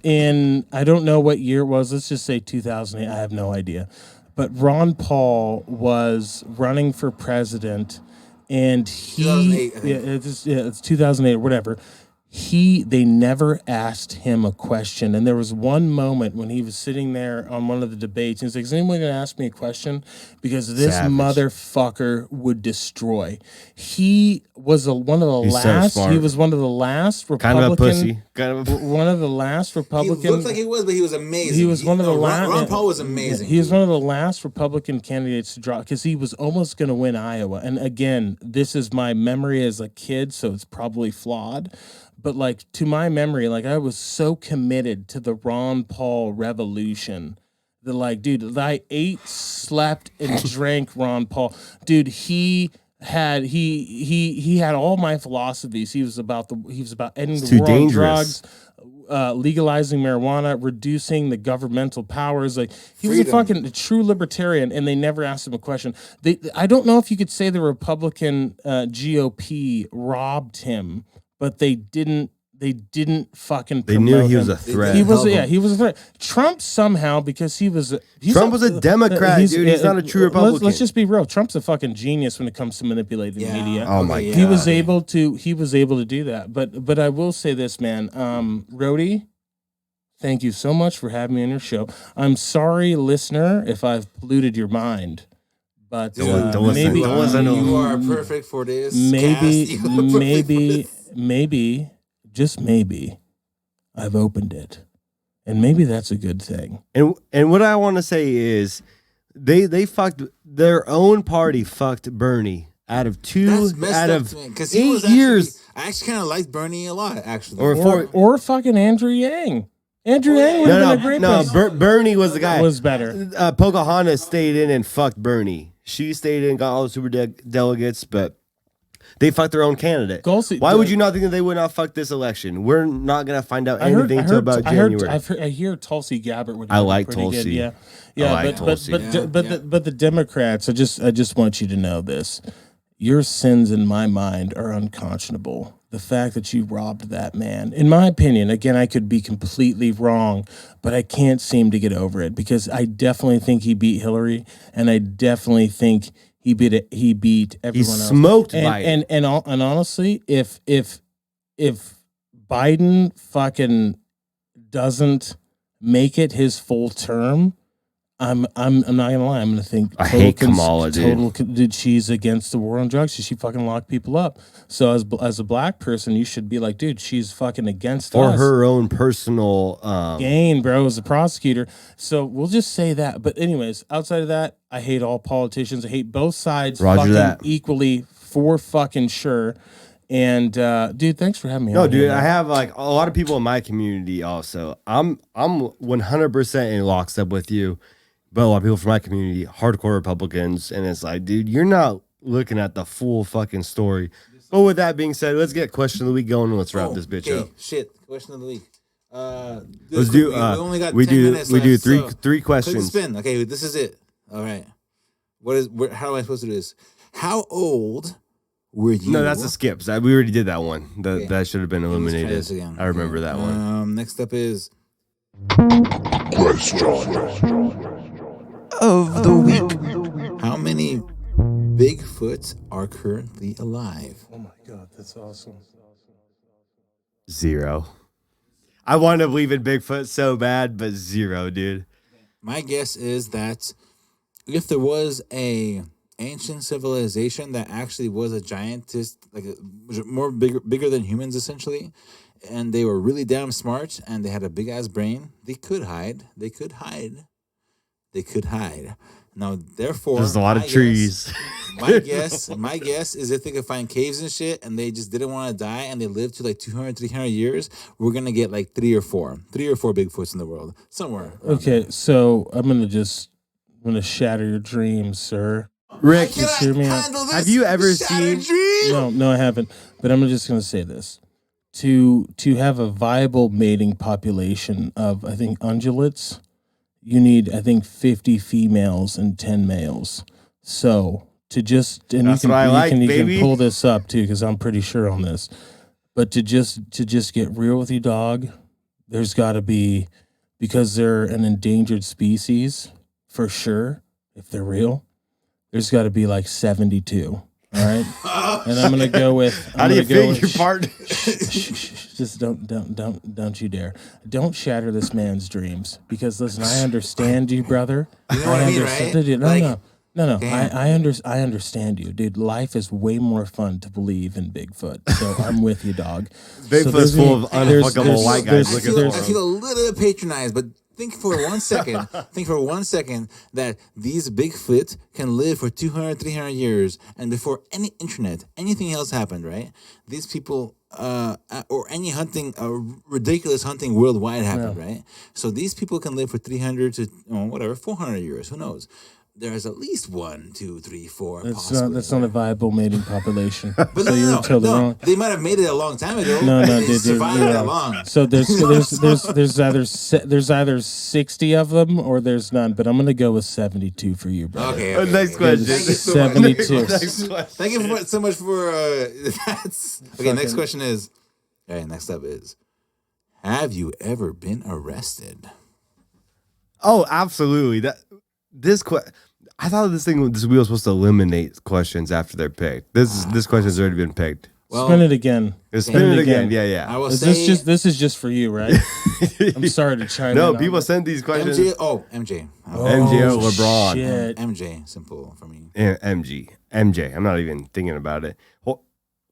and I don't know what year it was. Let's just say 2008. I have no idea. But Ron Paul was running for president, and he
2008,
it's 2008 or whatever. They never asked him a question. And there was one moment when he was sitting there on one of the debates. And he's like, is anyone going to ask me a question? Because this motherfucker would destroy. He was one of the last.
So
he was one of the last Republican.
Kind of a pussy.
One of the last Republican.
He looked like he was, but he was amazing.
He was one of the last.
Ron Paul was amazing.
He was one of the last Republican candidates to drop because he was almost going to win Iowa. And again, this is my memory as a kid, so it's probably flawed. But like to my memory, like I was so committed to the Ron Paul revolution that like, dude, I ate, slept, and drank Ron Paul. Dude, he had all my philosophies. He was about ending the war on drugs, legalizing marijuana, reducing the governmental powers. Like he was a fucking true libertarian, and they never asked him a question. I don't know if you could say the Republican GOP robbed him. But they didn't fucking promote
They knew he
him.
was a threat.
He was a threat. Trump somehow, because Trump
was a Democrat, dude. He's not a true Republican.
Let's just be real. Trump's a fucking genius when it comes to manipulating the media.
Oh my God.
He was able to do that. But I will say this, man. Rody, thank you so much for having me on your show. I'm sorry, listener, if I've polluted your mind. But
don't listen to him.
You are perfect for this.
Maybe, just maybe, I've opened it, and maybe that's a good thing.
And what I want to say is, they fucked their old party. Fucked Bernie out of 8 years.
I actually kind of liked Bernie a lot, actually.
Or fucking Andrew Yang. Andrew Yang would have been a great person.
Bernie was the guy.
Was better.
Pocahontas stayed in and fucked Bernie. She stayed in, got all the super delegates, but they fucked their own candidate. Why would you not think that they would not fuck this election? We're not going to find out anything until about January.
I hear Tulsi Gabbard would.
I like
pretty
Tulsi.
Good. Yeah. But the Democrats. I just want you to know this: your sins in my mind are unconscionable. The fact that you robbed that man, in my opinion, again, I could be completely wrong, but I can't seem to get over it because I definitely think he beat Hillary, and I definitely think he beat everyone else.
He smoked Biden.
And honestly, if Biden fucking doesn't make it his full term, I'm not gonna lie. I'm gonna think
I hate Kamala,
dude. She's against the war on drugs. She fucking locked people up. So as a black person, you should be like, dude, she's fucking against
or
us.
her own personal
gain, bro, as a prosecutor. So we'll just say that. But anyways, outside of that, I hate all politicians. I hate both sides equally for fucking sure. And dude, thanks for having me.
No, dude, I have like a lot of people in my community also. I'm 100% in lockstep with you. But a lot of people from my community, hardcore Republicans, and it's like, dude, you're not looking at the full fucking story. But with that being said, let's get question of the week going and let's wrap this bitch up.
Question of the week.
Let's do.
We only got 10 minutes
we
left,
do
so
three questions.
Spin. Okay, this is it. All right. How am I supposed to do this? How old were you?
No, that's a skip. We already did that one. That should have been eliminated.
Let's try this again.
I remember that one.
Next up is
Question
of the week.
how many Bigfoots are currently alive?
Oh my God, that's awesome.
0. I want to believe in Bigfoot so bad, but 0, dude.
My guess is that if there was a ancient civilization that actually was a giantess, like bigger than humans essentially, and they were really damn smart and they had a big ass brain, they could hide. Now, therefore,
there's a lot of trees.
My guess is if they could find caves and shit and they just didn't want to die and they lived to like 200, 300 years, we're going to get like 3 or 4 Bigfoots in the world somewhere.
Okay. So I'm going to shatter your dreams, sir.
Rick,
just hear me out.
Have you ever seen?
No, I haven't. But I'm just going to say this: to have a viable mating population of, I think, ungulates, you need, I think, 50 females and 10 males. So just and
That's
you can,
what I like,
you
baby.
can pull this up too because I'm pretty sure on this. But to just get real with you, dog, there's got to be, because they're an endangered species for sure. If they're real, there's got to be like 72. All right, and I'm gonna go with.
How do you think your part?
Just don't you dare! Don't shatter this man's dreams, because listen, I understand you, brother.
You know what I mean, right?
Dude, no.
Damn.
I understand you, dude. Life is way more fun to believe in Bigfoot. So I'm with you, dog.
Bigfoot's full of unfuckable white guys
I
looking
feel,
for
I
him.
feel a little bit patronized, but think for 1 second. Think for 1 second that these Bigfoot can live for 200, 300 years, and before any internet, anything else happened, right? These people, or any hunting, ridiculous hunting worldwide happened, right? So these people can live for 300 to 400 years. Who knows? There's at least 1, 2, 3, 4.
That's not a viable mating population.
But
So you're totally wrong.
They might have made it a long time ago.
No,
They
dude,
survived
you're
that
wrong.
long.
So there's either 60 of them or there's none. But I'm gonna go with 72 for you, bro.
Okay.
Next question.
Thank you so much.
72.
Next question.
Thank you so much for that's okay. Next question is, all right. Next up is, have you ever been arrested?
Oh, absolutely. I thought this wheel was supposed to eliminate questions after they're picked. This question's already been picked.
Well,
Spin it again.
Spin it again.
I
Yeah.
will
Is
say
this is just for you, right? I'm sorry to chime in.
No,
on
people
that.
send these questions.
MJ. Oh, MJ.
MJ or LeBron.
Shit.
MJ. Simple for me.
MJ. I'm not even thinking about it. Well,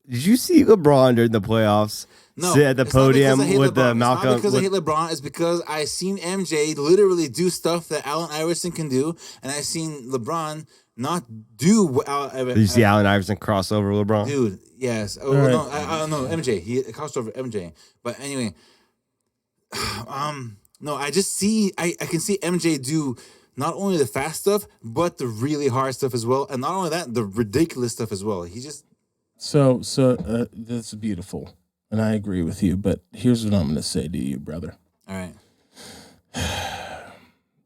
did you see LeBron during the playoffs
No,
sit at the
it's not because
podium
I hate
with
LeBron.
the
It's
Malcolm?
not because I hate LeBron. It's because I seen MJ literally do stuff that Allen Iverson can do, and I seen LeBron not do what
Did you see Allen Iverson crossover with LeBron?
Dude, yes. Oh,
right.
no, I don't know. MJ. He crossed over MJ. But anyway, no, I just see, I can see MJ do not only the fast stuff, but the really hard stuff as well. And not only that, the ridiculous stuff as well. He just,
So that's beautiful, and I agree with you. But here's what I'm going to say to you, brother.
all right.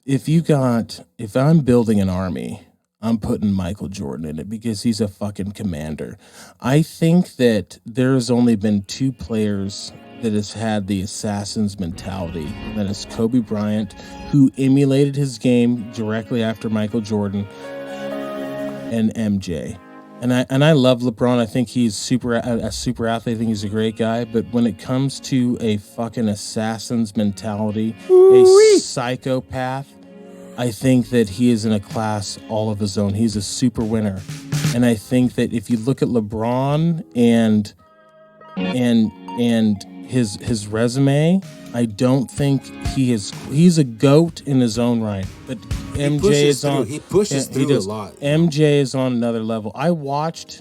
If I'm building an army, I'm putting Michael Jordan in it because he's a fucking commander. I think that there's only been 2 players that has had the assassin's mentality. That is Kobe Bryant, who emulated his game directly after Michael Jordan, and MJ. And I love LeBron. I think he's a super athlete. I think he's a great guy. But when it comes to a fucking assassin's mentality, a psychopath, I think that he is in a class all of his own. He's a super winner. And I think that if you look at LeBron and his resume, I don't think he's a GOAT in his own right. But
He pushes through a lot.
MJ is on another level. I watched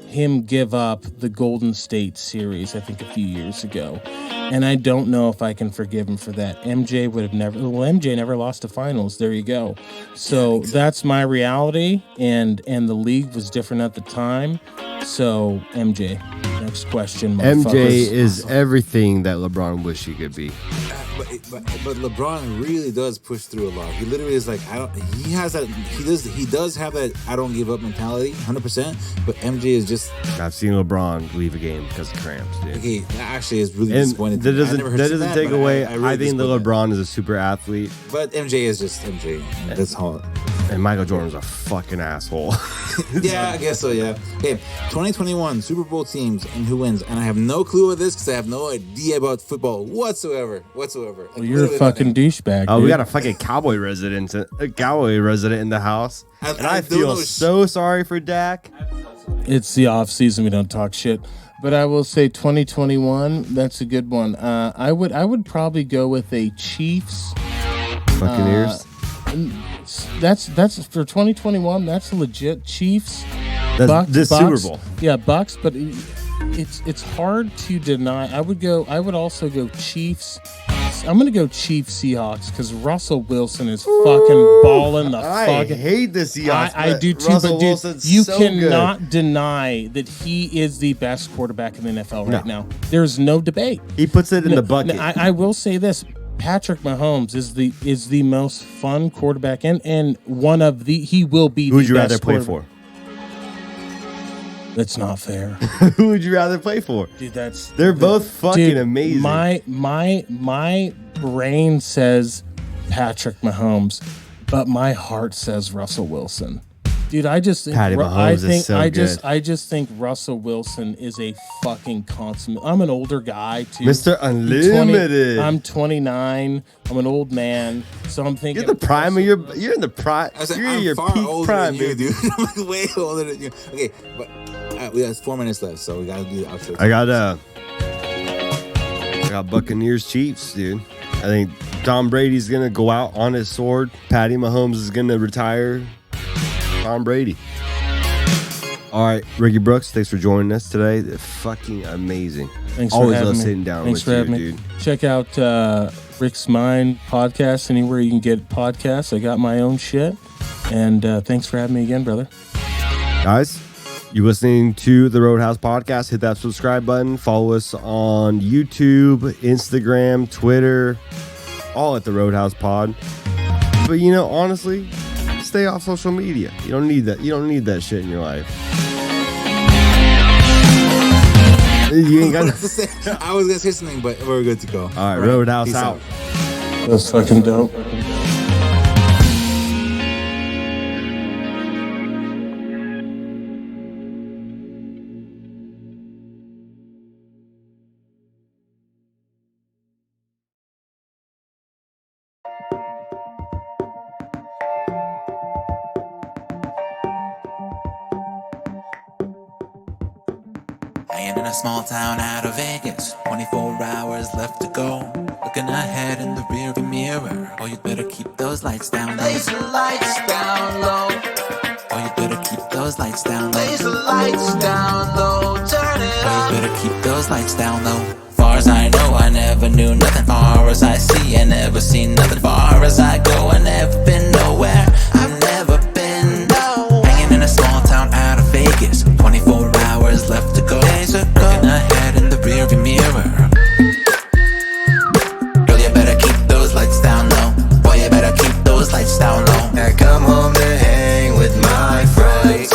him give up the Golden State series, I think a few years ago. And I don't know if I can forgive him for that. MJ never lost to finals. There you go. So that's my reality. And the league was different at the time. So MJ, next question,
MJ
motherfuckers.
is everything that LeBron wished he could be.
But LeBron really does push through a lot. He literally is like, he does have that I don't give up mentality 100%, but MJ is just,
I've seen LeBron leave a game because of cramps, dude.
okay, that actually is really
And
disappointing.
that
I
doesn't
never heard
take
that, but
away.
really
I think that
support
LeBron is a super athlete,
But MJ is just MJ. That's all.
and Michael Jordan's a fucking asshole.
Yeah, I guess so, yeah. Okay, 2021 Super Bowl teams and who wins. And I have no clue of this because I have no idea about football whatsoever.
Well, you're a fucking douchebag.
Oh, we
dude.
got a fucking cowboy resident in the house, and I
don't
feel
know
so sorry for Dak.
It's the off season. We don't talk shit. But I will say 2021. That's a good one. I would probably go with a Chiefs.
Buccaneers.
That's for 2021. That's a legit Chiefs.
That's this
Bucks.
Super Bowl.
Yeah, Bucks. But it's hard to deny. I would also go Chiefs. I'm gonna go Chiefs Seahawks because Russell Wilson is fucking balling the
I
fuck.
hate the Seahawks.
I
but
do too,
Russell
but dude,
Wilson's
you
so
cannot deny that he is the best quarterback in the NFL right now. There's no debate.
good. He puts it in the bucket.
I will say this: Patrick Mahomes is the most fun quarterback, and one of the he will be.
Who'd
the
you rather
best
play
quarterback.
for?
That's not fair.
Who would you rather play for?
Dude,
They're both fucking amazing.
My brain says Patrick Mahomes, but my heart says Russell Wilson. Dude, I just think
Patty Mahomes is so good.
I just think Russell Wilson is a fucking consummate. I'm an older guy too.
Mr. Unlimited.
I'm 29. I'm an old man, so I'm thinking
You're the prime of your. You're in the prime.
I said,
You're in
I'm
your
far
peak
older
prime,
than you,
dude.
dude. I'm like way older than you. Okay, but we got 4 minutes left, so we gotta do the outro.
I got Buccaneers Chiefs, dude. I think Tom Brady's gonna go out on his sword. Patty Mahomes is gonna retire Tom Brady. All right, Ricky Brookz, thanks for joining us today. They're fucking amazing.
Thanks
Always
for having
love
me.
sitting down
Thanks
with
for having
you,
me.
dude.
Check out Rick's Mind podcast anywhere you can get podcasts. I got my own shit, and thanks for having me again, brother.
Guys, you listening to the Roadhouse Podcast, hit that subscribe button. Follow us on YouTube, Instagram, Twitter, all at the Roadhouse Pod. But you know, honestly, stay off social media. You don't need that. You don't need that shit in your life. You ain't got.
I was gonna say something, but we're good to go.
All right, Roadhouse
Peace
out.
That's fucking dope.
Hanging in a small town out of Vegas, 24 hours left to go. Looking ahead in the rearview mirror. Oh, you better keep those lights down low.
Laser lights down low.
Oh, you better keep those lights down low.
Laser lights down low. Turn it
Oh,
up.
you better keep those lights down low. Far as I know, I never knew nothing. Far as I see, I never seen nothing. Far as I go, I never been nowhere. I've never been nowhere. Hanging in a small town out of Vegas, 24 hours left to go. Looking ahead in the rearview mirror. Girl, you better keep those lights down low. Boy, you better keep those lights down low.
I come home to hang with my friends.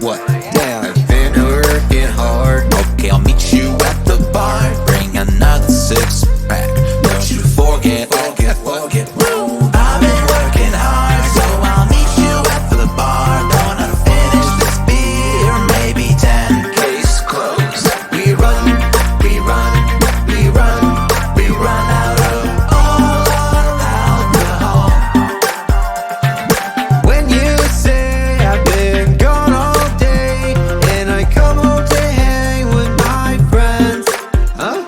What? I've been working hard.
Okay, I'll meet you at the bar. Bring another 6-pack. Don't you forget. I've been working hard, so I'll meet you at the bar. Gonna finish this beer, maybe 10.
Case closed. We run out of
All alcohol.
when you say I've been gone all day and I come home to hang with my friends. Huh?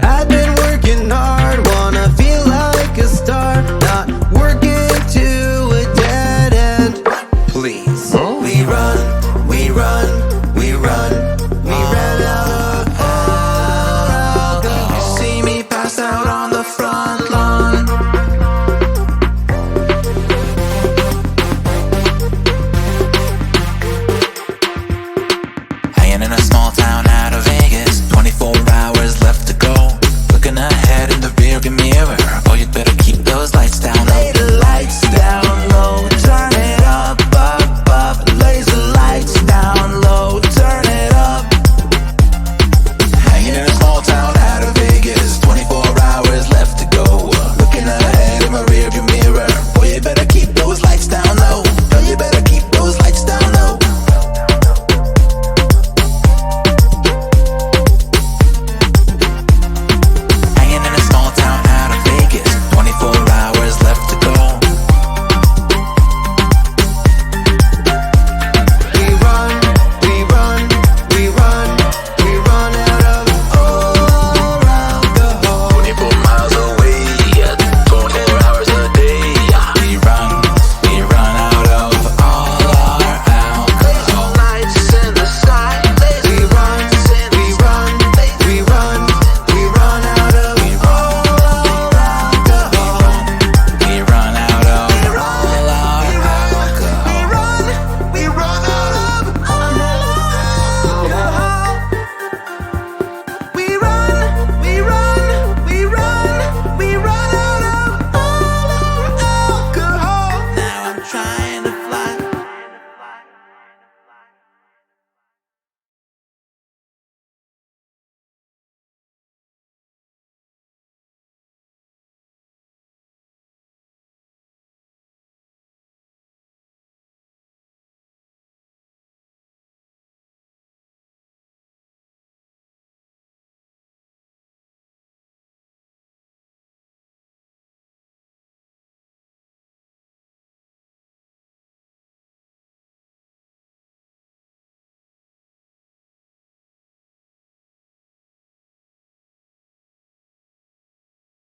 I've been working hard, wanna feel like a star, not working to a dead end. Please. We run out of all alcohol.
You see me pass out on the front lawn. Hanging in a small town